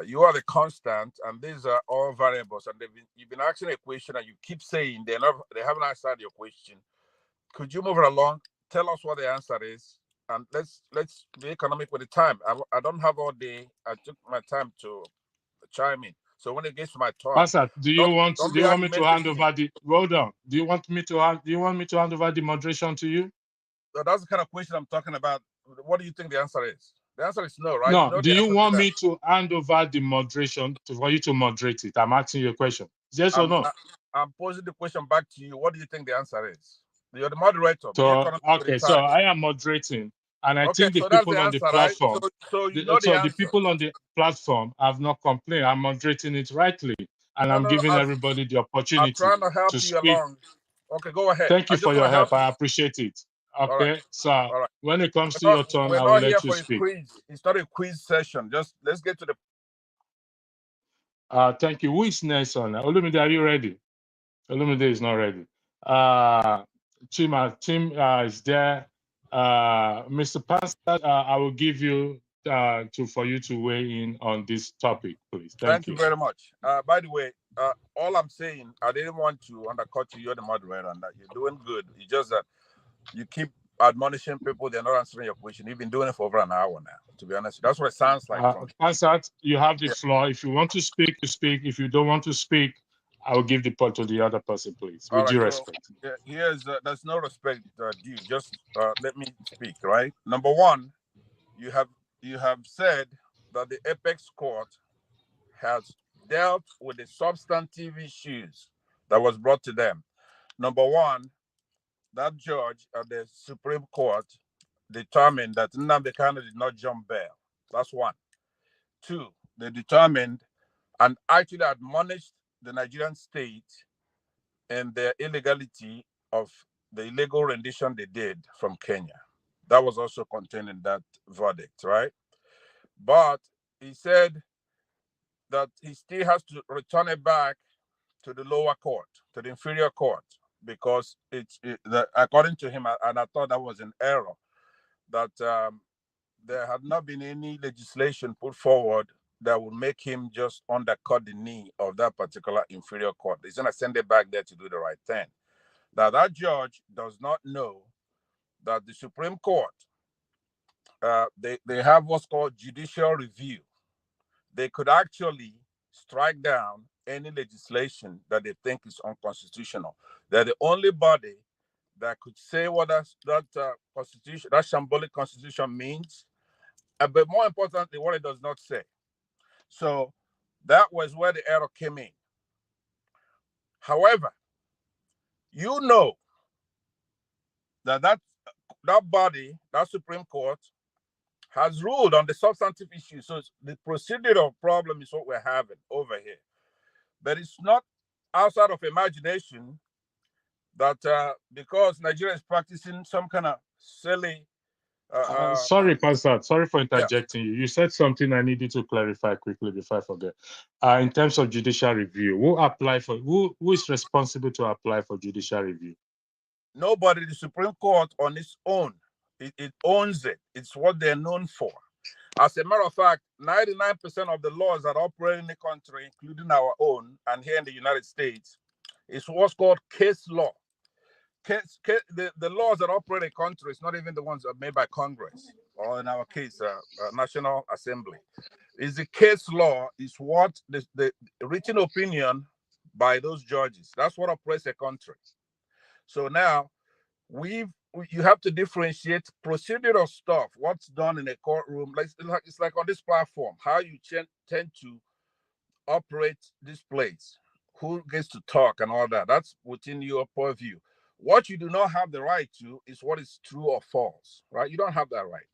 You are the constant, and these are all variables. And you've been asking a question, and you keep saying they haven't answered your question. Could you move it along? Tell us what the answer is, and let's be economic with the time. I don't have all day. I took my time to chime in. So when it gets to my turn, Pastor, do you want me to hand over the hold on? Do you want me to hand over the moderation to you? So that's the kind of question I'm talking about. What do you think the answer is? The answer is no, right? No. Do you want me to hand over the moderation for you to moderate it? I'm asking you a question. Yes or no? I'm posing the question back to you. What do you think the answer is? You're the moderator. So I am moderating, and I think the people on the platform, the people on the platform have not complained. I'm moderating it rightly, and I'm giving everybody the opportunity to speak. Along. Okay, go ahead. Thank you for your help. I appreciate it. Okay, right. So when it comes to your turn, I will let you speak. It's not a quiz session. Just let's get to the. Thank you. Who is next on? Olumide, are you ready? Olumide is not ready. Tim is there. Mr. Pastor, I will give you for you to weigh in on this topic, please. Thank you very much. By the way, all I'm saying, I didn't want to undercut you. You're the moderator, and that you're doing good. It's just that you keep admonishing people, they're not answering your question. You've been doing it for over an hour now, to be honest. That's what it sounds like. Pansat, you have the floor. If you want to speak, you speak. If you don't want to speak, I will give the part to the other person, please, with due respect. Here's there's no respect due. Just let me speak, right? Number one, you have said that the apex court has dealt with the substantive issues that was brought to them. Number one, that judge at the Supreme Court determined that Nnamdi Kanu did not jump bail. That's one. Two, they determined and actually admonished the Nigerian state in their illegality of the illegal rendition they did from Kenya. That was also contained in that verdict, right? But he said that he still has to return it back to the lower court, to the inferior court, because according to him, and I thought that was an error, that there had not been any legislation put forward that would make him just undercut the knee of that particular inferior court. He's going to send it back there to do the right thing. Now, that judge does not know that the Supreme Court, they have what's called judicial review. They could actually strike down any legislation that they think is unconstitutional. They're the only body that could say what that constitution, that shambolic constitution means, but more importantly, what it does not say. So that was where the error came in. However, you know that body, that Supreme Court, has ruled on the substantive issue. So the procedural problem is what we're having over here. But it's not outside of imagination that because Nigeria is practicing some kind of silly... sorry, Pastor. Sorry for interjecting you. You said something I needed to clarify quickly before I forget. In terms of judicial review, who is responsible to apply for judicial review? Nobody. The Supreme Court on its own. It owns it. It's what they're known for. As a matter of fact, 99% of the laws that operate in the country, including our own, and here in the United States, is what's called case law. The laws that operate a country is not even the ones that are made by Congress, or in our case, National Assembly. Is the case law is what the written opinion by those judges. That's what operates a country. So now you have to differentiate procedural stuff, what's done in a courtroom. It's like on this platform, how you tend to operate this place, who gets to talk and all that. That's within your purview. What you do not have the right to is what is true or false, right? You don't have that right.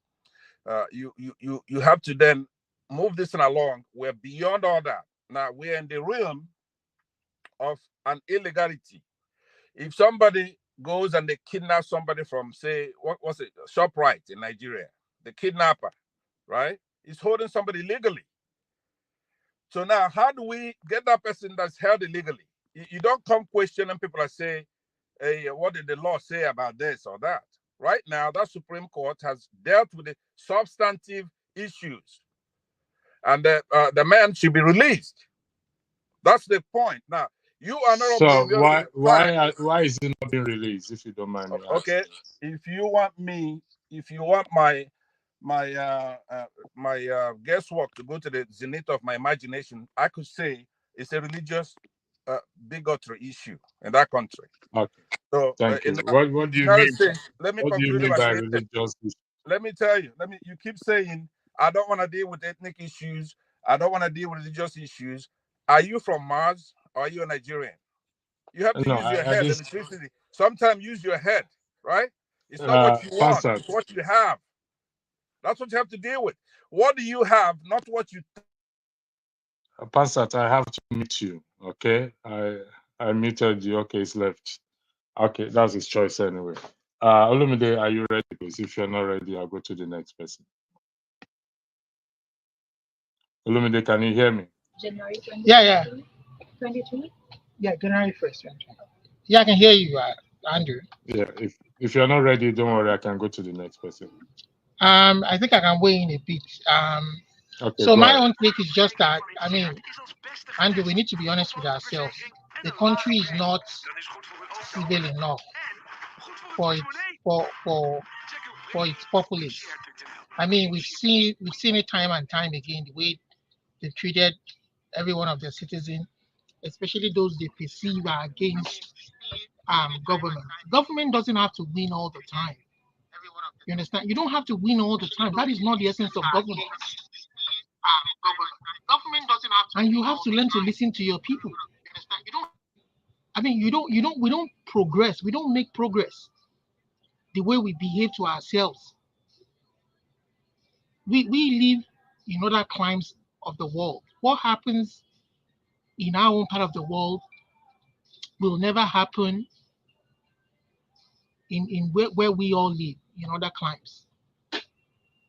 You have to then move this thing along. We're beyond all that. Now we're in the realm of an illegality. If somebody goes and they kidnap somebody from, say, what's it, ShopRite in Nigeria, the kidnapper, right, is holding somebody legally. So now, how do we get that person that's held illegally? You don't come questioning people that say, hey, what did the law say about this or that? Right now, that Supreme Court has dealt with the substantive issues, and the man should be released. That's the point. Now, you are not. So why is it not being released? If you don't mind me asking. Okay, if you want my guesswork to go to the zenith of my imagination, I could say it's a religious bigotry issue in that country. Okay. So thank you. What do you mean? Let me what do you mean by religious issue? Let me tell you. You keep saying I don't want to deal with ethnic issues. I don't want to deal with religious issues. Are you from Mars or are you a Nigerian? You have to use your head. Electricity. Sometimes use your head, right? It's not what you want, it's what you have. That's what you have to deal with. What do you have, not what you... Pansat, I have to meet you, okay? I muted you. Okay, it's left. Okay, that's his choice anyway. Olumide, are you ready, please? If you're not ready, I'll go to the next person. Olumide, can you hear me? January 20. Yeah. 23? Yeah, January 1st. Yeah, I can hear you, Andrew. Yeah, if you're not ready, don't worry, I can go to the next person. I think I can weigh in a bit. Okay, so my own take is just that, I mean, Andrew, we need to be honest with ourselves. The country is not civil enough for for its populace. I mean, we've seen it time and time again, the way they treated every one of their citizens, especially those they perceive are against government. Government doesn't have to win all the time. You understand? You don't have to win all the time. That is not the essence of government. Government doesn't have to, and you have to learn to listen to your people. You understand? We don't progress. We don't make progress the way we behave to ourselves. We live in other climes of the world. What happens in our own part of the world will never happen in where we all live in other climes.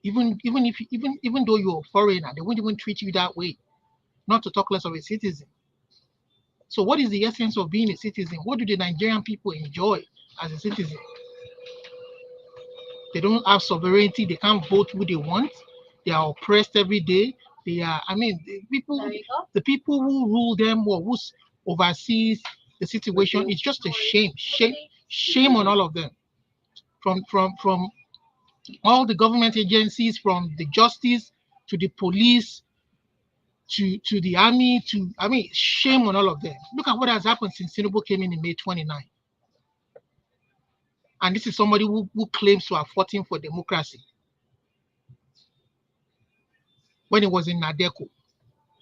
Even though you're a foreigner, they won't even treat you that way. Not to talk less of a citizen. So what is the essence of being a citizen? What do the Nigerian people enjoy as a citizen? They don't have sovereignty. They can't vote who they want. They are oppressed every day. They are, the people who rule them or who oversees the situation, it's just a shame on all of them. From all the government agencies, from the justice to the police to the army, shame on all of them. Look at what has happened since Tinubu came in May 29. And this is somebody who claims to have fought for democracy when he was in Nadeko.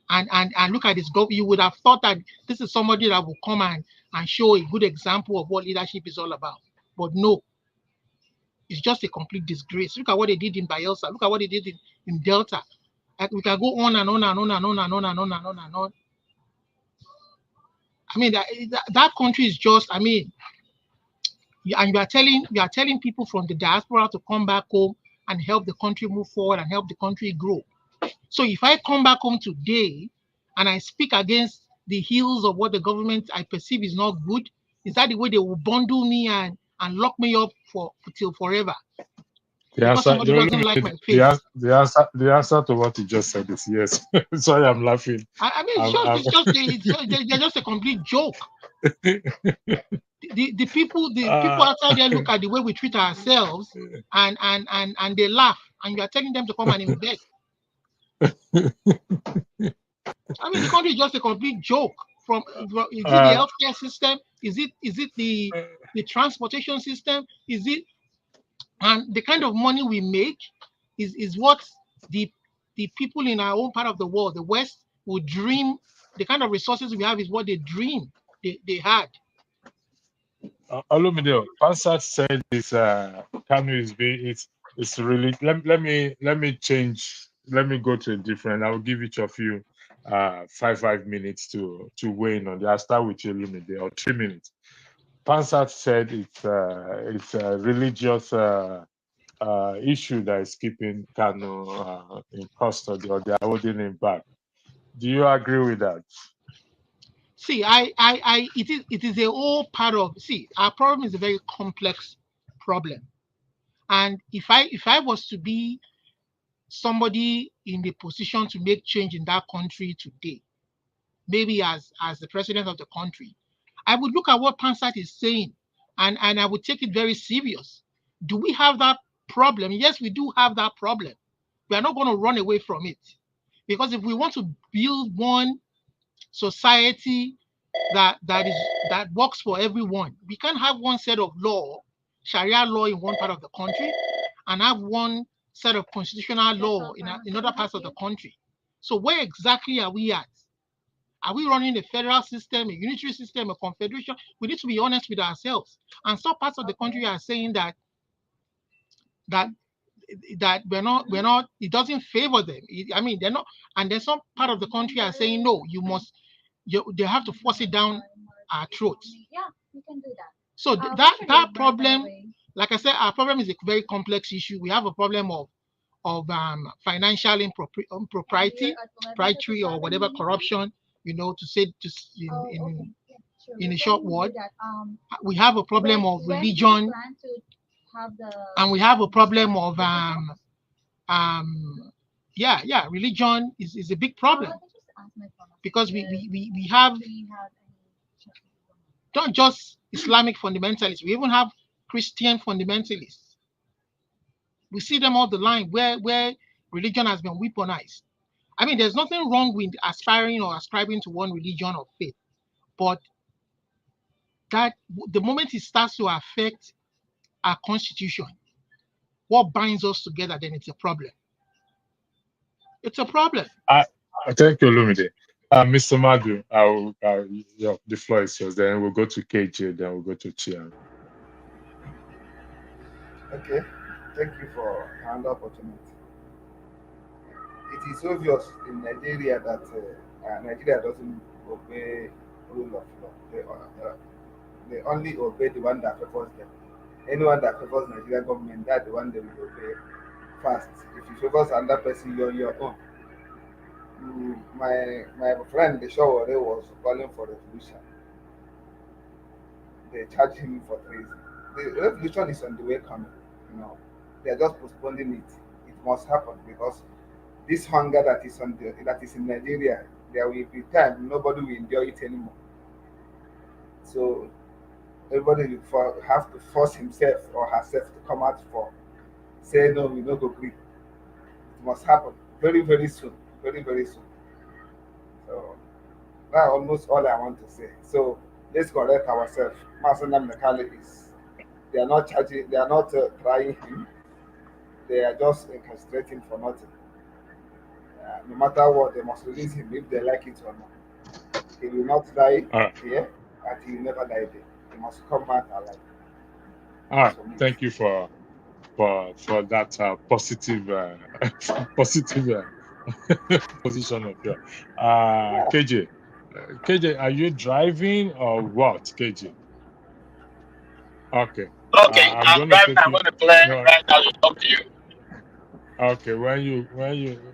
And look at this government. You would have thought that this is somebody that will come and show a good example of what leadership is all about. But no, it's just a complete disgrace. Look at what they did in Bayelsa. Look at what they did in Delta. We can go on and on and on and on and on and on and on and on. I mean, that country is just, and you are telling people from the diaspora to come back home and help the country move forward and help the country grow. So if I come back home today and I speak against the heels of what the government I perceive is not good, is that the way they will bundle me and lock me up till forever? The answer, the answer to what you just said is yes. Sorry, I'm laughing. They're just a complete joke. The people outside there look at the way we treat ourselves and they laugh, and you are telling them to come and invest. The country is just a complete joke. Is it the healthcare system? Is it the transportation system? Is it, and the kind of money we make is what the people in our own part of the world, the West, would dream. The kind of resources we have is what they dream they had. Olumide, Pansat said this Kanu it's really. Let me change. Let me go to a different. I will give each of you 5 minutes to weigh in on that. I'll start with you, Olumide, or 3 minutes. Pansat said it's a religious issue that is keeping Kanu in custody, or they are holding him back. Do you agree with that? See, it is a whole part of. See, our problem is a very complex problem, and if I was to be somebody in the position to make change in that country today, maybe as the president of the country, I would look at what Pansat is saying, and I would take it very serious. Do we have that problem? Yes, we do have that problem. We are not going to run away from it, because if we want to build one society that works for everyone, we can't have one set of law, Sharia law, in one part of the country and have one set of constitutional law in other parts of the country. So where exactly are we at? Are we running a federal system, a unitary system, a confederation? We need to be honest with ourselves. And some parts of the country are saying that we're not. It doesn't favor them. They're not. And then some part of the country are saying no. They have to force it down our throats. Yeah, we can do that. So that problem, like I said, our problem is a very complex issue. We have a problem of financial impropriety, propriety, or whatever, corruption. To say in a short word, we have a problem of religion, and we have a problem of religion is a big problem, because we have not just Islamic fundamentalists, we even have Christian fundamentalists. We see them all the line where religion has been weaponized. I mean, there's nothing wrong with aspiring or ascribing to one religion or faith, but that the moment it starts to affect our constitution, what binds us together, then it's a problem. It's a problem. Thank you, Olumide. Mr. Madu, the floor is yours. Then we'll go to KJ, then we'll go to Chiam. Okay, thank you for another opportunity. It is obvious in Nigeria that Nigeria doesn't obey rule of law. They only obey the one that favors them. Anyone that favors Nigerian government, that's the one they will obey first. If you favor another person, you're on your own. My friend, the Shawore, was calling for revolution. They charged him for treason. The revolution is on the way coming. They are just postponing it. It must happen because this hunger that is in Nigeria, there will be time nobody will endure it anymore. So everybody will have to force himself or herself to come out for say no, we don't agree. It must happen very, very soon. Very, very soon. So that's almost all I want to say. So let's correct ourselves. Nnamdi Kanu they are not charging, they are not trying him. They are just incarcerating for nothing. No matter what, they must release him if they like it or not. He will not die here, and he will never die there. He must come back alive. All right. Thank you for that positive position of yours. KJ. KJ, are you driving or what, KJ? Okay. Okay, I'm driving. I'm going to play right now to talk to you. Okay, when you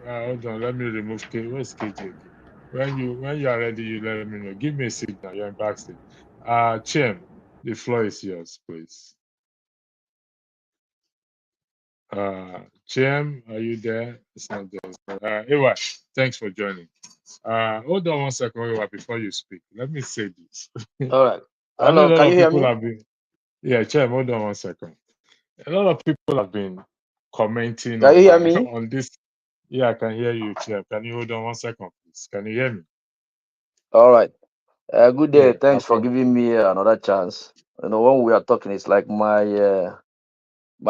hold on, let me remove KJ. Where's KJ again? When you are ready, you let me know. Give me a signal. You're in backstage. Chim, the floor is yours, please. Chim, are you there? It's not there. Anyway, thanks for joining. Hold on one second, before you speak. Let me say this. All right. Hello, can you hear me? Yeah, Chim, hold on one second. A lot of people have been commenting Can you hear me? on this. Yeah, I can hear you, Chim. Can you hold on one second, please? Can you hear me? All right. Good day. Yeah, Thanks for giving me another chance. When we are talking, it's like my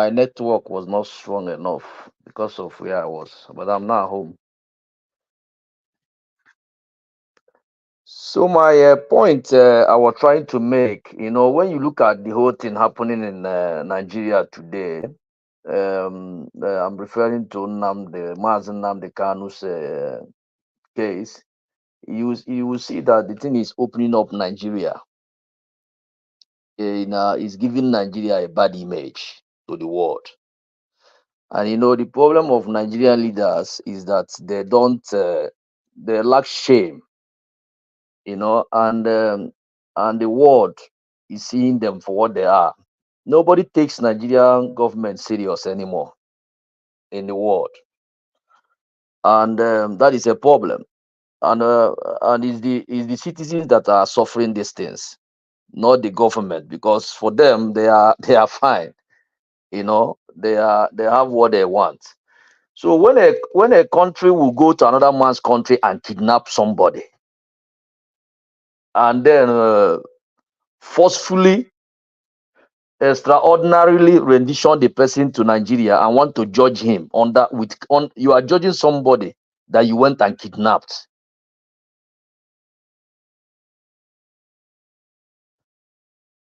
network was not strong enough because of where I was, but I'm now home. So my point I was trying to make, when you look at the whole thing happening in Nigeria today, I'm referring to Nnamdi Kanu's case. You will see that the thing is opening up Nigeria. Is giving Nigeria a bad image to the world. And the problem of Nigerian leaders is that they lack shame, and the world is seeing them for what they are. Nobody takes Nigerian government serious anymore in the world, and that is a problem. And it's the citizens that are suffering these things, not the government, because for them they are fine. They have what they want. So when a country will go to another man's country and kidnap somebody, and then forcefully, extraordinarily rendition the person to Nigeria and want to judge him you are judging somebody that you went and kidnapped.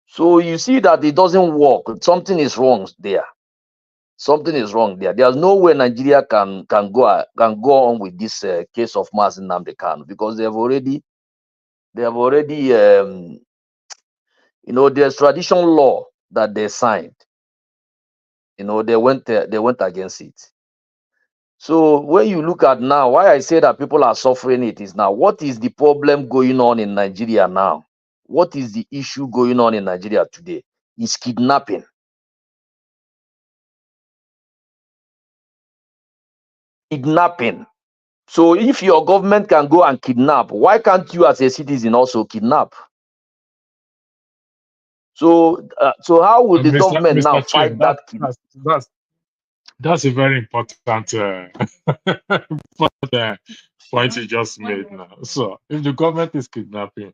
So you see that it doesn't work. Something is wrong there. Something is wrong there. There's no way Nigeria can go on with this case of Nnamdi Kanu, because they have already there's traditional law that they signed. They went against it. So when you look at now, why I say that people are suffering it is now, what is the problem going on in Nigeria now? What is the issue going on in Nigeria today? It's kidnapping. Kidnapping. So if your government can go and kidnap, why can't you as a citizen also kidnap? So, so how will the government now Mr. fight Chen, that? that's a very important point you just made now. So if the government is kidnapping,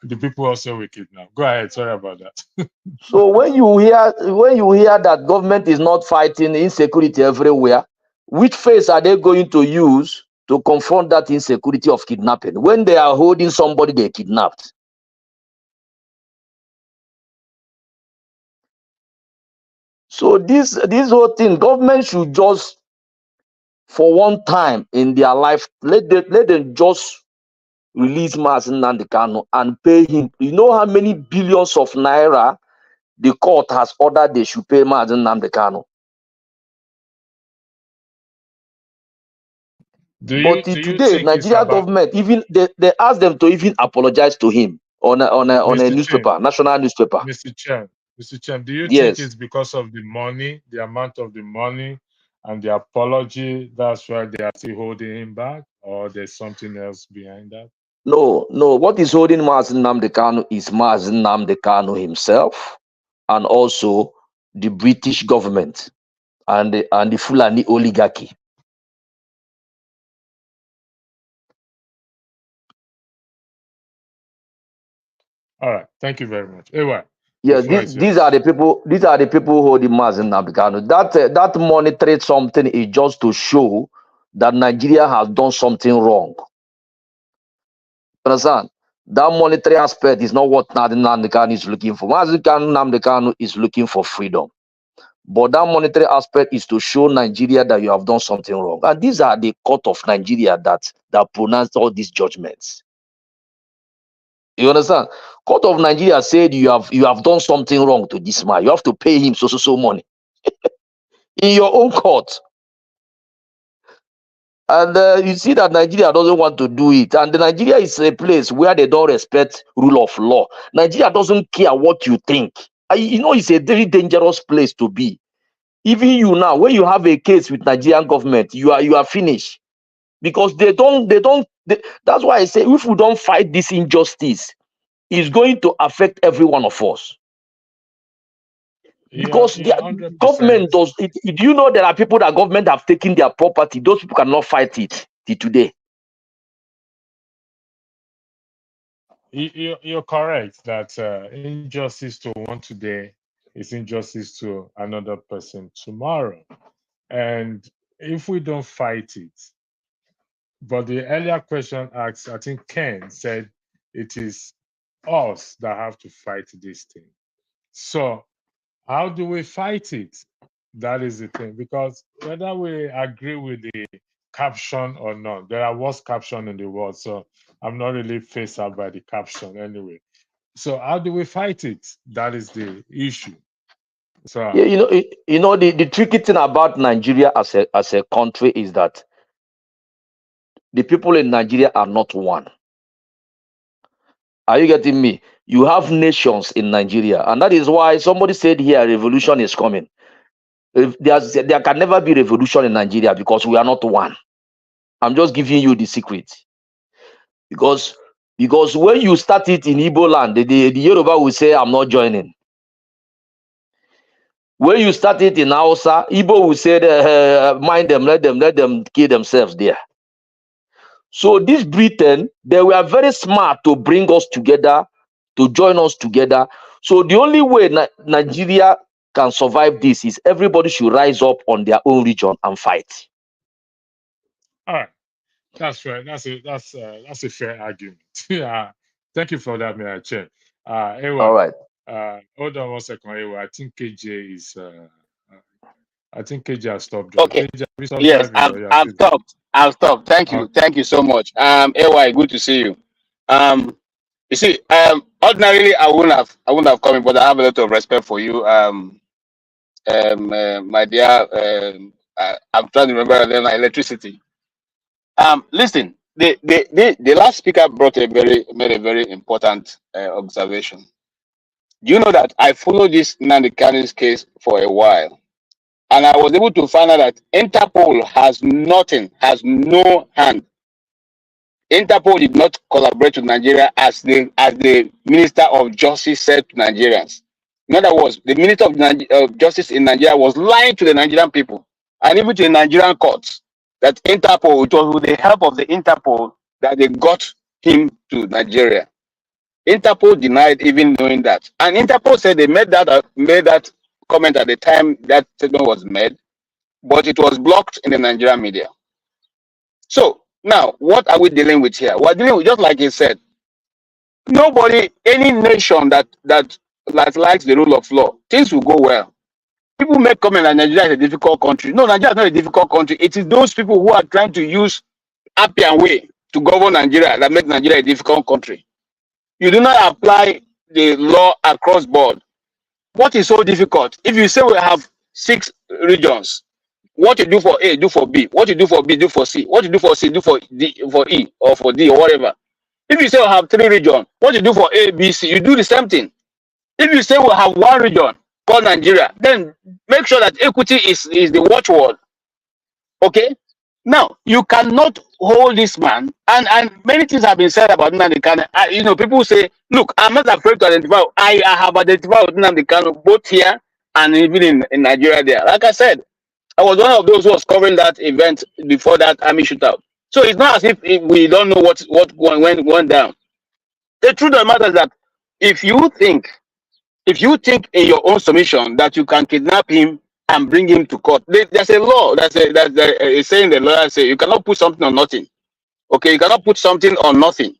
the people also will kidnap. Go ahead. Sorry about that. So when you hear that government is not fighting insecurity everywhere, which face are they going to use to confront that insecurity of kidnapping when they are holding somebody they kidnapped? So this whole thing, government should just, for one time in their life, let them just release Nnamdi Kanu and pay him. You know how many billions of naira the court has ordered they should pay Nnamdi Kanu? But Do you today, think it's Nigeria about government even they ask them to even apologize to him on a Mr. Chen, newspaper, national newspaper. Mr. Chen, do you think Yes. it's because of the money, the amount of the money and the apology, that's why they are still holding him back, or there's something else behind that? No. What is holding Nnamdi Kanu is Nnamdi Kanu himself, and also the British government and the Fulani oligarchy. All right, thank you very much. Anyway, Yeah, these are the people. These are the people holding Nnamdi Kanu. That monetary something is just to show that Nigeria has done something wrong. Understand? That monetary aspect is not what Nnamdi Kanu is looking for. Nnamdi Kanu is looking for freedom. But that monetary aspect is to show Nigeria that you have done something wrong. And these are the court of Nigeria that pronounced all these judgments. You understand? Court of Nigeria said you have done something wrong to this man. You have to pay him so money in your own court. And you see that Nigeria doesn't want to do it. And Nigeria is a place where they don't respect rule of law. Nigeria doesn't care what you think. You know, it's a very dangerous place to be. Even you now, when you have a case with Nigerian government, you are finished. Because that's why I say, if we don't fight this injustice, it's going to affect every one of us. Because the government does it. Do you know there are people that government have taken their property? Those people cannot fight it till today. You're correct that injustice to one today is injustice to another person tomorrow. And if we don't fight it, but the earlier question asked, I think Ken said it is us that have to fight this thing. So how do we fight it? That is the thing, because whether we agree with the caption or not, there are worse captions in the world, so I'm not really faced out by the caption anyway. So how do we fight it? That is the issue. So Yeah, you know the tricky thing about Nigeria as a country is that the people in Nigeria are not one. Are you getting me? You have nations in Nigeria, and that is why somebody said here revolution is coming. There can never be revolution in Nigeria because we are not one. I'm just giving you the secret. Because when you start it in Igbo land, the Yoruba will say, I'm not joining. When you start it in Hausa, Igbo will say, mind them, let them kill themselves there. So this Britain, they were very smart to bring us together, to join us together. So the only way Nigeria can survive this is everybody should rise up on their own region and fight. all right, that's right. That's a fair argument. Yeah, thank you for that, Mr. Chair. Ewa, All right. Hold on 1 second, Ewa. I think KJ is. I think KJ has stopped. Okay. KJ, Yes, I've stopped. I've stopped. Thank you. Thank you so much. AY, good to see you. You see, ordinarily I wouldn't have come in, but I have a lot of respect for you. My dear, I'm trying to remember the name, electricity. Listen, the last speaker made a very important observation. Do you know that I followed this Nnamdi Kanu's case for a while, and I was able to find out that Interpol has no hand Interpol did not collaborate with Nigeria as the Minister of Justice said to Nigerians. In other words, the Minister of Justice in Nigeria was lying to the Nigerian people and even to the Nigerian courts that Interpol, it was with the help of the Interpol that they got him to Nigeria. Interpol denied even knowing that. And Interpol said they made that comment at the time that statement was made, but it was blocked in the Nigerian media. So now, what are we dealing with here? We're dealing with, just like he said, nobody, any nation that likes the rule of law, things will go well. People make comment that Nigeria is a difficult country. No, Nigeria is not a difficult country. It is those people who are trying to use Appian way to govern Nigeria that make Nigeria a difficult country. You do not apply the law across board. What is so difficult? If you say we have 6 regions, what you do for A, do for B. What you do for B, do for C. What you do for C, do for D, for E, or for D, or whatever. If you say we have 3 regions, what you do for A, B, C, you do the same thing. If you say we have 1 region called Nigeria, then make sure that equity is the watchword. Okay? Now, you cannot hold this man, and many things have been said about Nnamdi Kanu. You know, people say, look, I'm not afraid to identify. I have identified with Nnamdi Kanu both here and even in Nigeria there. Like I said, I was one of those who was covering that event before that army shootout. So it's not as if we don't know what went down. The truth of the matter is that if you think in your own submission that you can kidnap him and bring him to court, there's a law. That's a saying the lawyer say you cannot put something on nothing. Okay, you cannot put something on nothing.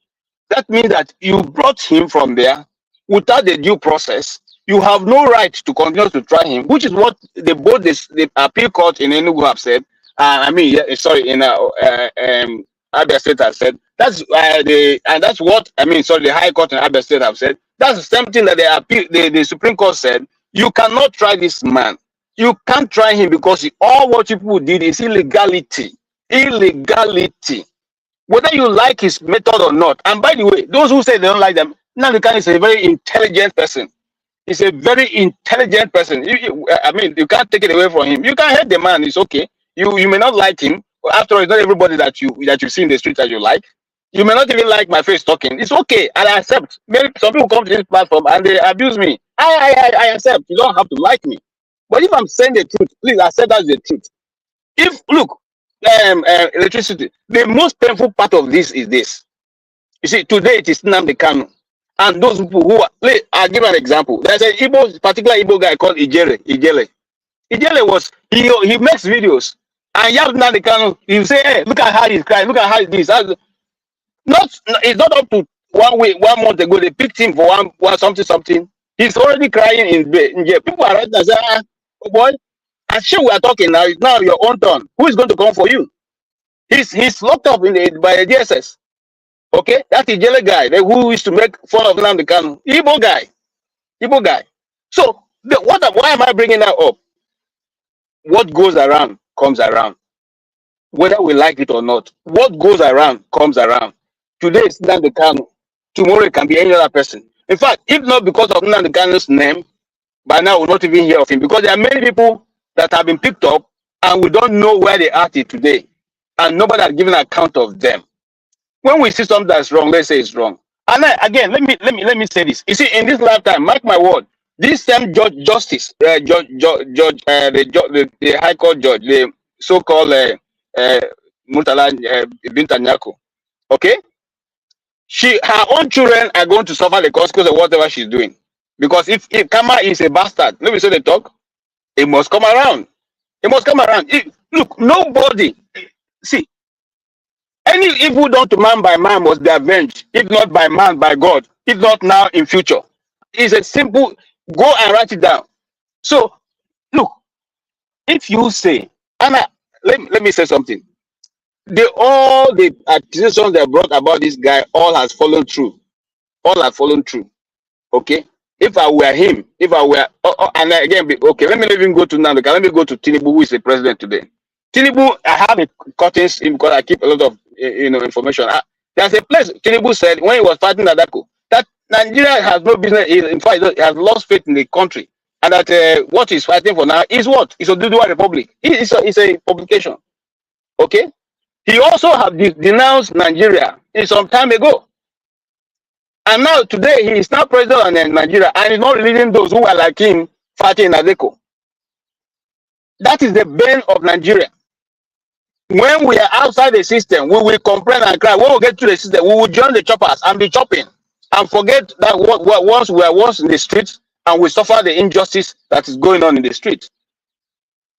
That means that you brought him from there without the due process. You have no right to continue to try him, which is what the appeal court in Enugu have said. In Abia State have said. That's the High Court in Abia State have said. That's the same thing that the Supreme Court said. You cannot try this man. You can't try him because all what people did is illegality. Illegality. Whether you like his method or not. And by the way, those who say they don't like them, Nnamdi Kanu is a very intelligent person. He's a very intelligent person. You can't take it away from him. You can hate the man. It's okay. You may not like him. After all, it's not everybody that you see in the street that you like. You may not even like my face talking. It's okay. And I accept. Some people come to this platform and they abuse me. I accept. You don't have to like me. But if I'm saying the truth, please accept that's the truth. Electricity. The most painful part of this is this. You see, today it is Nnamdi Kanu. And those people who are, I'll give an example. There's a particular Igbo guy called Ijele. Ijele was, he makes videos. And Nnamdi Kanu, he say, hey, look at how he's crying, look at how this. It's not up to 1 month ago, they picked him for one something. He's already crying in jail. People are right there saying, oh boy, I'm sure we are talking now, it's now your own turn. Who is going to come for you? He's locked up by the DSS. Okay, that's the Ijele guy who used to make fun of Nnamdi Kanu. Igbo guy. So why am I bringing that up? What goes around comes around, whether we like it or not. What goes around comes around. Today it's Nnamdi Kanu. Tomorrow it can be any other person. In fact, if not because of Nnamdi Kanu's name, by now we'll not even hear of him, because there are many people that have been picked up and we don't know where they are today, and nobody has given account of them. When we see something that's wrong, let's say it's wrong. And again, let me say this. You see, in this lifetime, mark my word, this same the High Court judge, the so-called Murtala Bintanyako, okay? Her own children are going to suffer the consequence of whatever she's doing. Because if Kama is a bastard, let me say the talk, it must come around. It must come around. Look, nobody, see, any evil done to man by man must be avenged, if not by man, by God, if not now, in future. It's a simple, go and write it down. So, look, if you say, let me say something. All the accusations they brought about this guy, all has fallen through. All have fallen through. Okay? If I were him, and again, okay, let me even go to Nnamdi. Let me go to Tinubu, who is the president today. Tinubu, I have a cuttings because I keep a lot of information. There's a place Tinubu said when he was fighting Adako that Nigeria has no business. In fact, it has lost faith in the country, and that what he's fighting for now is what? It's a Oduduwa Republic. It's a publication. Okay, He also have denounced Nigeria some time ago. And now today he is now president of Nigeria and he's not releasing those who are like him fighting in Adeko. That is the bane of Nigeria. When we are outside the system, we will complain and cry. When we get to the system, we will join the choppers and be chopping and forget that once we are once in the streets and we suffer the injustice that is going on in the streets.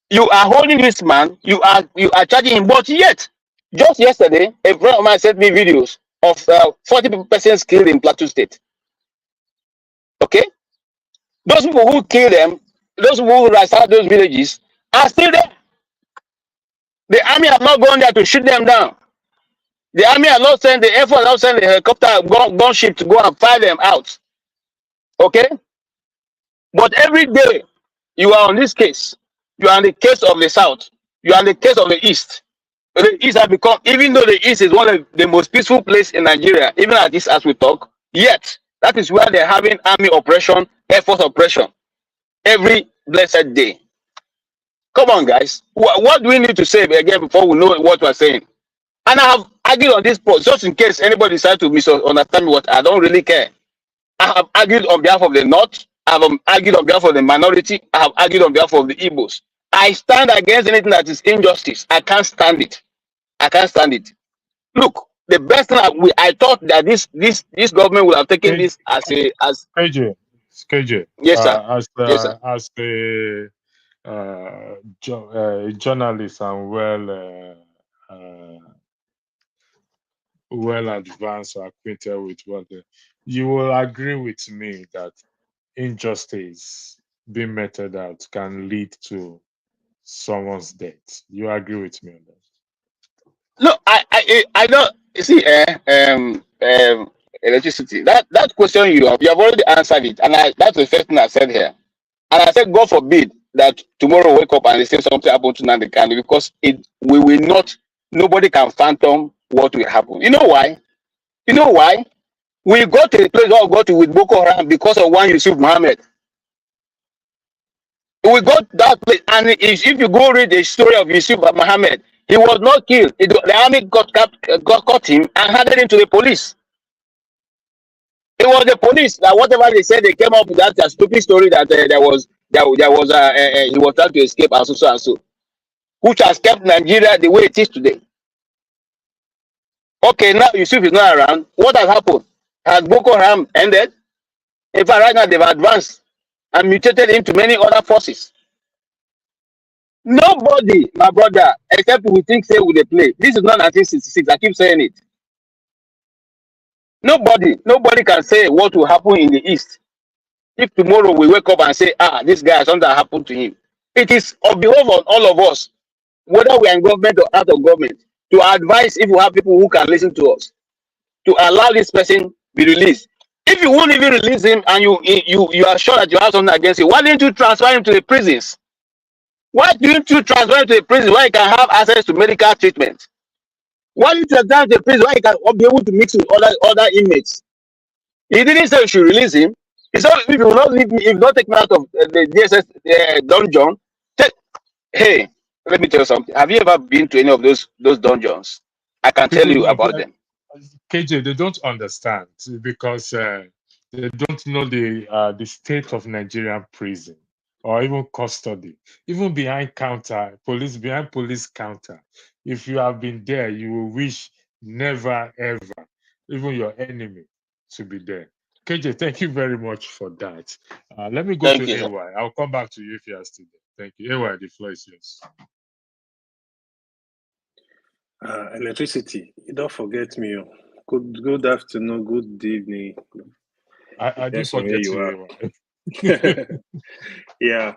You are holding this man, you are charging him, but yet, just yesterday, a friend of mine sent me videos of 40 persons killed in Plateau State. Okay? Those people who killed them, those people who ransacked those villages, are still there. The army have not gone there to shoot them down. The army has not sent, the Air Force has not sent the helicopter, gunship to go and fire them out. Okay? But every day, you are on this case. You are on the case of the South. You are on the case of the East. The East has become, even though the East is one of the most peaceful places in Nigeria, even at this as we talk, yet that is where they're having army operation, Air Force operation, every blessed day. Come on, guys. What do we need to say again before we know what we're saying? And I have argued on this point, just in case anybody decides to misunderstand me, what I don't really care. I have argued on behalf of the North. I have argued on behalf of the minority. I have argued on behalf of the Igbos. I stand against anything that is injustice. I can't stand it. I can't stand it. Look, the best thing I thought that this government would have taken this as KJ. Yes, sir. Yes, sir. As a journalist and well advanced or acquainted with what you will agree with me that injustice being meted out can lead to someone's death. You agree with me on that? No, I don't see electricity. That question you have already answered it, and that's the first thing I said here. And I said, God forbid that tomorrow wake up and they say something happened to Nnamdi Kanu, because we will not. Nobody can phantom what will happen. You know why? You know why? We got to the place where we got to with Boko Haram because of one Yusuf Mohammed. We got that place, and if you go read the story of Yusuf Mohammed, he was not killed. The army caught him and handed him to the police. It was the police that whatever they said, they came up with that stupid story that he was trying to escape and so, which has kept Nigeria the way it is today. Okay, now Yusuf is not around. What has happened? Has Boko Haram ended? In fact, right now they've advanced and mutated into many other forces. Nobody, my brother, except we think say we they play. This is not 1966. I keep saying it. Nobody can say what will happen in the East. If tomorrow we wake up and say, this guy, something happened to him. It is on behalf of all of us, whether we are in government or out of government, to advise if we have people who can listen to us, to allow this person be released. If you won't even release him and you are sure that you have something against him, why didn't you transfer him to the prisons? Why didn't you transfer him to the prison where he can have access to medical treatment? Why didn't you transfer him to the prison where he can be able to mix with other inmates? He didn't say you should release him. He said if you will not leave me, if you not take me out of the DSS dungeon, hey, let me tell you something. Have you ever been to any of those dungeons? I can tell you about them. KJ, they don't understand because they don't know the state of Nigerian prison or even custody, even behind police counter. If you have been there, you will wish never ever, even your enemy, to be there. KJ, thank you very much for that. Let me go to AY. I'll come back to you if you are still there. Thank you. AY, the floor is yours. Electricity, you don't forget me. Good afternoon, good evening. I do forget you. Yeah.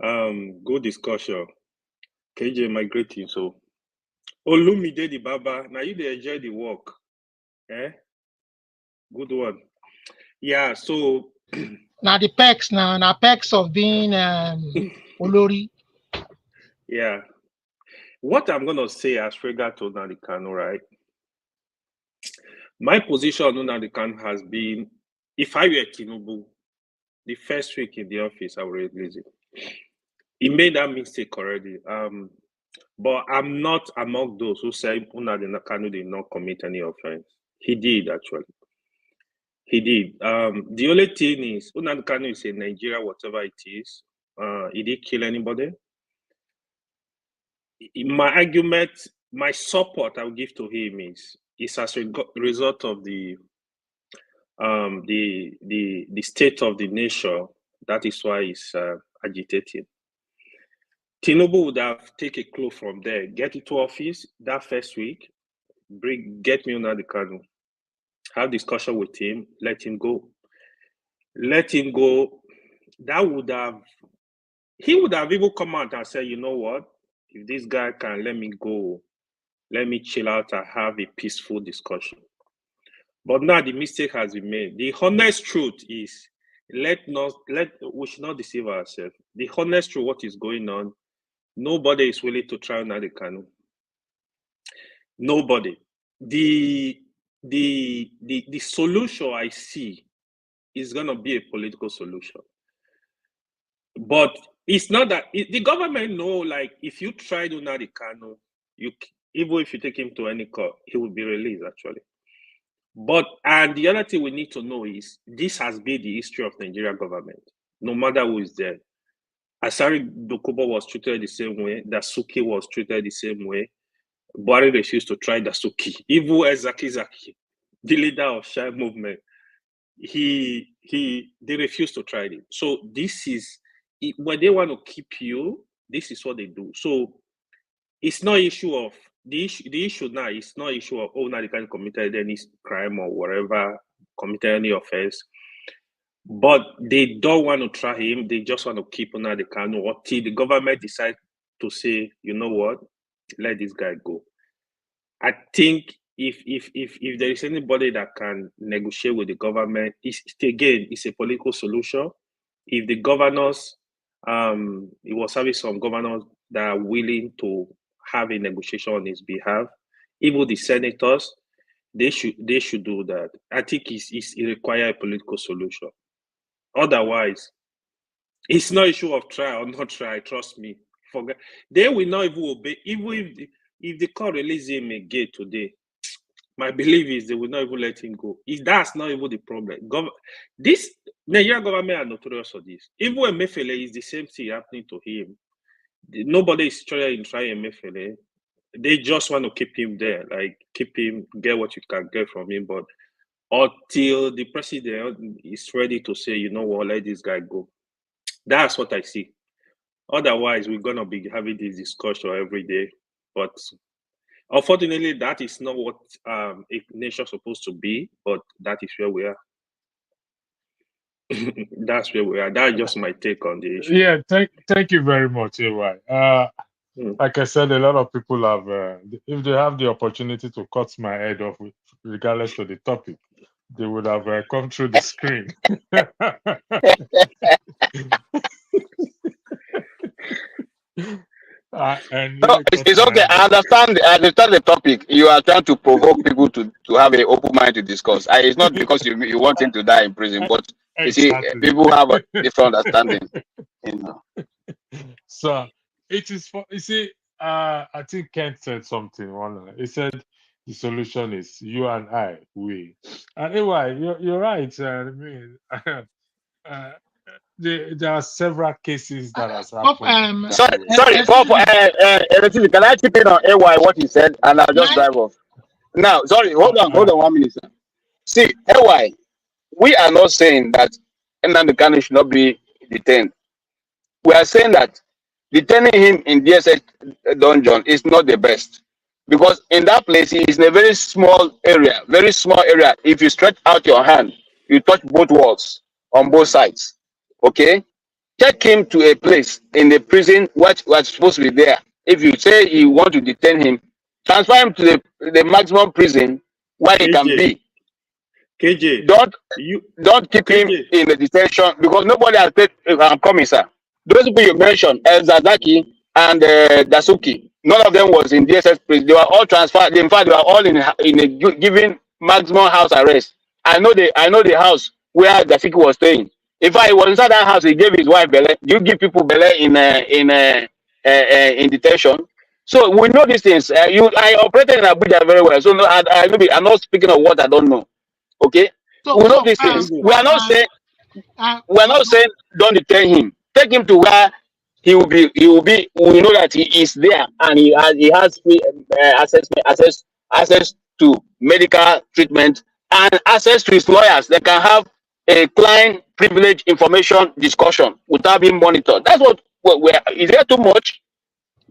Good discussion. KJ, my greeting. So, Olumide the Baba. Now you enjoy the work. Good one. Yeah. So now the perks of being Olori. Yeah. What I'm gonna say as regard to Nnamdi Kanu, right? My position on Nnamdi Kanu has been, if I were Tinubu, the first week in the office, I would release it. He made that mistake already. But I'm not among those who say Nnamdi Kanu did not commit any offense. He did, actually. He did. The only thing is, Nnamdi Kanu is in Nigeria, whatever it is. He didn't kill anybody. My argument, my support I will give to him is as a result of the state of the nation. That is why he's agitating. Tinubu would have taken a clue from there, get into office that first week, get me Nnamdi Kanu, have discussion with him, let him go. Let him go. That would have, he would have even come out and said, you know what, if this guy can let me go, let me chill out and have a peaceful discussion. But now the mistake has been made. The honest truth is, we should not deceive ourselves. The honest truth, what is going on, nobody is willing to try Nnamdi Kanu. Nobody. The solution I see is going to be a political solution. But it's not that the government know, like, if you try Nnamdi Kanu, even if you take him to any court, he will be released, actually. But, and the other thing we need to know is, this has been the history of Nigerian government, no matter who is there. Asari Dokubo was treated the same way. Dasuki was treated the same way. Buhari refused to try Dasuki. Even Zaki, the leader of Shai movement, they refused to try it. So this is, when they want to keep you, this is what they do. So it's not issue of, the issue now is not issue of, oh, now they can committed any crime or whatever, committed any offense. But they don't want to try him. They just want to keep Nnamdi Kanu until the government decides to say, you know what, let this guy go. I think if there is anybody that can negotiate with the government, it's a political solution. If the governors, it was having some governors that are willing to have a negotiation on his behalf, even the senators, they should do that. I think it requires a political solution. Otherwise, it's no issue of try or not try. Trust me. Forget. They will not even obey. Even if the court releases him again today, my belief is they will not even let him go. That's not even the problem. This Nigerian government are notorious for this. Even when Emefiele is the same thing happening to him. Nobody is trying Emefiele. They just want to keep him there, like keep him, get what you can get from him, but until the president is ready to say, you know what, let this guy go. That's what I see. Otherwise, we're going to be having this discussion every day. But unfortunately, that is not what a nation is supposed to be, but that is where we are. That's where we are. That's just my take on the issue. Yeah, thank you very much, AY. Like I said, a lot of people have, if they have the opportunity to cut my head off, regardless of the topic, they would have come through the screen. No, it's okay. I understand the topic. You are trying to provoke people to have an open mind to discuss. It's not because you want him to die in prison, but you see, people have a different understanding. You know. So it is for, you see, I think Kent said something. He said the solution is you and I, we. And anyway, you're right. I mean, there are several cases that has happened. Sorry, can I chip in on AY what he said, and I'll just drive off. Now, sorry, hold on 1 minute, sir. See, AY, we are not saying that Nnamdi Kanu should not be detained. We are saying that detaining him in DSS dungeon is not the best, because in that place he is in a very small area. If you stretch out your hand, you touch both walls on both sides. Okay, take him to a place in the prison what was supposed to be there. If you say you want to detain him, transfer him to the maximum prison where he can be. KJ, don't keep him in the detention, because nobody has paid. I'm coming, sir. Those people you mentioned, Zazaki and Dasuki, none of them was in DSS prison. They were all transferred. In fact, they were all in a given maximum house arrest. I know the house where Dasuki was staying. In fact, he was inside that house. He gave his wife Bele. You give people Bele in detention. So we know these things. I operated in Abuja very well. So no, maybe I'm not speaking of what I don't know. Okay, So we know so these things. KJ, We are not saying no, no, don't detain him. Take him to where he will be. He will be. We know that he is there and he has free access to medical treatment and access to his lawyers. They can have a client privilege information discussion without being monitored. That's what we're. Is there too much?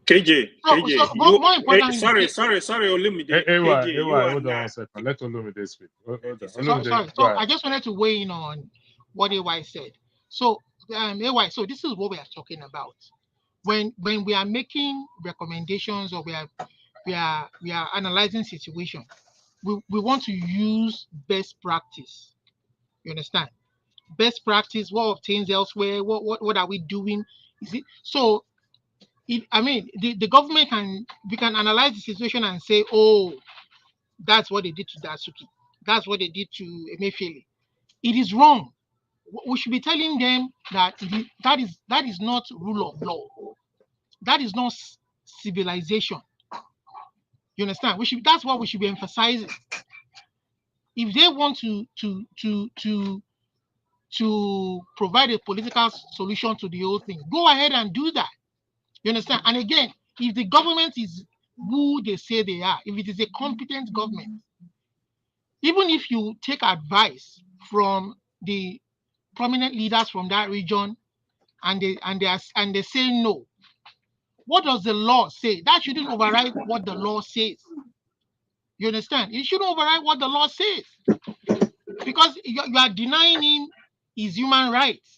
KJ, so more importantly, sorry, Olumide. AY, KJ, you are hold on not. 1 second. Let Olumide speak. Hold on. sorry. Olumide, So go I ahead. just wanted to weigh in on what AY said. So AY, so this is what we are talking about. When we are making recommendations or we are analyzing situation, we want to use best practice. You understand? Best practice, what obtains elsewhere, what are we doing? Is it so? I mean, the government we can analyze the situation and say, oh, that's what they did to Dasuki. That's what they did to Emefiele. It is wrong. We should be telling them that that is not rule of law. That is not civilization. You understand? That's what we should be emphasizing. If they want to provide a political solution to the whole thing, go ahead and do that. You understand? And again, if the government is who they say they are, if it is a competent government, even if you take advice from the prominent leaders from that region and they say no, what does the law say? That shouldn't override what the law says. You understand? It shouldn't override what the law says because you are denying him his human rights.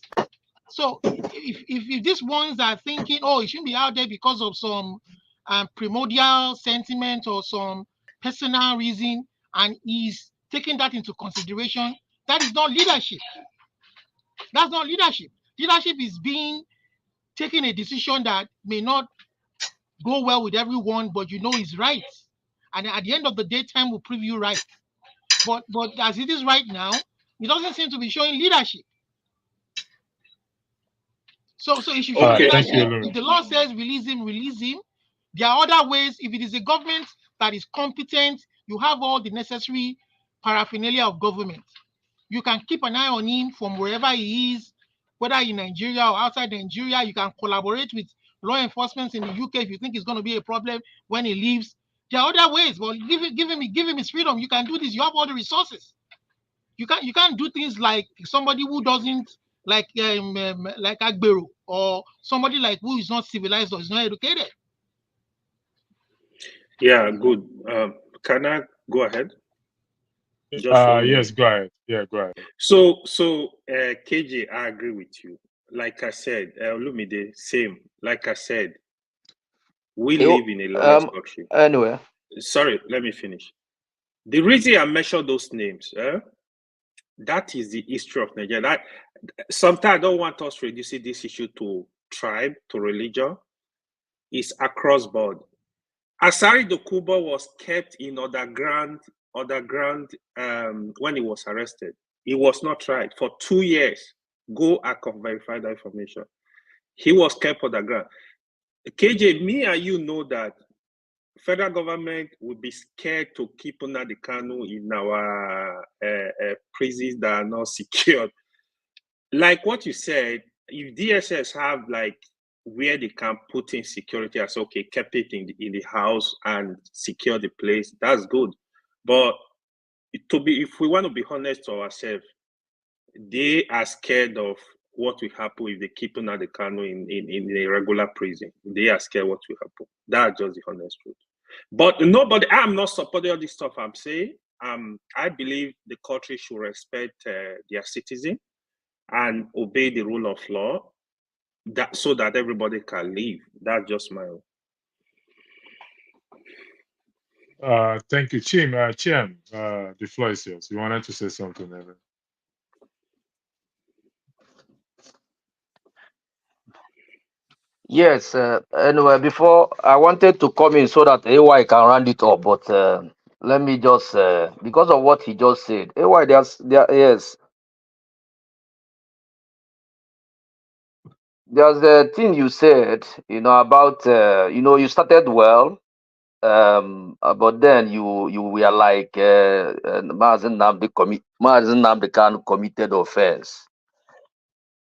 So if these ones are thinking, oh, it shouldn't be out there because of some primordial sentiment or some personal reason, and he's taking that into consideration, that is not leadership. That's not leadership. Leadership is taking a decision that may not go well with everyone, but you know is right. And at the end of the day, time will prove you right. But as it is right now, it doesn't seem to be showing leadership. So it should show Okay. Thank you, leadership. Olumide. If the law says release him, release him. There are other ways. If it is a government that is competent, you have all the necessary paraphernalia of government. You can keep an eye on him from wherever he is, whether in Nigeria or outside Nigeria. You can collaborate with law enforcement in the UK if you think it's going to be a problem when he leaves. There are other ways. Well, give him his freedom. You can do this. You have all the resources. You can't do things like somebody who doesn't like Agbero or somebody like who is not civilized or is not educated. Yeah, good. Can I go ahead? Yes, go ahead. Yeah, go ahead. So KJ, I agree with you. Like I said, Olumide, same. Like I said, we live in a lawless country. Anyway. Sorry, let me finish. The reason I mentioned those names, that is the history of Nigeria. Sometimes I don't want us reducing this issue to tribe, to religion. It's across board. Asari Dokubo was kept in underground when he was arrested. He was not tried for 2 years. Go and verify that information. He was kept underground. KJ, me and you know that federal government would be scared to keep Nnamdi Kanu in our prisons that are not secured. Like what you said, if DSS have like where they can put in security as okay, kept it in the house and secure the place, that's good. But if we want to be honest to ourselves, they are scared of what will happen if they keep Nnamdi Kanu in a regular prison. They are scared what will happen. That's just the honest truth. But I'm not supporting all this stuff I'm saying. I believe the country should respect their citizens and obey the rule of law so that everybody can live. That's just my own. Thank you, Chim. The floor is yours. You wanted to say something, Evan? Yes. Anyway, before I wanted to come in so that AY can round it up, but let me just because of what he just said. AY, yes. there's a thing you said, about you started well, but then you were like Mazen Nnamdi Kanu committed offense.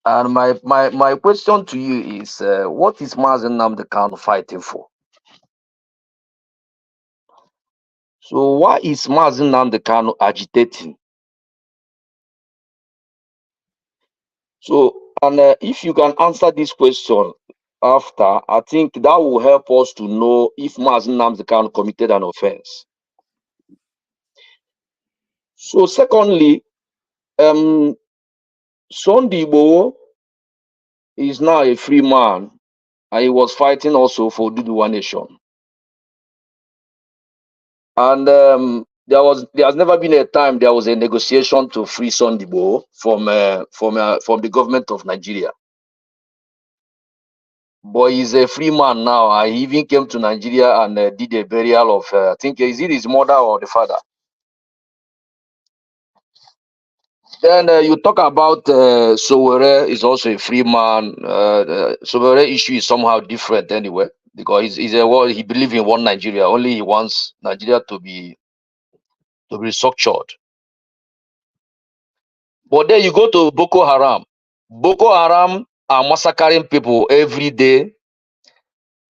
And my question to you is, what is Mazen Nnamdi Kanu fighting for? So why is Mazen Nnamdi Kanu agitating? So, and if you can answer this question after, I think that will help us to know if Mazen Nnamdi Kanu committed an offense. So, secondly, Sunday Igboho is now a free man, and he was fighting also for Duduwa Nation. And there has never been a time there was a negotiation to free Sunday Igboho from the government of Nigeria. But he's a free man now. I even came to Nigeria and did a burial of, I think, is it his mother or the father? Then you talk about Sowore is also a free man. Sowore issue is somehow different anyway, because he believes in one Nigeria. Only he wants Nigeria to be restructured. But then you go to Boko Haram. Boko Haram are massacring people every day,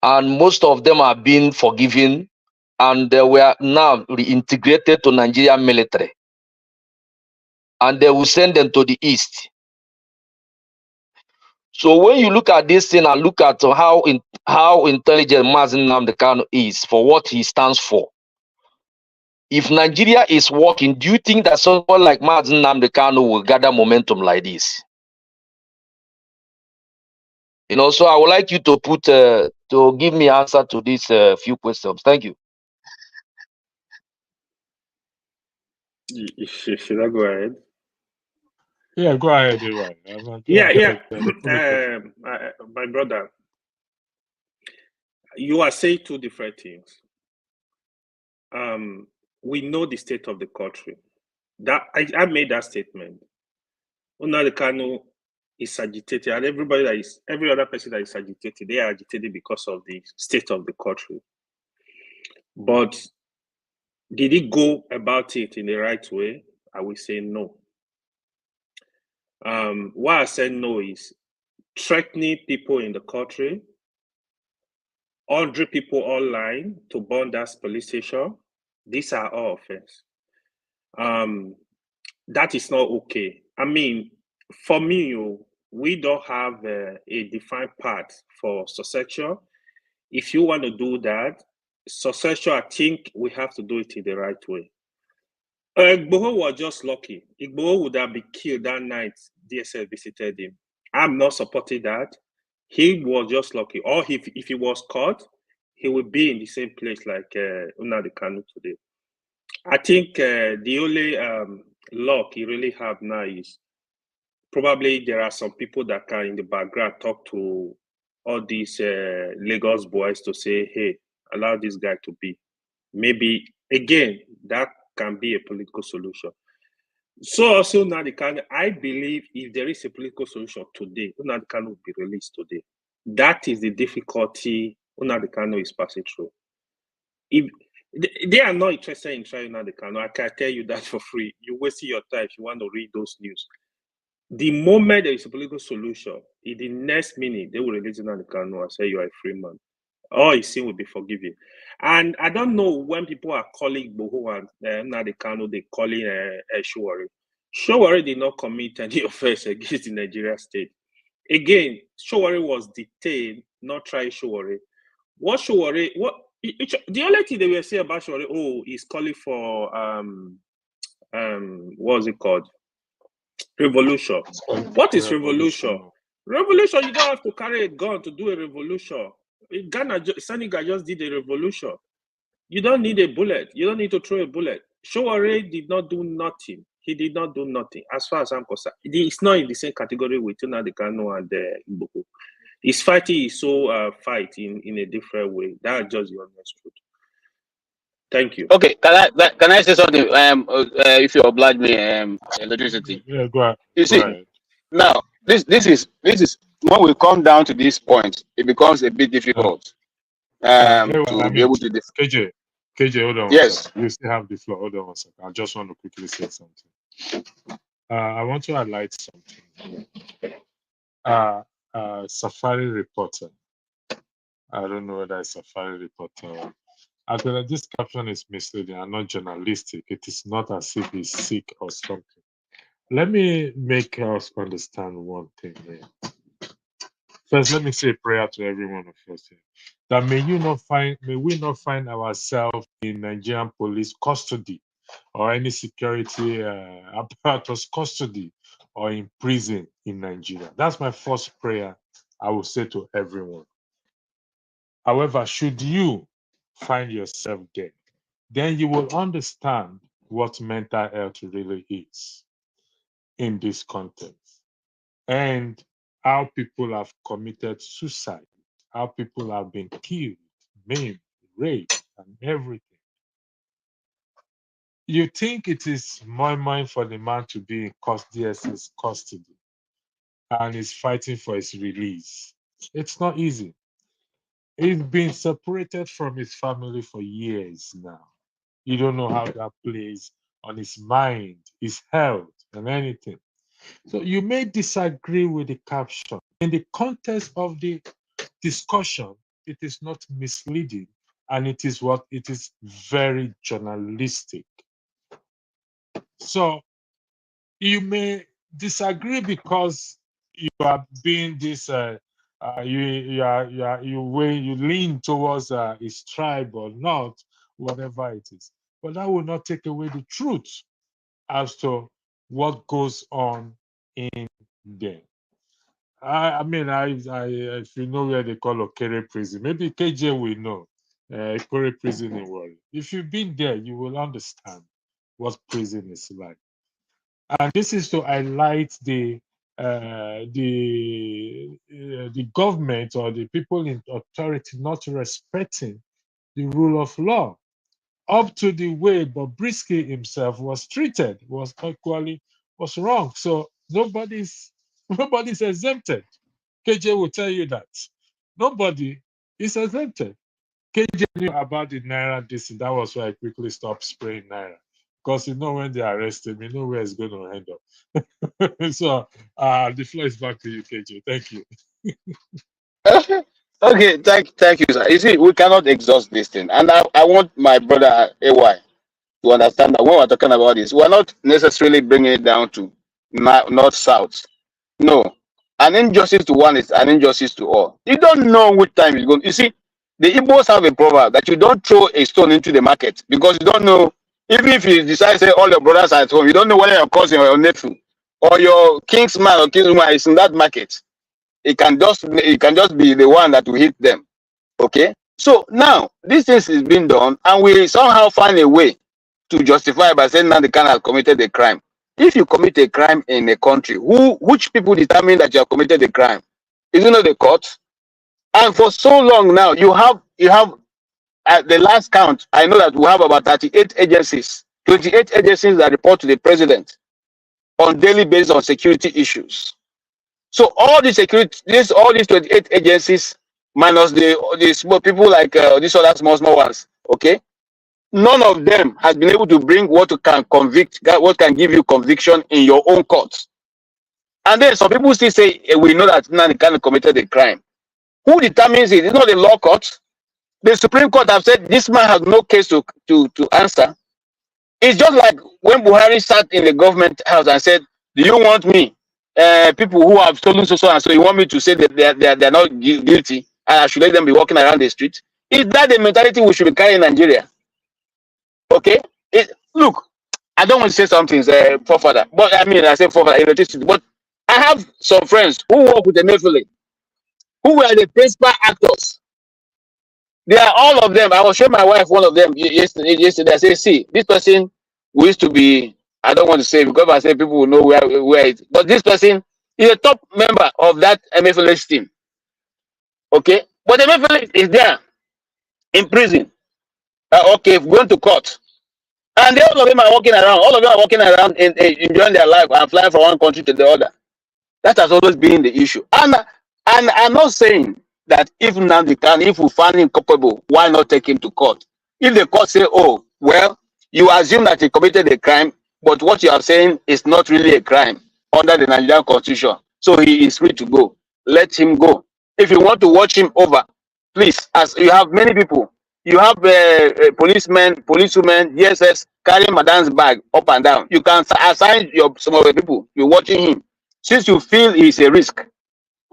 and most of them are being forgiven, and they were now reintegrated to Nigerian military, and they will send them to the east. So when you look at this thing and look at how intelligent Mazen Nnamdi Kanu is for what he stands for, if Nigeria is working, do you think that someone like Mazen Nnamdi Kanu will gather momentum like this? So I would like you to to give me answer to these few questions. Thank you. Should I go ahead? Yeah, go ahead, Iwan. My brother, you are saying two different things. We know the state of the country. That I made that statement. Nnamdi Kanu is agitated, and every other person that is agitated, they are agitated because of the state of the country. But did he go about it in the right way? I will say no. Why I said no is threatening people in the country, 100 people online to burn that police station. These are all offense. That is not okay. I mean, for me, we don't have a defined path for succession. If you want to do that, succession, I think we have to do it in the right way. Igboho was just lucky. Igboho would have been killed that night DSS visited him. I'm not supporting that. He was just lucky. Or if he was caught, he would be in the same place like Nnamdi Kanu today. I think the only luck he really have now is probably there are some people that can in the background talk to all these Lagos boys to say, hey, allow this guy to be. Maybe, again, that can be a political solution. So also Nnamdi Kanu, I believe if there is a political solution today, Nnamdi Kanu will be released today. That is the difficulty Nnamdi Kanu is passing through. If they are not interested in trying Nnamdi Kanu, I can tell you that for free. You wasting your time if you want to read those news. The moment there is a political solution, in the next minute, they will release Nnamdi Kanu and say you are a free man. All his sin will be forgiven. And I don't know when people are calling Igboho and Nnamdi Kanu, they calling Sowore. Sowore did not commit any offense against the Nigeria state. Again, Sowore was detained, not trying Sowore. The only thing they will say about Sowore, he's calling for what's it called? Revolution. What is revolution? Revolution, you don't have to carry a gun to do a revolution. Senegal just did a revolution. You don't need a bullet. You don't need to throw a bullet. Sowore did not do nothing. He did not do nothing. As far as I'm concerned, it's not in the same category with Nnamdi Kanu and Igboho. His fighting is so fight in a different way. That's just the honest truth. Thank you. Okay, can I say something? If you oblige me, electricity. Yeah, go ahead. You see, now this is when we come down to this point, it becomes a bit difficult Anyway, to be able to. KJ, hold on one Yes. second. You still have the floor. Hold on one second. I just want to quickly say something. I want to highlight something. Safari reporter. I don't know whether it's Safari reporter. Actually, this caption is misleading and not journalistic. It is not as if he's sick or something. Let me make us understand one thing here. First, let me say a prayer to every one of us here. That may we not find ourselves in Nigerian police custody or any security apparatus custody or in prison in Nigeria. That's my first prayer I will say to everyone. However, should you find yourself there, then you will understand what mental health really is in this context and how people have committed suicide, how people have been killed, maimed, raped, and everything. You think it is more for the man to be in DSS custody and is fighting for his release. It's not easy. He's been separated from his family for years now. You don't know how that plays on his mind, his health, and anything. So you may disagree with the caption. In the context of the discussion, it is not misleading, and it is very journalistic. So you may disagree because you are being this you lean towards his tribe or not, whatever it is. But that will not take away the truth as to what goes on in there. If you know where they call Okere prison, maybe KJ will know. Okere prison in Warri. If you've been there, you will understand what prison is like. And this is to highlight the government or the people in authority not respecting the rule of law, up to the way Bobrisky himself was treated was wrong. So nobody's exempted. KJ will tell you that nobody is exempted. KJ knew about the Naira this, that was why I quickly stopped spraying Naira. Because you know when they arrest him, you know where it's going to end up. So the floor is back to you, KJ. Thank you. Okay, thank you, sir. You see, we cannot exhaust this thing. And I want my brother AY to understand that when we're talking about this, we're not necessarily bringing it down to north south. No. An injustice to one is an injustice to all. You don't know which time it's going. You see, the Igbos have a proverb that you don't throw a stone into the market because you don't know. Even if you decide to say all your brothers are at home, you don't know whether your cousin or your nephew or your kinsman or kinswoman is in that market. It can just be the one that will hit them. Okay? So now this thing is being done, and we somehow find a way to justify by saying Nnamdi Kanu has committed a crime. If you commit a crime in a country, which people determine that you have committed a crime? Is it not the court? And for so long now, you have at the last count, I know that we have about 38 agencies, 28 agencies that report to the president on daily basis on security issues. So all these 28 agencies minus the small people like these other small ones, okay? None of them has been able to bring what can give you conviction in your own court. And then some people still say we know that Nnamdi Kanu committed a crime. Who determines it? It's not the law court. The Supreme Court have said this man has no case to answer. It's just like when Buhari sat in the government house and said, "Do you want me, people who have stolen so and so, you want me to say that they're not guilty and I should let them be walking around the street?" Is that the mentality we should be carrying in Nigeria? Okay, look, I don't want to say something, forefather, but I mean, I say forefather, electricity. But I have some friends who work with the Emefiele, who were the principal actors. They are all of them. I was showing my wife one of them yesterday. I say, see, this person we used to be. I don't want to say because I say people will know where it. But this person is a top member of that Emefiele team. Okay, but Emefiele is there in prison. Okay, going to court. And all of them are walking around. All of them are walking around and enjoying their life and flying from one country to the other. That has always been the issue. And And I'm not saying that if Nnamdi Kanu, if we find him culpable, why not take him to court? If the court say, oh, well, you assume that he committed a crime, but what you are saying is not really a crime under the Nigerian constitution, so he is free to go. Let him go. If you want to watch him over, please, as you have many people, you have policemen, policewomen, DSS carrying Madame's bag up and down. You can assign some of the people, you're watching him, since you feel he's a risk.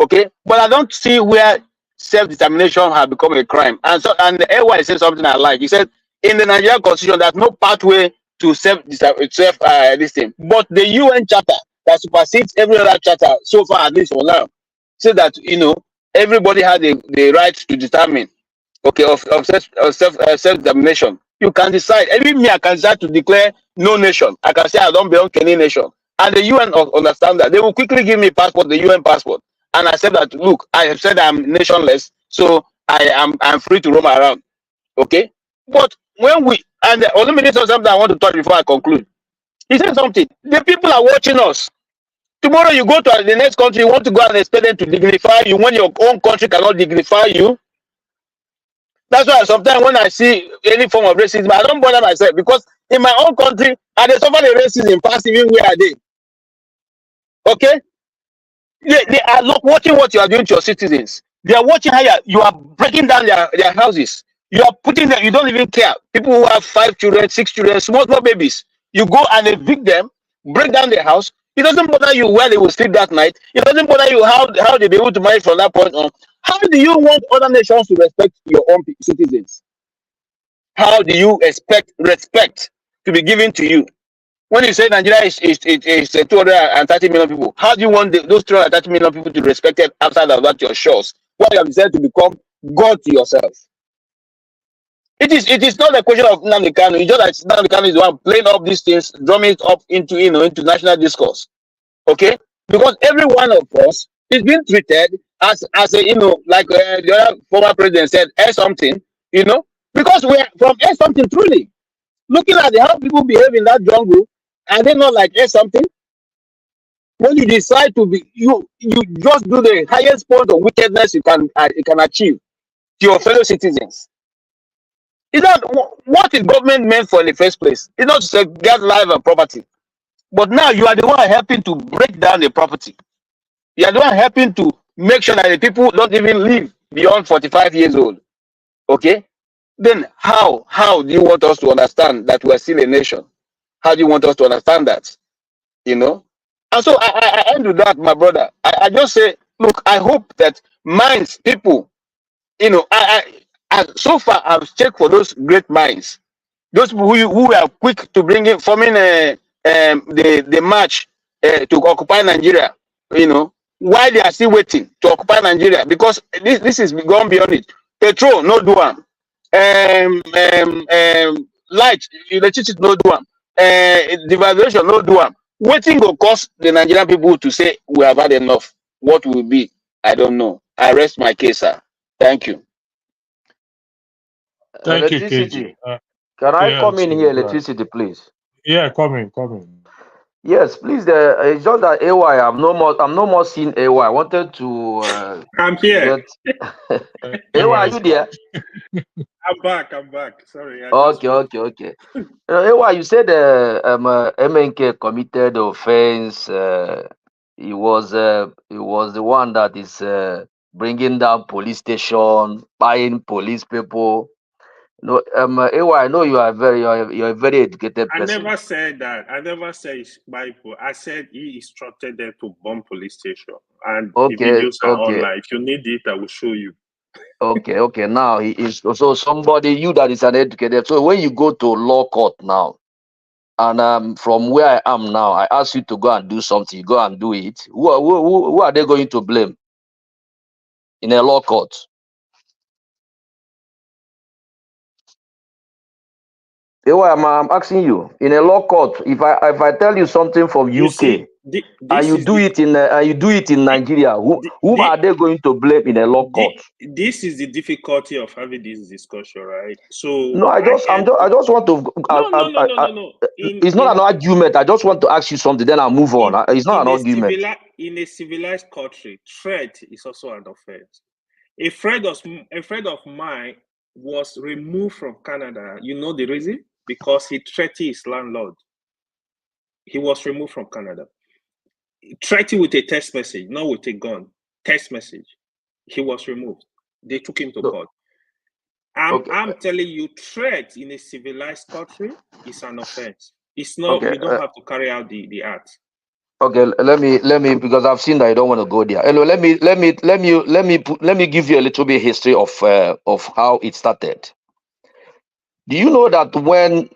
Okay, but I don't see where self-determination has become a crime. And so, and the AY said something I like. He said, in the Nigerian constitution, there's no pathway to this thing. But the UN charter that supersedes every other charter so far, at least for now, says that everybody has the right to determine, okay, of self-determination. You can decide. Even me, I can decide to declare no nation. I can say I don't belong to any nation. And the UN understand that. They will quickly give me passport, the UN passport. And I said that, look, I have said I'm nationless, so I'm free to roam around. Okay? But when and the only minute something I want to talk before I conclude. He said something. The people are watching us. Tomorrow you go to the next country, you want to go and expect them to dignify you when your own country cannot dignify you. That's why sometimes when I see any form of racism, I don't bother myself, because in my own country, and they suffer the racism past even where are they? Okay? They are not watching what you are doing to your citizens. They are watching how you are breaking down their houses. You are putting them, you don't even care. People who have 5 children, 6 children, small babies, you go and evict them, break down their house. It doesn't bother you where they will sleep that night. It doesn't bother you how they be able to manage from that point on. How do you want other nations to respect your own citizens? How do you expect respect to be given to you? When you say Nigeria is 230 million people, how do you want those 230 million people to be respected outside of that your shores? Why you have decided to become God to yourself? It is not a question of Nnamdi Kanu. It's just that Nnamdi Kanu is the one playing up these things, drumming it up into into national discourse. Okay, because every one of us is being treated as a like the other former president said, something, because we are from something truly. Looking at how people behave in that jungle, are they not like something? When you decide to be, you just do the highest point of wickedness you can achieve to your fellow citizens. Is that what is government meant for in the first place? It's not to get life and property, but now you are the one helping to break down the property. You are the one helping to make sure that the people don't even live beyond 45 years old. Okay? Then how do you want us to understand that we are still a nation? How do you want us to understand that? And so I end with that, my brother. I just say, look, I hope that minds, people, I so far I've checked for those great minds, those people who are quick to bring in, forming the march to occupy Nigeria, while they are still waiting to occupy Nigeria, because this is gone beyond it. Petrol, no do am. Light, electricity, no do am. Devaluation, no do am. Waiting will cause the Nigerian people to say we have had enough. What will be? I don't know. I rest my case, sir. Thank you. Thank you, Electricity. KG. Can I Yeah, come in so, here, electricity, please? yeah, come in. Yes, please. It's just that AY. I'm no more seeing AY. I wanted to I'm here. AY, are you there? I'm back. Sorry. Okay. AY, you said MNK committed offense. He was the one that is bringing down police station, buying police people. No, AY, I know you're a very educated I person. never said that. I never said it's Bible. I said he instructed them to bomb police station, and the videos are online. If you need it, I will show you. Okay. Now he is also somebody, you that is an educated. So when you go to law court now, and from where I am now, I ask you to go and do something, you go and do it. Who are they going to blame in a law court? I'm asking you, in a law court, if I tell you something from UK, and you do it in Nigeria, whom are they going to blame in a law court? This is the difficulty of having this discussion, right? So no, I just want to. No. It's not an argument. I just want to ask you something. Then I'll move on. It's not an argument. In a civilized country, threat is also an offense. A friend of mine was removed from Canada. You know the reason? Because he threatened his landlord. He was removed from Canada. Threatened with a text message, not with a gun. Text message. He was removed. They took him to court. I'm telling you, threat in a civilized country is an offense. It's not. You don't have to carry out the act. Okay, let me because I've seen that I don't want to go there. Hello, let me give you a little bit history of how it started. Do you know that when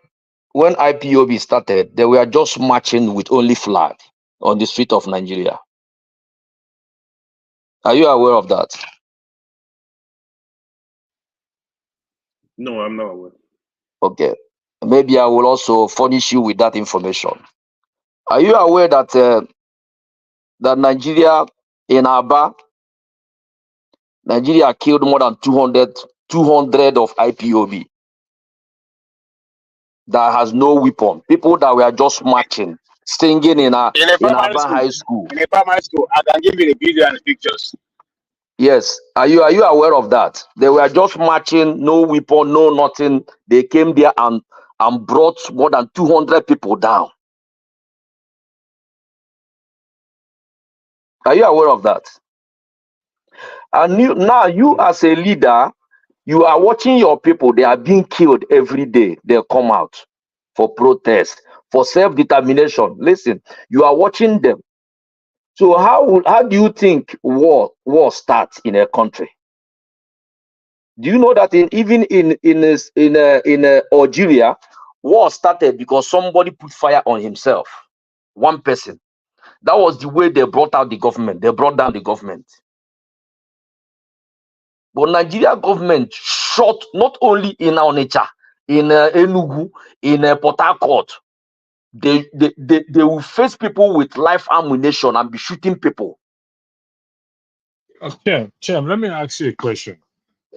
IPOB started, they were just marching with only flag on the street of Nigeria? Are you aware of that? No, I'm not aware. Okay, maybe I will also furnish you with that information. Are you aware that that Nigeria in Aba, Nigeria killed more than 200 of IPOB that has no weapon? People that were just marching, singing in Aba High School. In a primary school, I can give you the video and the pictures. Yes, are you aware of that? They were just marching, no weapon, no nothing. They came there and brought more than 200 people down. Are you aware of that? And now you as a leader, you are watching your people. They are being killed every day. They come out for protest, for self-determination. Listen, you are watching them. So how do you think war starts in a country? Do you know that even in Algeria, war started because somebody put fire on himself, one person. That was the way they brought out the government. They brought down the government. But Nigeria government shot not only in Onitsha, in Enugu, in Port Harcourt. They will face people with live ammunition and be shooting people. Okay, Chem, let me ask you a question.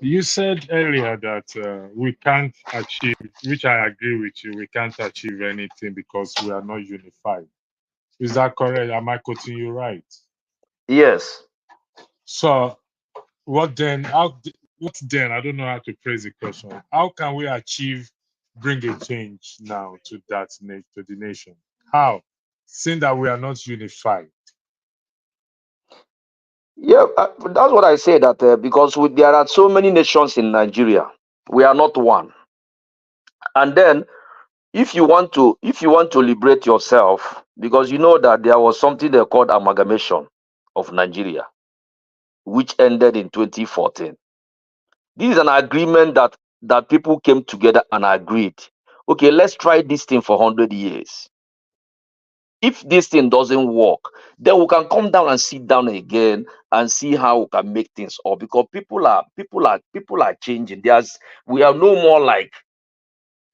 You said earlier that we can't achieve, which I agree with you, we can't achieve anything because we are not unified. Is that correct? Am I quoting you right? Yes. So what then? I don't know how to phrase the question. How can we bring a change now to the nation? How? Seeing that we are not unified. Yeah, that's what I say, that because there are so many nations in Nigeria, we are not one. And then if you want to liberate yourself, because you know that there was something they called amalgamation of Nigeria, which ended in 2014. This is an agreement that people came together and agreed. Okay, let's try this thing for 100 years. If this thing doesn't work, then we can come down and sit down again and see how we can make things up. Because people are changing. We are no more like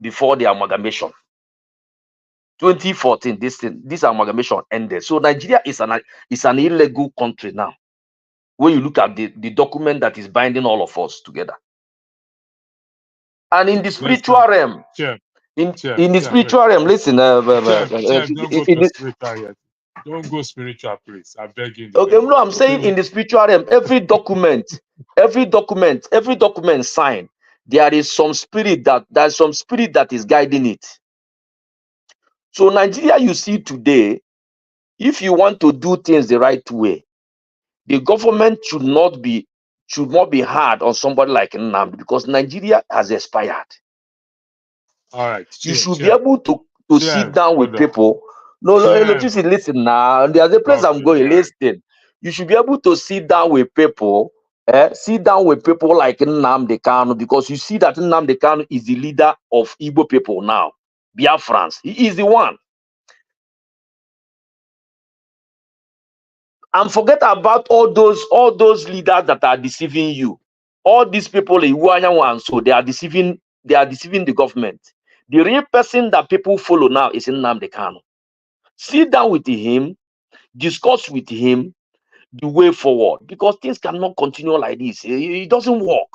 before the amalgamation. 2014, this amalgamation ended. So Nigeria is an illegal country now. When you look at the document that is binding all of us together. And in the spiritual realm, in the spiritual realm, listen. Don't go spiritual yet. Don't go spiritual, please. I beg you. Okay, no, I'm saying in the spiritual realm, every document signed, there is some spirit that is guiding it. So Nigeria, you see today, if you want to do things the right way, the government should not be hard on somebody like Nnamdi, because Nigeria has expired. All right. You should be able to sit down with people. No, listen now. There's a place I'm going. Listen. You should be able to sit down with people. Sit down with people like Nnamdi Kanu, because you see that Nnamdi Kanu is the leader of Igbo people now. Biafrans. He is the one. And forget about all those leaders that are deceiving you. All these people in Iwuanyanwu, so they are deceiving the government. The real person that people follow now is Nnamdi Kanu. Sit down with him discuss with him the way forward, because things cannot continue like this. It doesn't work.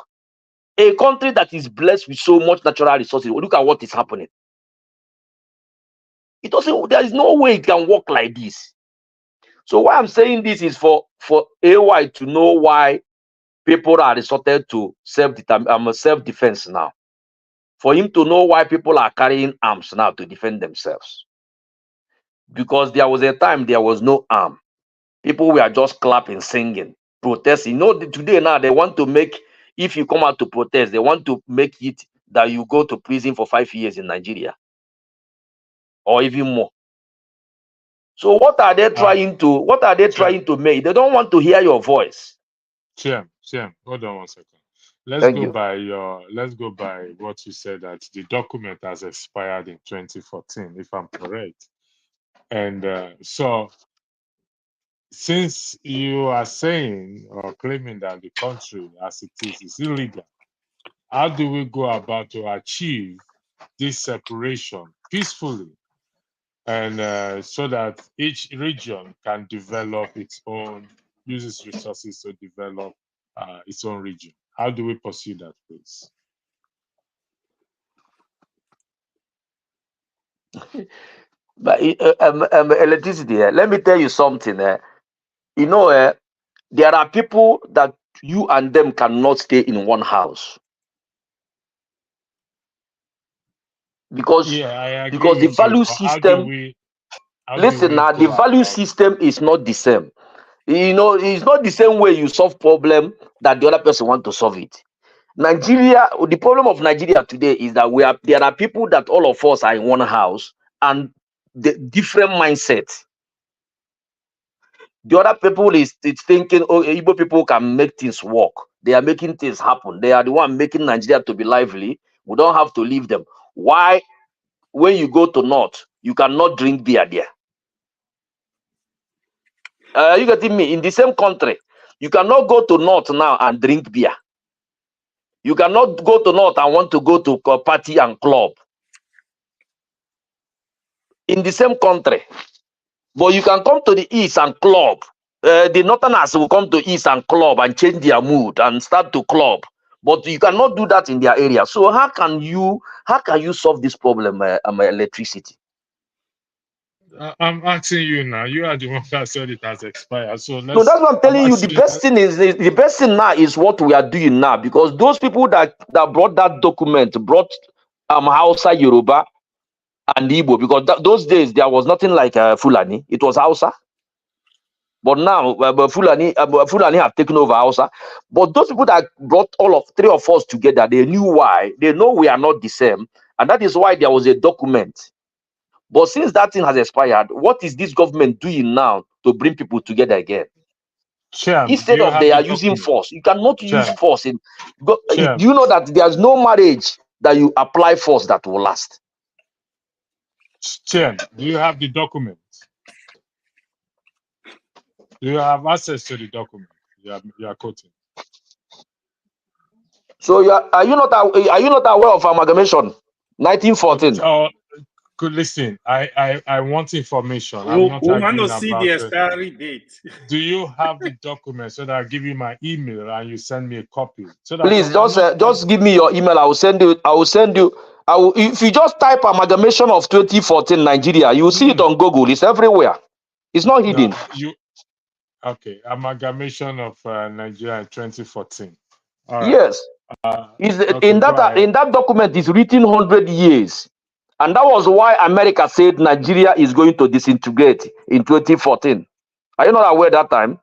A country that is blessed with so much natural resources, look at what is happening. It doesn't. There is no way it can work like this. So why I'm saying this is for AY to know why people are resorted to self-defense now. For him to know why people are carrying arms now to defend themselves. Because there was a time there was no arm. People were just clapping, singing, protesting. You know, today now they want to make, if you come out to protest, they want to make it that you go to prison for 5 years in Nigeria. Or even more. So what are they trying to make? They don't want to hear your voice. Chiam, hold on 1 second. Let's go by what you said, that the document has expired in 2014, if I'm correct. And so since you are saying or claiming that the country as it is illegal, how do we go about to achieve this separation peacefully, and so that each region can develop its own, use its resources to develop its own region? How do we pursue that, please? But electricity, let me tell you something. You know, there are people that you and them cannot stay in one house. Because the value system, listen now, the value system is not the same. You know, it's not the same way you solve problem that the other person want to solve it. Nigeria, the problem of Nigeria today is that there are people that all of us are in one house and the different mindset. The other people is thinking, oh, Igbo people can make things work. They are making things happen. They are the one making Nigeria to be lively. We don't have to leave them. Why? When you go to North, you cannot drink beer there. You getting me? In the same country, you cannot go to North now and drink beer. You cannot go to North and want to go to a party and club. In the same country. But you can come to the East and club. The Northerners will come to East and club and change their mood and start to club. But you cannot do that in their area. So how can you solve this problem, electricity? I'm asking you now. You are the one that said it has expired. So that's what I'm telling you. The best thing now is what we are doing now, because those people that brought that document brought Hausa, Yoruba, and Igbo, because those days there was nothing like Fulani. It was Hausa. But now Fulani have taken over Hausa. But those people that brought three of us together, they knew why. They know we are not the same, and that is why there was a document. But since that thing has expired, what is this government doing now to bring people together again? Instead of they are using force, you cannot use force. Do you know that there's no marriage that you apply force that will last? Do you have the document? Do you have access to the document? You are quoting. So are you not aware of amalgamation, 1914? Oh, listen. I want information. We want to see the expiry date. Do you have the document so that I'll give you my email and you send me a copy? So that please just give me your email. I will send you. If you just type amalgamation of 2014 Nigeria, you will see it on Google. It's everywhere. It's not hidden. Okay, amalgamation of Nigeria in 2014. All right. Yes. In that document is written 100 years. And that was why America said Nigeria is going to disintegrate in 2014. Are you not aware that time?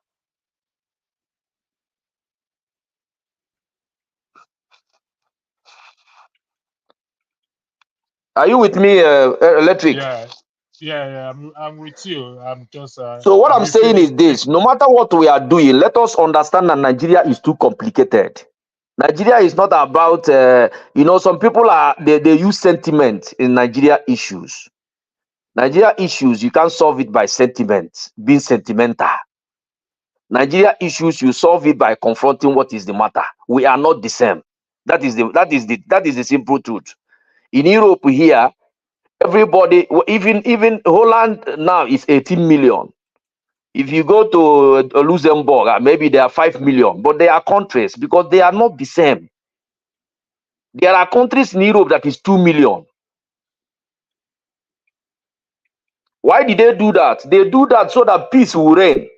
Are you with me, Electric? Yeah, I'm with you. I'm just. So what I'm saying is this: no matter what we are doing, let us understand that Nigeria is too complicated. Nigeria is not about, some people they use sentiment in Nigeria issues. Nigeria issues, you can't solve it by sentiment, being sentimental. Nigeria issues, you solve it by confronting what is the matter. We are not the same. That is the simple truth. In Europe here, everybody, even Holland now is 18 million. If you go to Luxembourg, maybe there are 5 million, but they are countries because they are not the same. There are countries in Europe that is 2 million. Why did they do that? They do that so that peace will reign.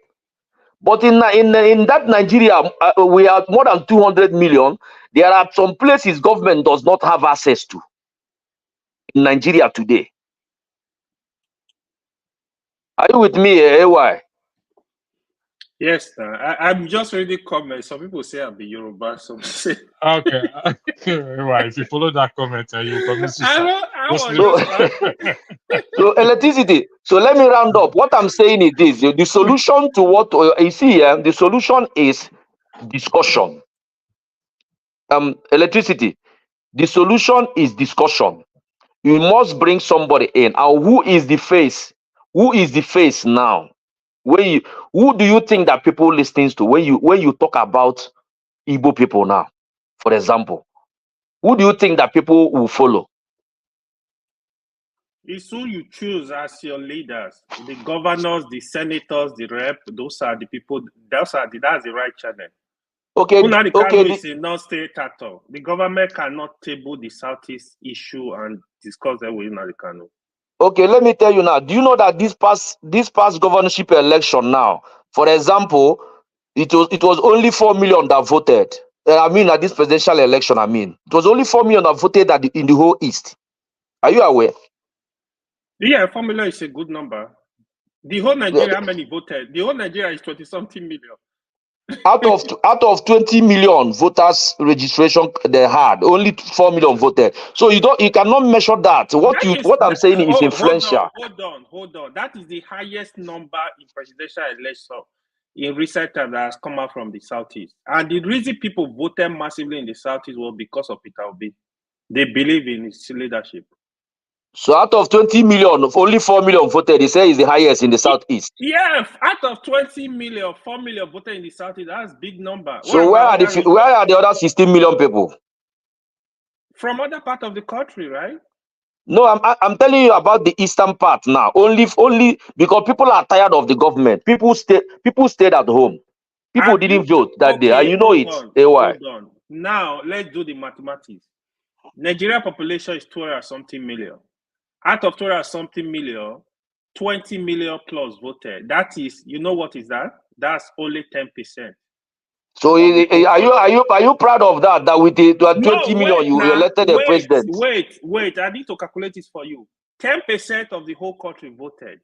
But in that Nigeria, we are more than 200 million. There are some places government does not have access to in Nigeria today. Are you with me, AY? Yes, sir. I'm just reading comments. Some people say I'm the Yoruba. Some say Okay. Right. If you follow that comment, you commit suicide. So electricity. So let me round up. What I'm saying is this: the solution to what you see here, the solution is discussion. Electricity. The solution is discussion. You must bring somebody in. And who is the face? Who is the face now? Who do you think that people listens to when you talk about Igbo people now, for example? Who do you think that people will follow? it's who you choose as your leaders. The governors, the senators, the rep. Those are the people. That's the right channel. Okay. Nnamdi Kanu Okay. is a non-state actor. The government cannot table the Southeast issue and discuss them with Nnamdi Kanu. Okay, let me tell you now. Do you know that this past governorship election now, for example, it was only 4 million that voted. I mean, at this presidential election, it was only 4 million that voted in the whole East. Are you aware? Yeah, 4 million is a good number. The whole Nigeria, how many voted? The whole Nigeria is 20-something million. Out of 20 million voters registration they had, only 4 million voted. So you cannot measure that. What I'm saying is influential. Hold on. That is the highest number in presidential election in recent times that has come out from the Southeast. And the reason people voted massively in the Southeast was because of Peter Obi. They believe in his leadership. So out of 20 million, only 4 million voted. They say is the highest in the Southeast. Yeah, out of 20 million, 4 million voted in the Southeast. That's a big number. So where are the other 16 million people? From other part of the country, right? No, I'm telling you about the eastern part now. Only because people are tired of the government. People stayed at home. People didn't vote that day, and you know it. Hold on. Now let's do the mathematics. Nigeria population is 12-something million. Out of 12-something million, 20 million plus voted. That is, you know what is that? That's only 10%. So are you proud of that? That with the 20 million you elected a president? Wait. I need to calculate this for you. 10% of the whole country voted.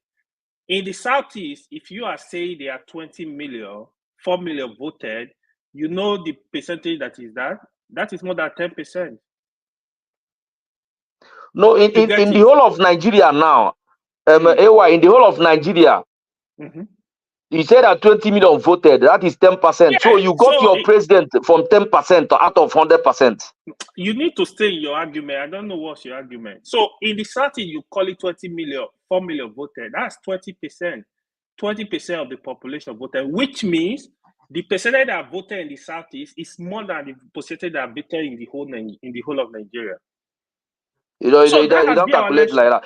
In the Southeast, if you are saying there are 20 million, 4 million voted, you know the percentage that is that? That is more than 10%. No, in the whole of Nigeria now, in the whole of Nigeria, you said that 20 million voted. That is 10%. Yeah, so you got your president from 10% out of 100%. You need to stay in your argument. I don't know what's your argument. So in the Southeast, you call it 20 million, 4 million voted. That's 20%. 20% of the population voted, which means the percentage that voted in the Southeast is more than the percentage that voted in the whole of Nigeria. You don't calculate like that.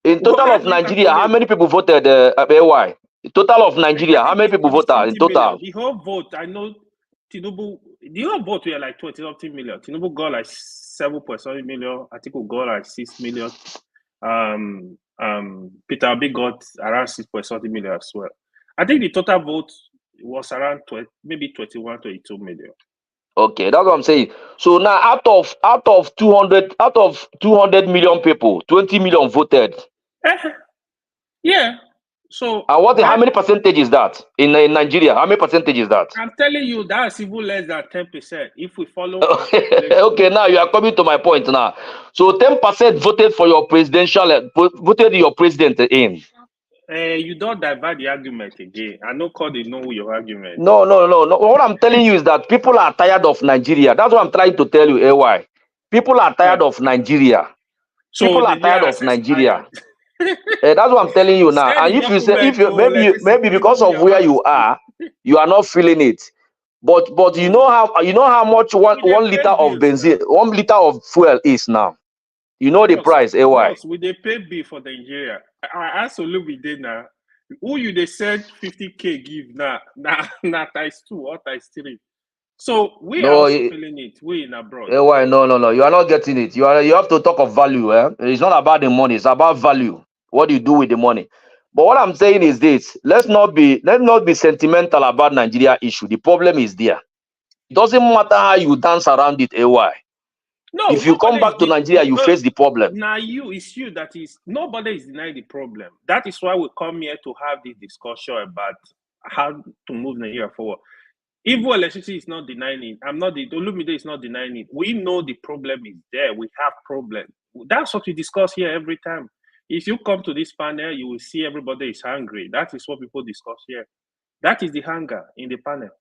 In total of Nigeria, how many people voted? AY? Total of Nigeria, how many people voted in total? The whole vote, I know Tinubu, the whole vote were like 20-something million. Tinubu got like 7.something million. I think we got like 6 million. Peter Obi got around 6.something million as well. I think the total vote was around maybe 21, 22 million. Okay, that's what I'm saying. So now out of 200 million people, 20 million voted. Yeah. So and how many percentage is that in Nigeria? How many percentage is that? I'm telling you, that's even less than 10%. If we follow okay, now you are coming to my point now. So 10% voted for your voted your president in. You don't divide the argument again. I know your argument. No. What I'm telling you is that people are tired of Nigeria. That's what I'm trying to tell you, AY. People are tired of Nigeria. So people are tired of Nigeria. That's what I'm telling you now. And if you maybe because of where you are not feeling it. But you know how much one liter of benzene, 1 liter of fuel is now. You know the price, AY. We they pay bill for Nigeria. I absolutely did now. Who you they said 50K give now times 2 or times 3. So we are also feeling it. We in abroad. Why? No. You are not getting it. You have to talk of value. It's not about the money. It's about value. What do you do with the money? But what I'm saying is this: let's not be sentimental about Nigeria issue. The problem is there. It doesn't matter how you dance around it. AY. No, if you come back to Nigeria, you face the problem. Now it's you that is. Nobody is denying the problem. That is why we come here to have this discussion about how to move Nigeria forward. Even electricity is not denying it. Olumide is not denying it. We know the problem is there. We have problem. That's what we discuss here every time. If you come to this panel, you will see everybody is hungry. That is what people discuss here. That is the hunger in the panel.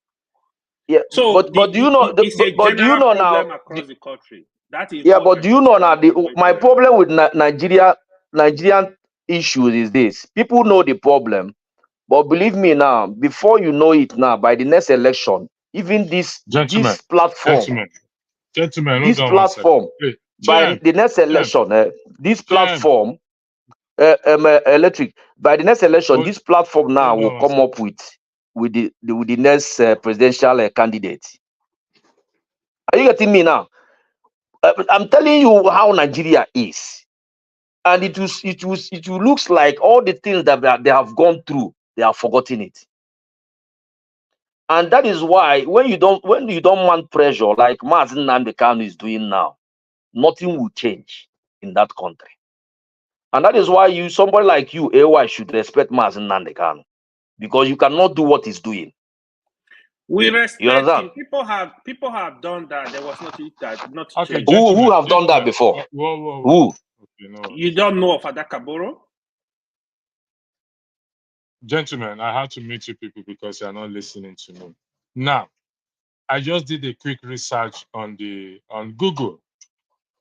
Yeah. So, but do you know? But do you know now? Across the country. That is. Yeah, but do you know now? My problem with Nigerian issues is this: people know the problem. But believe me now, before you know it now, by the next election, even this platform, this platform, by the next election, this platform, electric, by the next election, this platform now will come up with the next presidential candidate. Are you getting me now? I'm telling you how Nigeria is, and it looks like all the things that they have gone through, they have forgotten it. And that is why when you don't want pressure like Nnamdi Kanu is doing now, nothing will change in that country. And that is why somebody like you, AY, should respect Nnamdi Kanu, because you cannot do what he's doing. We respect him. People have done that. There was nothing not okay. Who have done that before? Whoa. Who? Okay, no. You don't know of Adakaboro? Gentlemen, I have to meet you people because you are not listening to me. Now, I just did a quick research on Google.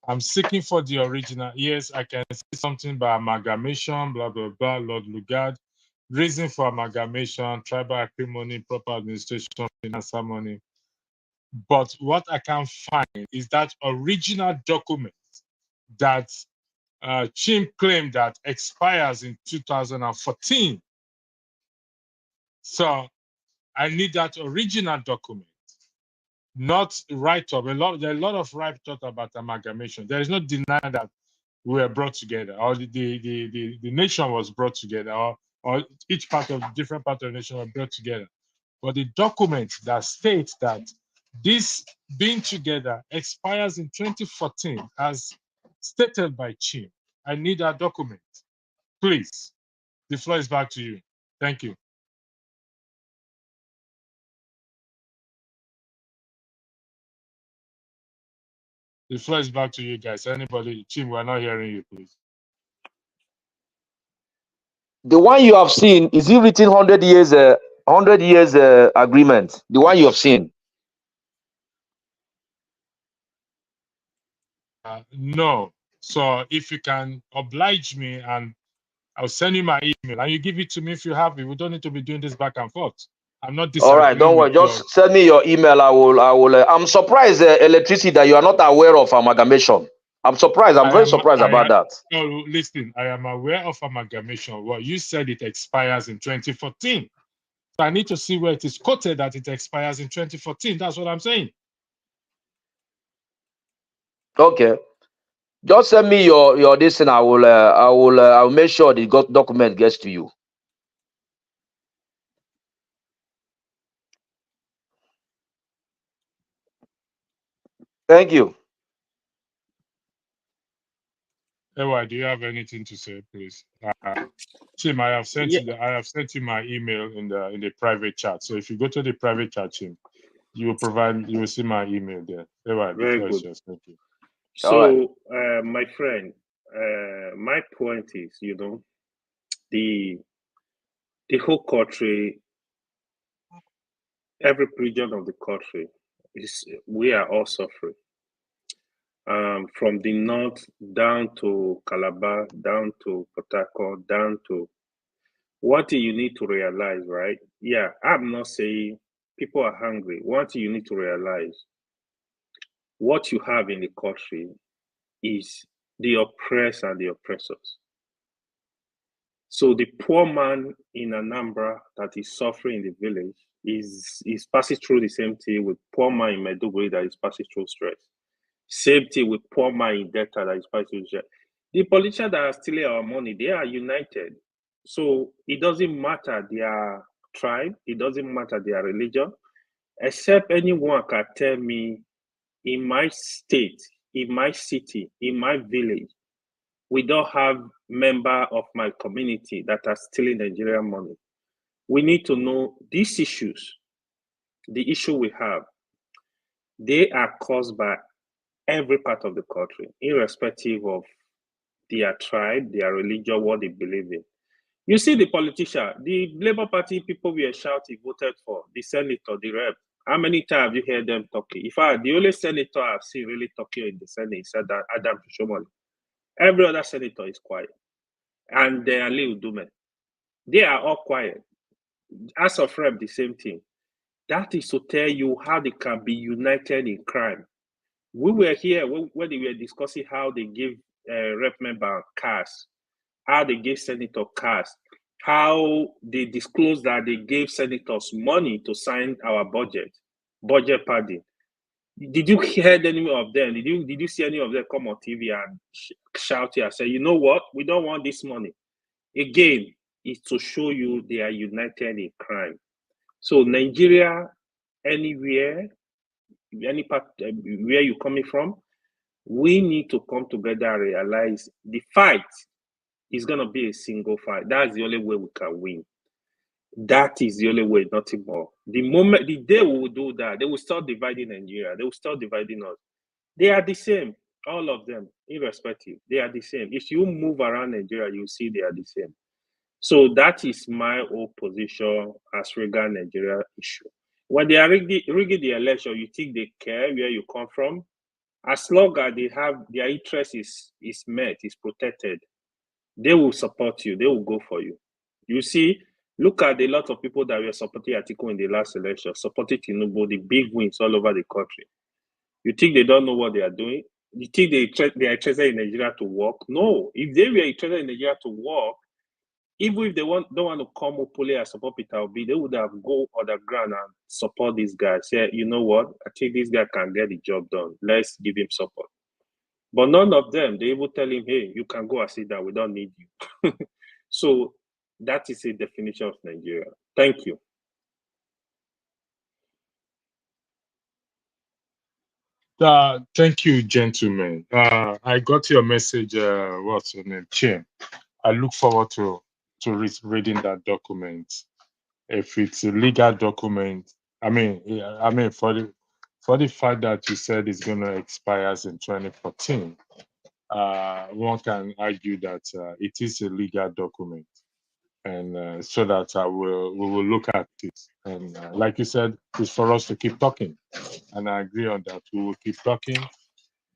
I'm seeking for the original. Yes, I can see something by amalgamation, blah, blah, blah, Lord Lugard. Reason for amalgamation, tribal acrimony, proper administration, finance harmony. But what I can find is that original document that Chim claimed that expires in 2014. So I need that original document, not write-up. There are a lot of write-up about amalgamation. There is no denying that we were brought together, or the nation was brought together, or each different part of the nation was brought together. But the document that states that this being together expires in 2014, as stated by Chim. I need that document. Please, the floor is back to you. Thank you. The floor is back to you guys. Anybody, Chim, we're not hearing you, please. The one you have seen, is it written 100 years agreement? The one you have seen? No. So if you can oblige me, and I'll send you my email, and you give it to me if you have it. We don't need to be doing this back and forth. I'm not disagreeing. All right, don't worry. Just send me your email. I will. I'm surprised, electricity, that you are not aware of amalgamation. I'm surprised. I'm very surprised about that. No, listen. I am aware of amalgamation. Well, you said it expires in 2014. So I need to see where it is quoted that it expires in 2014. That's what I'm saying. Okay. Just send me your this, and I'll make sure the document gets to you. Thank you. Ewa, do you have anything to say, please? Tim, I have sent you my email in the private chat. So if you go to the private chat, Tim, you will see my email there. Ewa, very good. Thank you. So, my friend, my point is, the whole country, every region of the country, we are all suffering. From the north down to Calabar, down to Port Harcourt, down to what you need to realize, right? Yeah, I'm not saying people are hungry. What you need to realize, what you have in the country is the oppressed and the oppressors. So the poor man in Anambra that is suffering in the village is passing through the same thing with poor man in Maiduguri that is passing through stress. Same thing with poor man in Delta that is passing through stress. The politicians that are stealing our money, they are united. So it doesn't matter their tribe, it doesn't matter their religion, except anyone can tell me in my state, in my city, in my village, we don't have members of my community that are stealing Nigerian money. We need to know these issues, the issue we have, they are caused by every part of the country, irrespective of their tribe, their religion, what they believe in. You see the politician, the Labour Party people were shouting, voted for, the senator, the rep. How many times have you heard them talking? In fact, the only senator I've seen really talking in the Senate is Adam Shomoli. Every other senator is quiet. And Ali Udume. They are all quiet. As of rep, the same thing. That is to tell you how they can be united in crime. We were here when they were discussing how they give rep member cars, how they gave senator cars, how they disclosed that they gave senators money to sign our budget padding. Did you hear any of them? Did you see any of them come on TV and shout here and say, you know what, we don't want this money? Again, it's to show you they are united in crime. So Nigeria, anywhere, any part where you're coming from, we need to come together and realize the fight is going to be a single fight. That's the only way we can win. That is the only way, nothing more. The day we will do that, they will start dividing Nigeria. They will start dividing us. They are the same, all of them, irrespective. They are the same. If you move around Nigeria, you see they are the same. So that is my whole position as regard Nigeria issue. When they are rigging the election, you think they care where you come from? As long as they have their interest is met, is protected, they will support you. They will go for you. You see, look at a lot of people that were supporting Atiku in the last election, supporting Tinubu, the big wins all over the country. You think they don't know what they are doing? You think they are interested in Nigeria to work? No. If they were interested in Nigeria to work, even if they don't want to come Opole and support Peter Obi, they would have go on the ground and support this guy. Say, you know what? I think this guy can get the job done. Let's give him support. But none of them, they will tell him, hey, you can go and sit down. We don't need you. So that is a definition of Nigeria. Thank you. Thank you, gentlemen. I got your message. What's your name? Chair. I look forward to reading that document. If it's a legal document, I mean, for the fact that you said it's going to expire in 2014, one can argue that it is a legal document, and so that we will look at it. And like you said, it's for us to keep talking, and I agree on that. We will keep talking,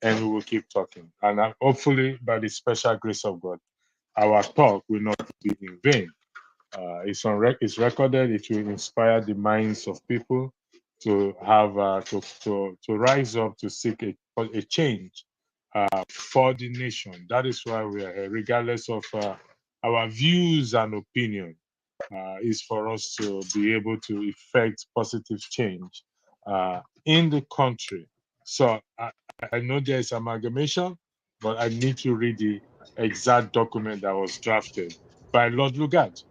and we will keep talking, and hopefully, by the special grace of God, our talk will not be in vain. It's recorded. It will inspire the minds of people to have to rise up to seek a change for the nation. That is why we are here, regardless of our views and opinion. Is for us to be able to effect positive change in the country. So I know there is amalgamation, but I need to read the exact document that was drafted by Lord Lugard,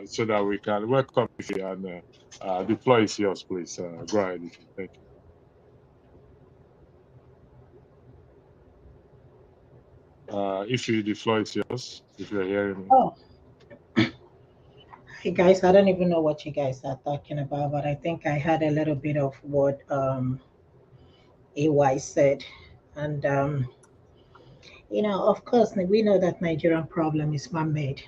so that we can welcome you, and the floor is yours, please. Go ahead. Thank you. The floor is yours, if you're hearing me. Oh, hey guys, I don't even know what you guys are talking about, but I think I had a little bit of what AY said. And, of course, we know that Nigerian problem is man-made.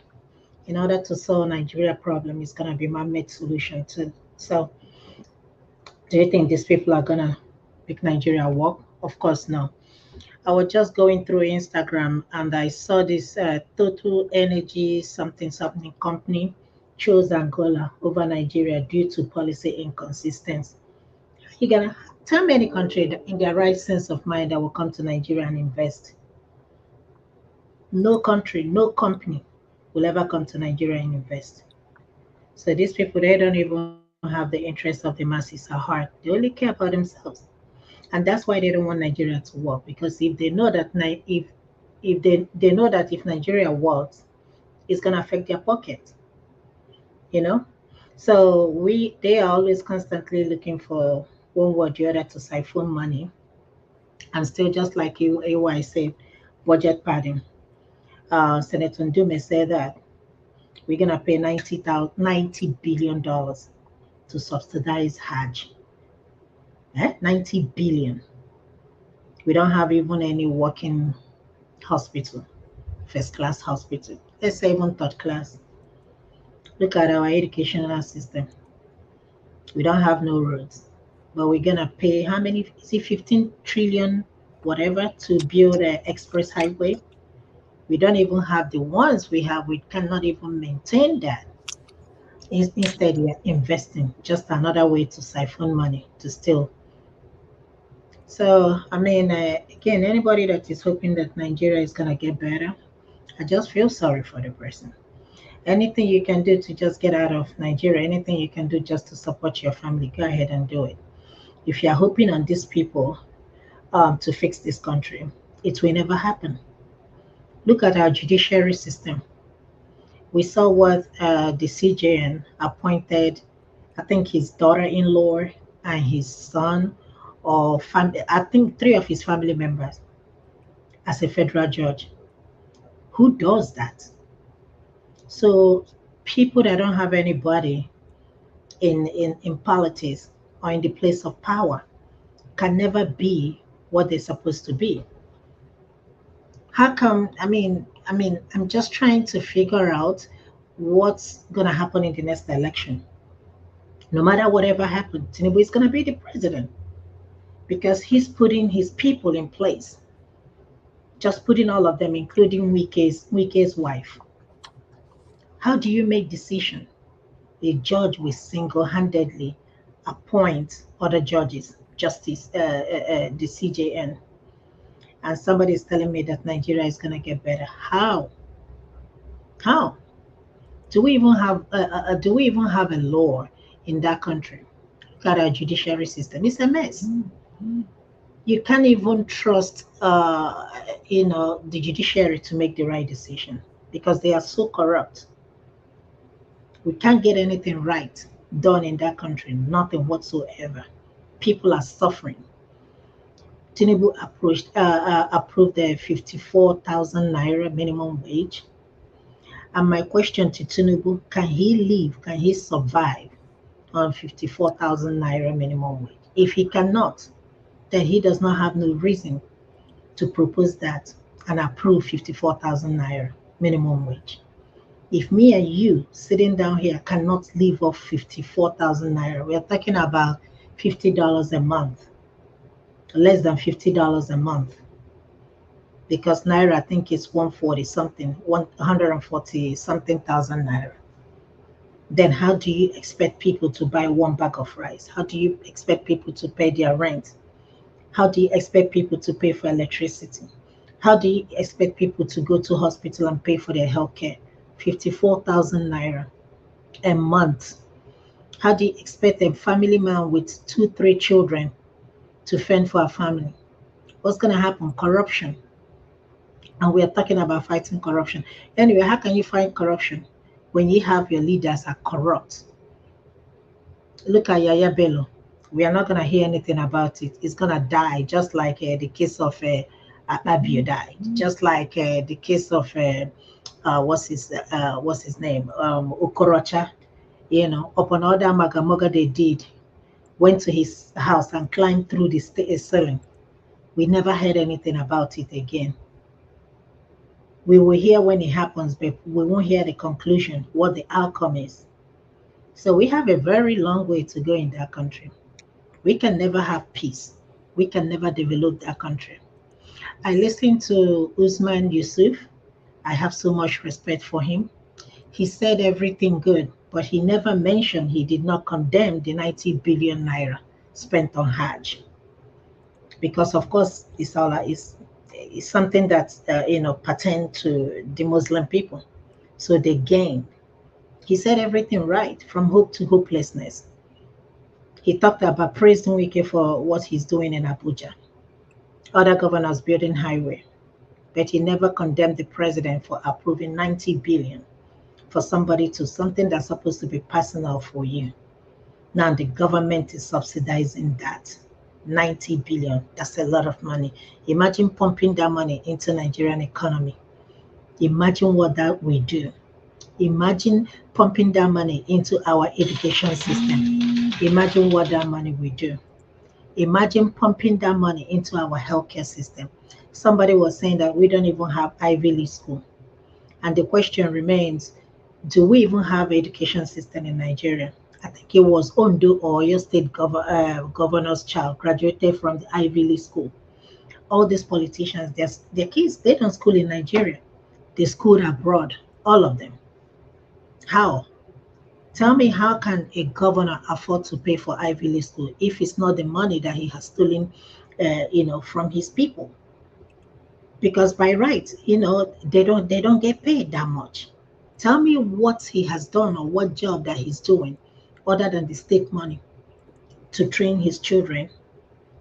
In order to solve Nigeria problem, it's going to be man-made solution too. So do you think these people are going to make Nigeria work? Of course, no. I was just going through Instagram and I saw this Total Energy something company chose Angola over Nigeria due to policy inconsistency. You gonna tell me any country in their right sense of mind that will come to Nigeria and invest? No country, no company will ever come to Nigeria and invest. So these people, they don't even have the interest of the masses at heart. They only care about themselves. And that's why they don't want Nigeria to work. Because if they know that if they know that if Nigeria works, it's gonna affect their pocket, you know. So they are always constantly looking for one way or the other to siphon money, and still just like you AY said, budget padding. Senator Ndume said that we're gonna pay $90 billion to subsidize Hajj. 90 billion. We don't have even any working hospital, first class hospital. Let's say even third class. Look at our educational system. We don't have no roads, but we're gonna pay how many? Is it 15 trillion, whatever, to build an express highway? We don't even have the ones we have. We cannot even maintain that. Instead, we are investing, just another way to siphon money, to steal. So, I mean, again, anybody that is hoping that Nigeria is gonna get better, I just feel sorry for the person. Anything you can do to just get out of Nigeria, anything you can do just to support your family, go ahead and do it. If you're hoping on these people to fix this country, it will never happen. Look at our judiciary system. We saw what the CJN appointed, I think his daughter-in-law and his son, or I think 3 of his family members as a federal judge. Who does that? So people that don't have anybody in politics or in the place of power can never be what they're supposed to be. How come? I'm just trying to figure out what's gonna happen in the next election. No matter whatever happens, Tinubu is gonna be the president because he's putting his people in place. Just putting all of them, including Wike's wife. How do you make decision? A judge will single-handedly appoint other judges, the CJN, and somebody is telling me that Nigeria is going to get better. How? How? Do we even have a law in that country? Look at our judiciary system. It's a mess. You can't even trust, the judiciary to make the right decision because they are so corrupt. We can't get anything right done in that country, nothing whatsoever. People are suffering. Tinubu approved the 54,000 naira minimum wage. And my question to Tinubu, can he live, can he survive on 54,000 naira minimum wage? If he cannot, then he does not have no reason to propose that and approve 54,000 naira minimum wage. If me and you sitting down here cannot live off 54,000 naira, we're talking about $50 a month, less than $50 a month, because naira I think is 140 something, 140 something thousand naira. Then how do you expect people to buy one bag of rice? How do you expect people to pay their rent? How do you expect people to pay for electricity? How do you expect people to go to hospital and pay for their health care? 54,000 naira a month. How do you expect a family man with 2-3 children to fend for a family? What's going to happen? Corruption. And we are talking about fighting corruption. Anyway, how can you fight corruption when you have your leaders are corrupt? Look at Yaya Bello. We are not going to hear anything about it. It's going to die, just like the case of Abio died, just like the case of what's his name, Okorocha. Upon all that Magamoga they did, went to his house and climbed through the ceiling. We never heard anything about it again. We will hear when it happens, but we won't hear the conclusion, what the outcome is. So we have a very long way to go in that country. We can never have peace. We can never develop that country. I listened to Usman Yusuf. I have so much respect for him. He said everything good, but he never mentioned, he did not condemn the 90 billion naira spent on Hajj. Because of course, it's something that's pertain to the Muslim people. So they gained. He said everything right, from hope to hopelessness. He talked about praising Wike for what he's doing in Abuja. Other governors building highway. But he never condemned the president for approving 90 billion for somebody to something that's supposed to be personal for you. Now the government is subsidizing that. 90 billion, that's a lot of money. Imagine pumping that money into Nigerian economy. Imagine what that will do. Imagine pumping that money into our education system. Imagine what that money will do. Imagine pumping that money into our healthcare system. Somebody was saying that we don't even have Ivy League school. And the question remains, do we even have education system in Nigeria? I think it was Ondo or your state governor's child graduated from the Ivy League school. All these politicians, their kids, they don't school in Nigeria. They school abroad, all of them. How? Tell me, how can a governor afford to pay for Ivy League school if it's not the money that he has stolen, from his people? Because by right, they don't get paid that much. Tell me what he has done or what job that he's doing other than the state money to train his children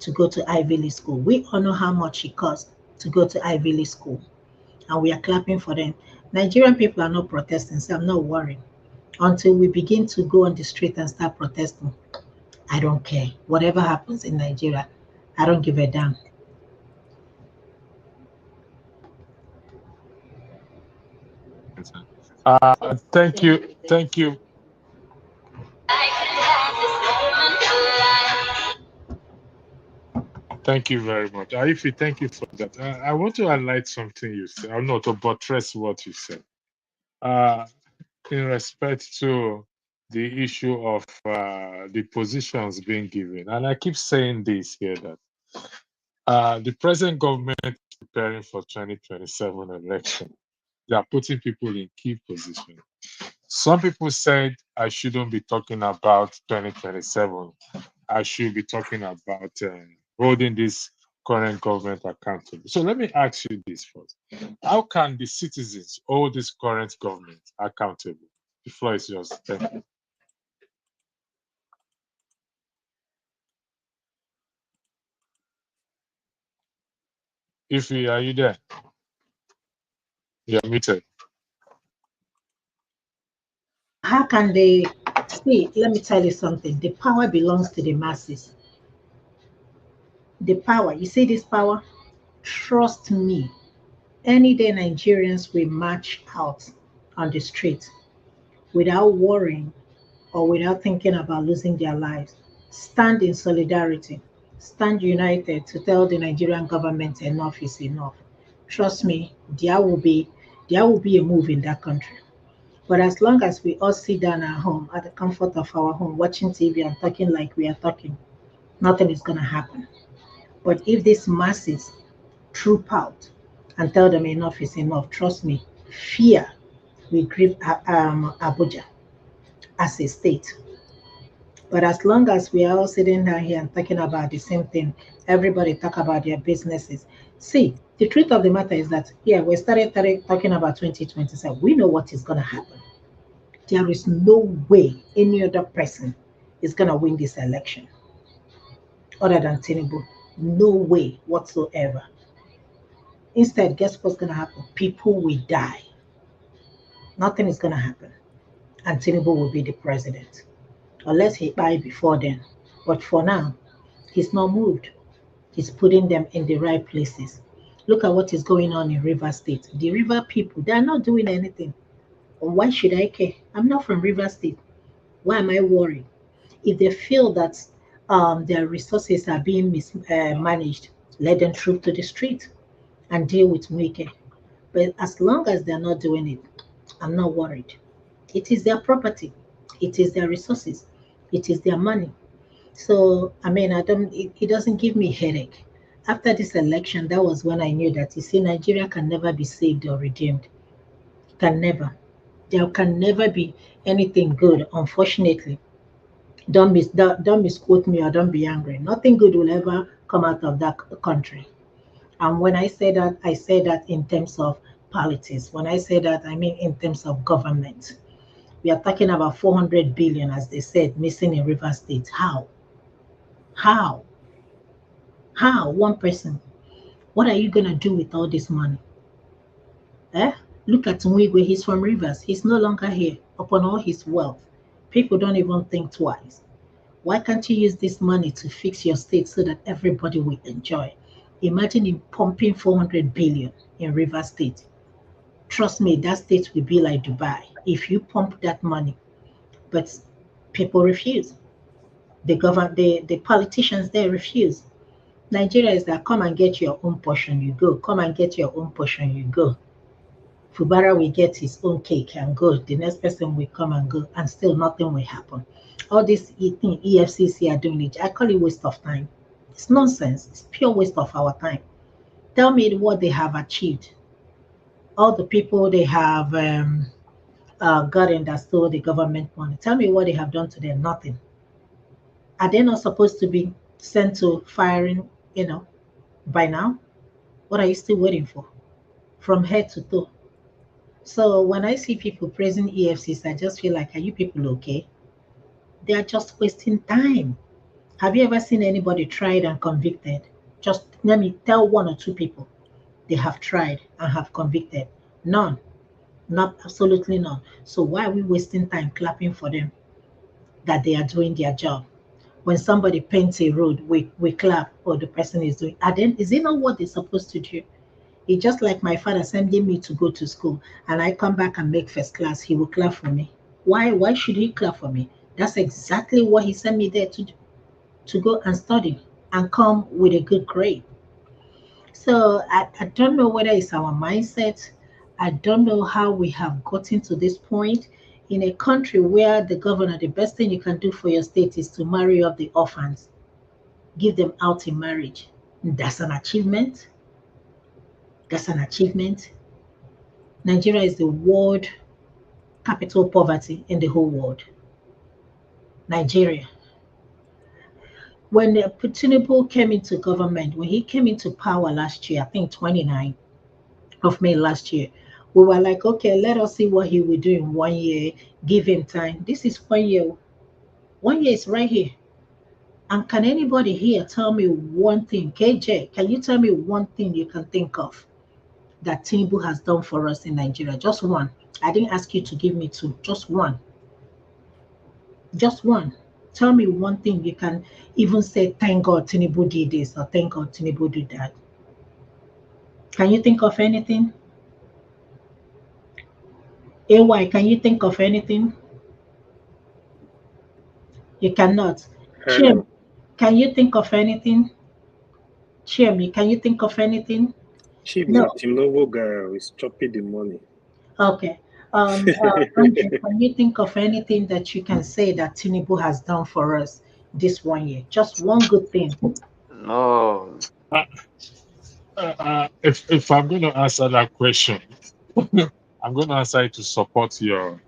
to go to Ivy League school. We all know how much it costs to go to Ivy League school, and we are clapping for them. Nigerian people are not protesting, so I'm not worried. Until we begin to go on the street and start protesting, I don't care. Whatever happens in Nigeria, I don't give a damn. Thank you. Thank you. Thank you very much. Ify, thank you for that. I want to highlight something you said. I'm not to buttress what you said. In respect to the issue of the positions being given. And I keep saying this here that the present government is preparing for 2027 election. They are putting people in key positions. Some people said I shouldn't be talking about 2027. I should be talking about holding this current government accountable. So let me ask you this first. How can the citizens hold this current government accountable? The floor is yours. Thank you. Ify, are you there? You're muted. How can they see? Let me tell you something. The power belongs to the masses. The power, you see this power? Trust me. Any day Nigerians will march out on the street without worrying or without thinking about losing their lives. Stand in solidarity. Stand united to tell the Nigerian government enough is enough. Trust me, there will be a move in that country. But as long as we all sit down at home, at the comfort of our home, watching TV and talking like we are talking, nothing is going to happen. But if these masses troop out and tell them enough is enough, trust me, fear will grip Abuja as a state. But as long as we are all sitting down here and talking about the same thing, everybody talk about their businesses. See, the truth of the matter is that, yeah, we started talking about 2027. We know what is going to happen. There is no way any other person is going to win this election other than Tinubu. No way whatsoever. Instead, guess what's going to happen? People will die. Nothing is going to happen. And Tinubu will be the president. Unless he dies before then. But for now, he's not moved. He's putting them in the right places. Look at what is going on in River State. The River people, they are not doing anything. Why should I care? I'm not from River State. Why am I worried? If they feel that their resources are being mismanaged, let them troop to the street and deal with Wike. But as long as they're not doing it, I'm not worried. It is their property. It is their resources. It is their money. So, I mean, it doesn't give me headache. After this election, that was when I knew that, you see, Nigeria can never be saved or redeemed. Can never. There can never be anything good, unfortunately. Don't misquote me or don't be angry. Nothing good will ever come out of that country. And when I say that in terms of politics. When I say that, I mean in terms of government. We are talking about 400 billion, as they said, missing in River State. How? How? How? One person. What are you going to do with all this money? Eh? Look at Nwigwe. He's from Rivers. He's no longer here upon all his wealth. People don't even think twice. Why can't you use this money to fix your state so that everybody will enjoy? Imagine him pumping 400 billion in River State. Trust me, that state will be like Dubai if you pump that money. But people refuse. The politicians there refuse. Nigeria is that come and get your own portion, you go. Come and get your own portion, you go. Fubara will get his own cake and go. The next person will come and go, and still nothing will happen. All this thing EFCC are doing it, I call it waste of time. It's nonsense. It's pure waste of our time. Tell me what they have achieved. All the people they have gotten that stole the government money. Tell me what they have done to them. Nothing. Are they not supposed to be sent to firing, by now? What are you still waiting for? From head to toe. So when I see people praising EFCs, I just feel like, are you people okay? They are just wasting time. Have you ever seen anybody tried and convicted? Just let me tell one or two people they have tried and have convicted. None. Not absolutely none. So why are we wasting time clapping for them that they are doing their job? When somebody paints a road, we clap, or the person is doing. And then is it not what they're supposed to do? It's just like my father sending me to go to school, and I come back and make first class. He will clap for me. Why? Why should he clap for me? That's exactly what he sent me there to do, to go and study and come with a good grade. So I don't know whether it's our mindset. I don't know how we have gotten to this point in a country where the governor, the best thing you can do for your state is to marry up the orphans, give them out in marriage. That's an achievement. That's an achievement. Nigeria is the world capital poverty in the whole world. Nigeria. When Tinubu came into government, when he came into power last year, I think 29 of May last year, we were like, okay, let us see what he will do in 1 year. Give him time. This is 1 year. 1 year is right here. And can anybody here tell me one thing? KJ, can you tell me one thing you can think of that Tinubu has done for us in Nigeria? Just one. I didn't ask you to give me two. Just one. Just one. Tell me one thing you can even say, thank God Tinubu did this, or thank God Tinubu did that. Can you think of anything? AY, can you think of anything? You cannot. Chim, Hello. can you think of anything? Chim, can you think of anything? Chief No. na Tinovo guy is chopping the money. Okay. Andrew, can you think of anything that you can say that Tinubu has done for us this 1 year? Just one good thing. No, If I'm going to answer that question, I'm going to answer it to support your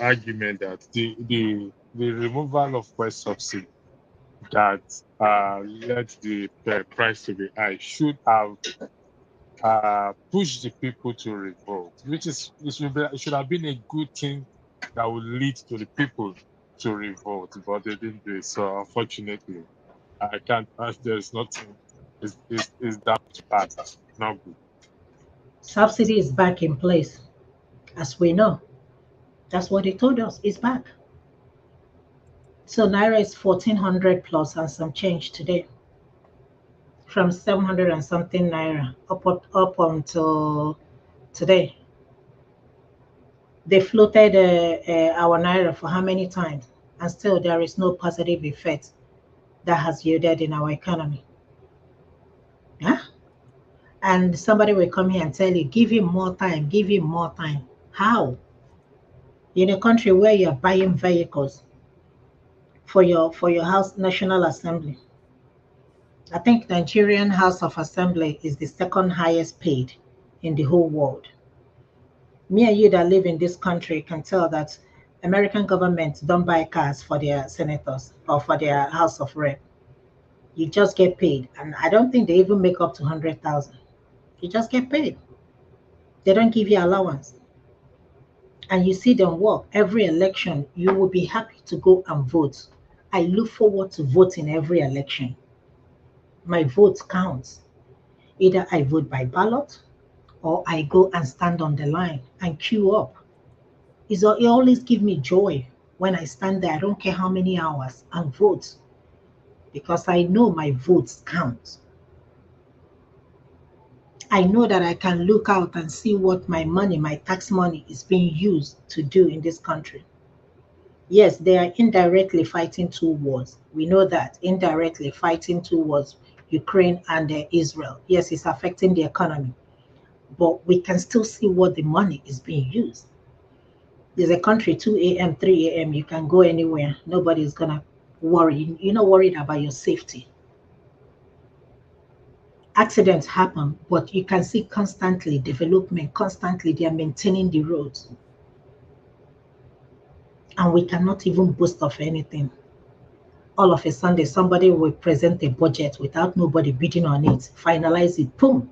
argument that the removal of fuel subsidy that led the price to be high should have pushed the people to revolt, which is it should have been a good thing that would lead to the people to revolt, but they didn't do it. So unfortunately, I can't. There's nothing. Is that bad? Not good. Subsidy is back in place, as we know. That's what they told us. It's back. So Naira is 1400 plus and some change today, from 700 and something Naira up until today. They floated our Naira for how many times? And still there is no positive effect that has yielded in our economy. Yeah? And somebody will come here and tell you, give him more time, give him more time. How? In a country where you're buying vehicles for your House National Assembly. I think Nigerian House of Assembly is the second highest paid in the whole world. Me and you that live in this country can tell that American government don't buy cars for their senators or for their House of Rep. You just get paid, and I don't think they even make up to 100,000. You just get paid. They don't give you allowance. And you see them work. Every election, you will be happy to go and vote. I look forward to voting every election. My vote counts. Either I vote by ballot or I go and stand on the line and queue up. It always gives me joy when I stand there. I don't care how many hours and vote because I know my votes count. I know that I can look out and see what my money, my tax money, is being used to do in this country. Yes, they are indirectly fighting two wars. We know that indirectly fighting two wars, Ukraine and Israel. Yes, it's affecting the economy, but we can still see what the money is being used. There's a country 2 a.m., 3 a.m. You can go anywhere. Nobody's gonna worry. You're not worried about your safety. Accidents happen, but you can see constantly development, constantly they are maintaining the roads. And we cannot even boast of anything. All of a sudden, somebody will present a budget without nobody bidding on it, finalize it, boom.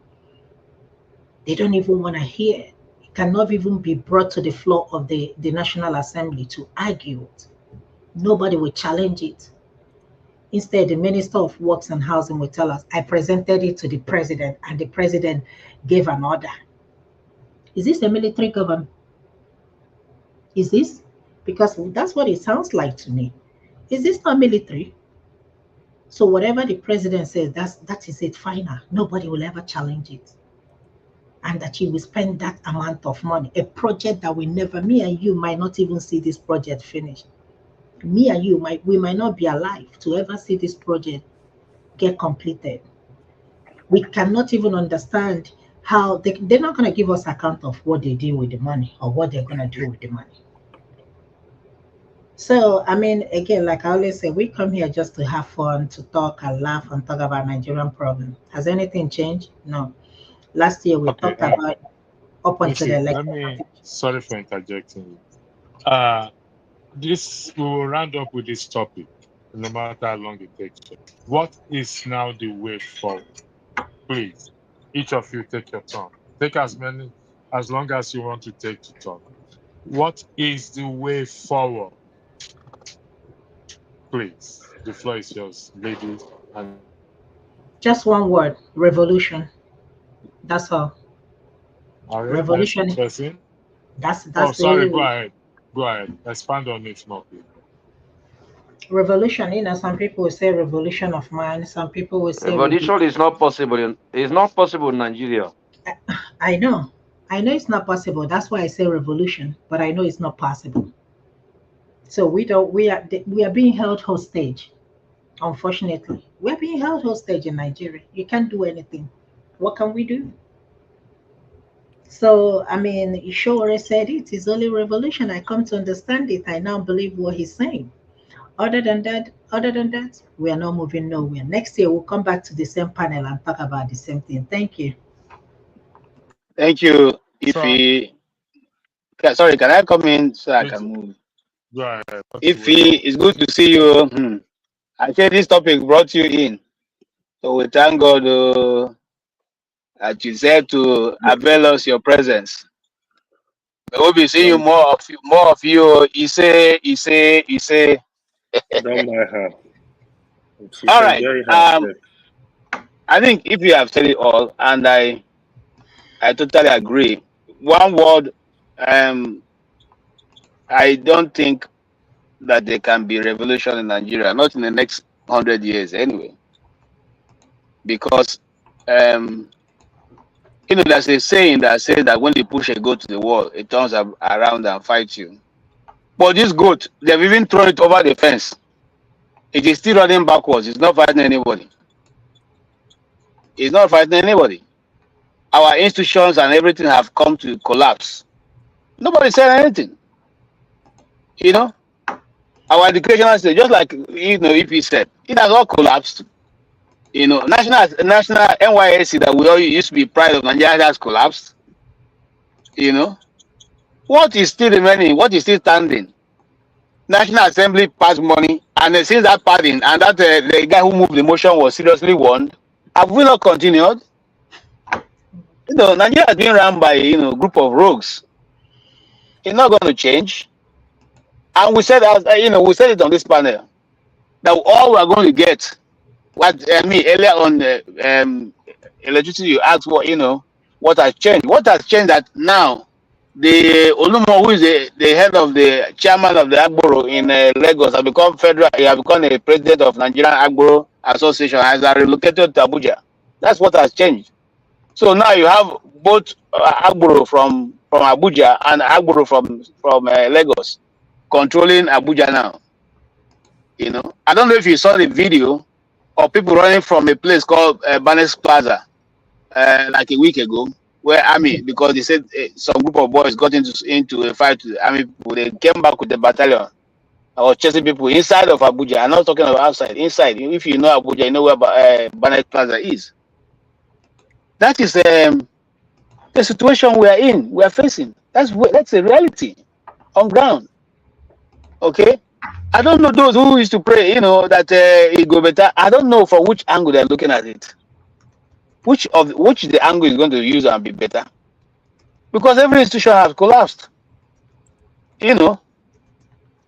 They don't even want to hear it. It cannot even be brought to the floor of the National Assembly to argue it. Nobody will challenge it. Instead, the Minister of Works and Housing will tell us, I presented it to the president and the president gave an order. Is this a military government? Is this? Because that's what it sounds like to me. Is this not military? So whatever the president says, that is it final. Nobody will ever challenge it. And that you will spend that amount of money, a project that we never, me and you might not even see this project finished. Me and you, we might not be alive to ever see this project get completed. We cannot even understand how they're not going to give us account of what they do with the money or what they're going to do with the money. So, I mean, again, like I always say, we come here just to have fun, to talk and laugh and talk about Nigerian problem. Has anything changed? No. Last year we talked about up until the election. Sorry for interjecting you. This we will round up with this topic, no matter how long it takes. What is now the way forward? Please, each of you take your turn. Take as long as you want to take to talk. What is the way forward? Please, the floor is yours, ladies. And just one word: revolution. That's all. All right, revolution. That's oh, sorry. go ahead. Go ahead. Expand on it more, please. Revolution. Some people will say revolution of mind. Some people will say revolution is not possible. It's not possible in Nigeria. I know it's not possible. That's why I say revolution. But I know it's not possible. So we are being held hostage. Unfortunately, we're being held hostage in Nigeria. You can't do anything. What can we do? So, I mean, Ishore said it is only revolution. I come to understand it. I now believe what he's saying. Other than that, we are not moving nowhere. Next year, we'll come back to the same panel and talk about the same thing. Thank you. Thank you. Sorry, can I come in so I can move? Go ahead. It's good to see you. I said this topic brought you in. So we thank God that you said to avail us your presence. We'll be seeing you more of you. He say. Don't mind her. All right. I think if you have said it all, and I totally agree. One word, I don't think that there can be revolution in Nigeria, not in the next 100 years anyway. Because there's a saying that says that when they push a goat to the wall, it turns around and fights you. But this goat, they've even thrown it over the fence. It is still running backwards. It's not fighting anybody. It's not fighting anybody. Our institutions and everything have come to collapse. Nobody said anything. Our educational state, just like if he said, it has all collapsed. National NYSC that we all used to be proud of Nigeria has collapsed. What is still remaining? What is still standing? National Assembly passed money, and since that passing, and that the guy who moved the motion was seriously warned. Have we not continued? You know, Nigeria has been run by a group of rogues. It's not going to change. And we said, we said it on this panel that all we're going to get. What I mean earlier on the electricity, you asked what has changed. What has changed that now the Olumo, who is the head of the chairman of the Agboro in Lagos, has become federal. He has become a president of Nigerian Agboro Association, has relocated to Abuja. That's what has changed. So now you have both Agboro from Abuja and Agboro from Lagos controlling Abuja now. You know, I don't know if you saw the video of people running from a place called Banes Plaza like a week ago, where army, because they said some group of boys got into a fight with the army people. They came back with the battalion. I was chasing people inside of Abuja. I'm not talking about outside, inside. If you know Abuja, you know where Banes Plaza is. That is the situation we are in, we are facing. That's a reality on ground. Okay? I don't know those who used to pray, that it go better. I don't know for which angle they're looking at it. Which the angle is going to use and be better? Because every institution has collapsed. You know,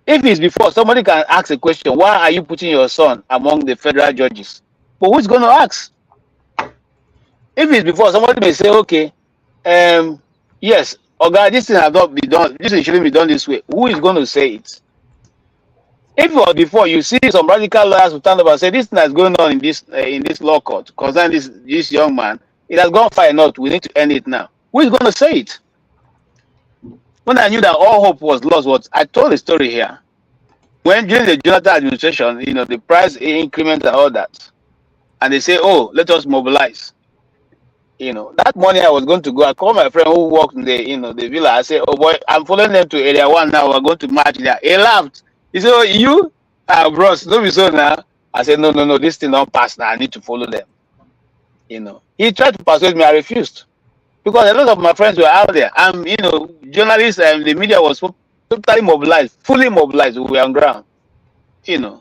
if it's before, somebody can ask a question, why are you putting your son among the federal judges? But who's going to ask? If it's before, somebody may say, okay, yes, Oga, this thing has not been done. This thing shouldn't be done this way. Who is going to say it? If it was before, you see some radical lawyers who stand up and say this thing that's going on in this law court concerning this young man, it has gone far enough. We need to end it now. Who is going to say it? When I knew that all hope was lost, I told the story here. When during the Jonathan administration, the price increment and all that, and they say, "Oh, let us mobilize." That morning I was going to go. I called my friend who worked in the villa. I said, "Oh boy, I'm following them to area 1 now. We're going to march there." He laughed. He said, "Oh, you, bros, don't be so now." I said, "No, this thing don't pass now. I need to follow them." He tried to persuade me. I refused because a lot of my friends were out there. And journalists and the media was totally mobilized, fully mobilized. We were on ground. And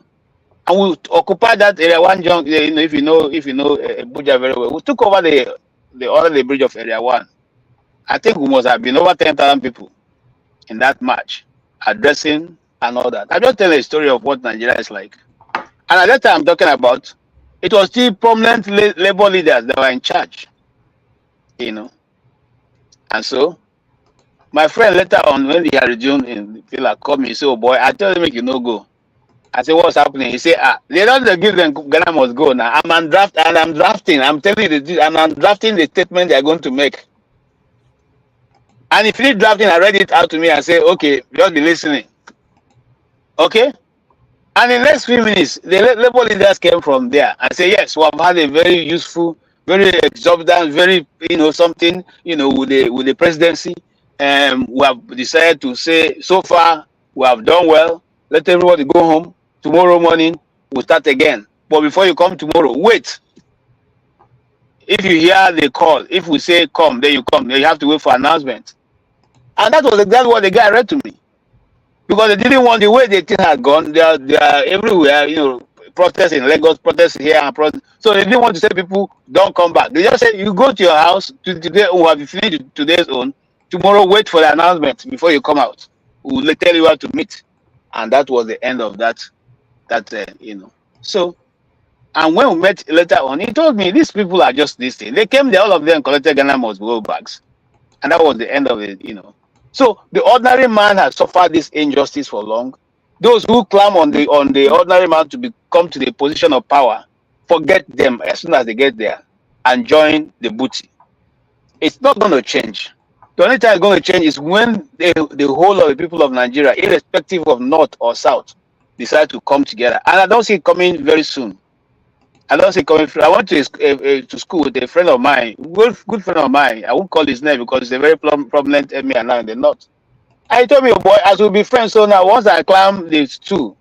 we occupied that area 1 junk. If you know Abuja very well, we took over the bridge of area 1. I think we must have been over 10,000 people in that march, addressing and all that. I just tell a story of what Nigeria is like. And at that time I'm talking about, it was still prominent labor leaders that were in charge. And so my friend later on, when he had resumed in the villa, called me. He said, "Oh boy, I tell him you no go." I said, "What's happening?" He said, they don't give them Ghana must go now. I'm drafting. I'm telling you, I'm drafting the statement they're going to make. And if he's drafting, I read it out to me and say, "Okay, just be listening." Okay? And in the next few minutes, the labor leaders came from there and say, "Yes, we have had a very useful, very exorbitant, very, something, with the presidency. We have decided to say, so far, we have done well. Let everybody go home. Tomorrow morning, we'll start again. But before you come tomorrow, wait. If you hear the call, if we say come, then you come. Then you have to wait for announcement." And that was exactly what the guy read to me. Because they didn't want the way the thing had gone. They are everywhere, protests in Lagos, protests here, and so they didn't want to say people don't come back. They just said you go to your house today. We have finished today's own. Tomorrow, wait for the announcement before you come out. We'll tell you where to meet, and that was the end of that. So, and when we met later on, he told me these people are just this thing. They came there, all of them collected Ghana must go bags, and that was the end of it. So the ordinary man has suffered this injustice for long. Those who climb on the ordinary man to come to the position of power, forget them as soon as they get there and join the booty. It's not going to change. The only time it's going to change is when the whole of the people of Nigeria, irrespective of north or south, decide to come together. And I don't see it coming very soon. I don't see it coming. I went to school with a friend of mine, good friend of mine. I won't call his name because he's a very prominent emir now in the north. I told me, "Oh boy, as we'll be friends, so now once I climb these two,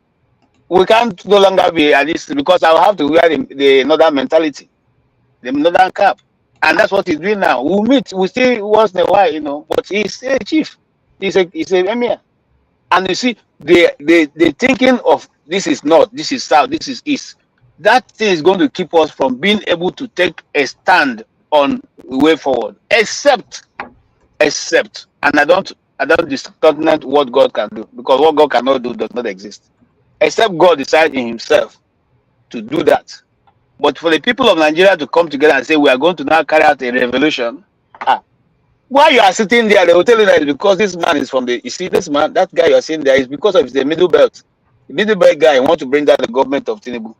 we can't no longer be at this because I'll have to wear the northern mentality, the northern cap." And that's what he's doing now. We'll meet, we still once in a while, but he's a chief. He's a emir. And you see, the thinking of this is north, this is south, this is east. That thing is going to keep us from being able to take a stand on the way forward, except, and I don't discontinent what God can do, because what God cannot do does not exist, except God decides in Himself to do that. But for the people of Nigeria to come together and say we are going to now carry out a revolution, while you are sitting there, they will tell you that it's because this man is from the. You see, this man, that guy you are seeing there, is because of the middle belt. The middle belt guy want to bring down the government of Tinubu.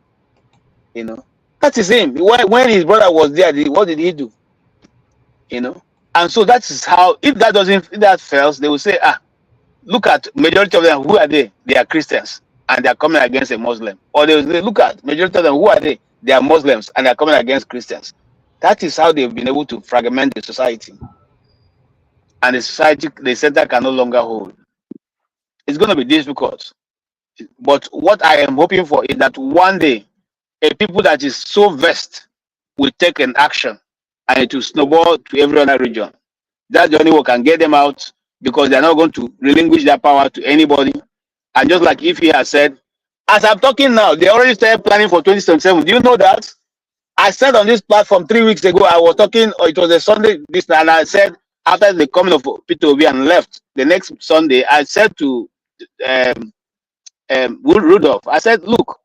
You know, that is him. When his brother was there, what did he do? You know, and so that is how. If that fails, they will say, look at majority of them. Who are they? They are Christians, and they are coming against a Muslim. Or they will say, look at majority of them. Who are they? They are Muslims, and they are coming against Christians. That is how they've been able to fragment the society. And the center can no longer hold. It's going to be difficult. But what I am hoping for is that one day, a people that is so vexed will take an action, and it will snowball to every other region. That's the only way we can get them out, because they're not going to relinquish their power to anybody. And just like if he has said, as I'm talking now, they already started planning for 2077. Do you know that? I said on this platform 3 weeks ago, I was talking, or it was a Sunday, and I said, after the coming of PTOB and left, the next Sunday, I said to Rudolph, I said, look,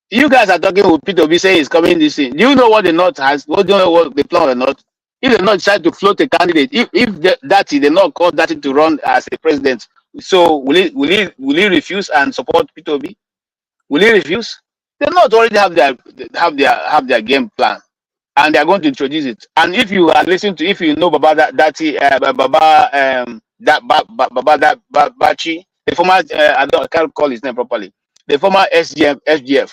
you guys are talking with PTOB saying he's coming this thing. Do you know what the North has? What do you know what the plan of the North? If the North decide to float a candidate, if they not call that to run as a president, so will he refuse and support PTOB? Will he refuse? They not already have their game plan, and they are going to introduce it. And if you are listening to, if you know Baba Bachi, the former I can't call his name properly, the former SGF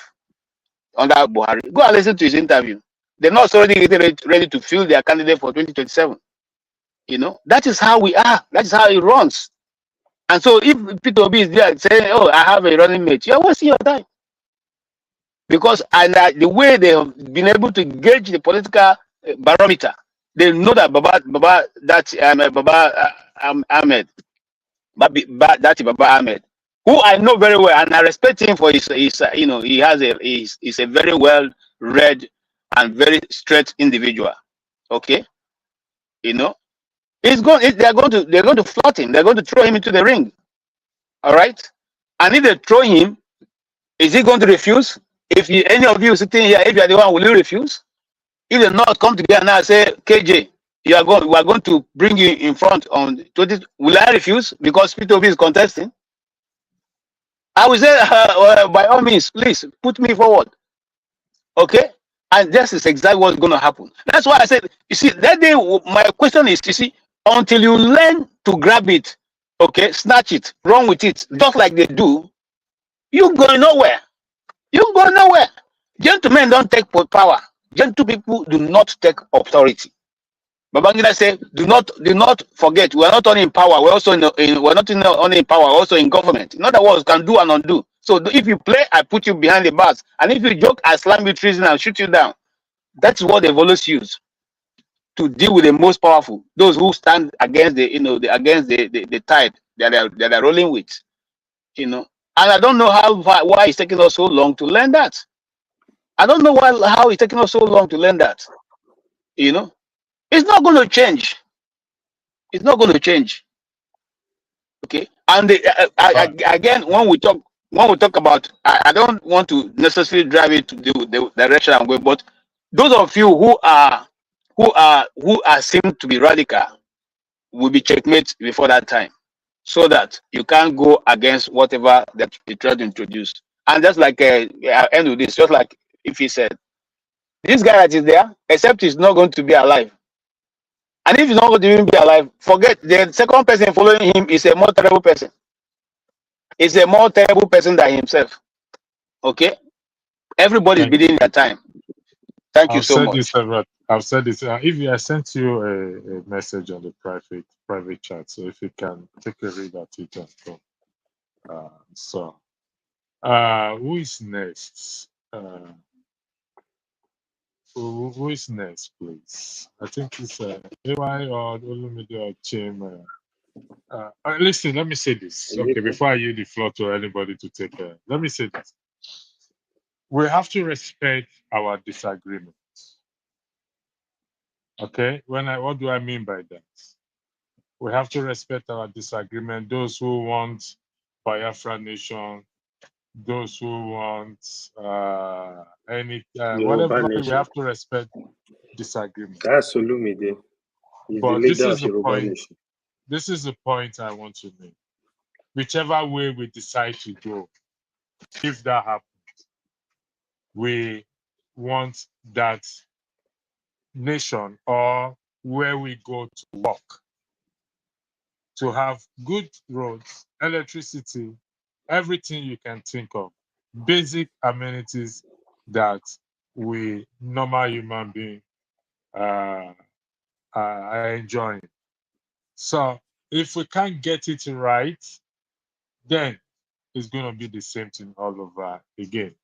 under Buhari, go and listen to his interview. They're not already ready to field their candidate for 2027. You know, that is how we are. That is how it runs. And so if P2B is there saying, "Oh, I have a running mate," you are wasting your time. Because the way they have been able to gauge the political barometer, they know that Baba Ahmed, who I know very well, and I respect him for his you know, he's a very well read and very straight individual. Okay, you know, they're going to float him. They're going to throw him into the ring. All right, and if they throw him, is he going to refuse? If any of you sitting here, if you are the one, will you refuse? If they not come together now and say, KJ, we are going to bring you in front on 20, will I refuse because P2B is contesting? I will say, by all means, please put me forward. Okay? And this is exactly what's going to happen. That's why I said, you see, that day, my question is, you see, until you learn to grab it, okay, snatch it, run with it, just like they do, you go nowhere. You go nowhere. Gentlemen don't take power. Gentle people do not take authority. Babangida said, do not forget, we are not only in power, we're also we're not only in power, we're also in government. In other words, can do and undo. So if you play, I put you behind the bars. And if you joke, I slam you treason and shoot you down. That's what the volunteers use to deal with the most powerful, those who stand against the tide that they're rolling with. You know. And I don't know why it's taking us so long to learn that. I don't know how it's taking us so long to learn that. You know, it's not going to change. It's not going to change. Okay. And again, when we talk about, I don't want to necessarily drive it to the direction I'm going, but those of you who are seem to be radical will be checkmate before that time, so that you can't go against whatever that you try to introduce. And just like I end with this, just like if he said, this guy that is there, except he's not going to be alive. And if he's not going to even be alive, forget the second person following him is a more terrible person. It's a more terrible person than himself. Okay? Everybody's bidding their time. Thank you so much. I've said this. If I sent you a message on the private chat, so if you can take a read at it and go. Who is next? Who is next, please? I think it's AY or Olumide or Chim. Listen, let me say this. Okay, before I yield the floor to anybody to take let me say this. We have to respect our disagreements. Okay, what do I mean by that? We have to respect our disagreement. Those who want Biafra nation, those who want Yoruba whatever, we nation. have to respect disagreement. That's Olumide. He's the But this leader is of the Yoruba point. nation. This is the point I want to make. Whichever way we decide to go, if that happens, we want that nation or where we go to work to have good roads, electricity, everything you can think of, basic amenities that we normal human being are enjoying. So if we can't get it right, then it's going to be the same thing all over again.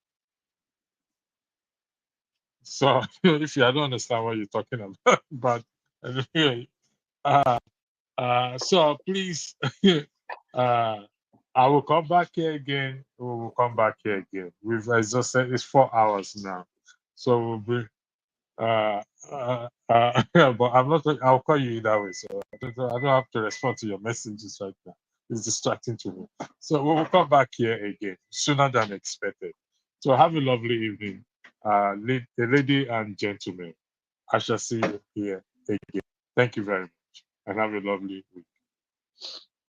So if you I don't understand what you're talking about, but anyway, so please, I will come back here again. We will come back here again. We've exhausted. It's 4 hours now, so we'll be. But I'm not. I'll call you either way. So I don't have to respond to your messages right now. It's distracting to me. So we will come back here again sooner than expected. So have a lovely evening, lady and gentlemen. I shall see you here again. Thank you very much, and have a lovely week.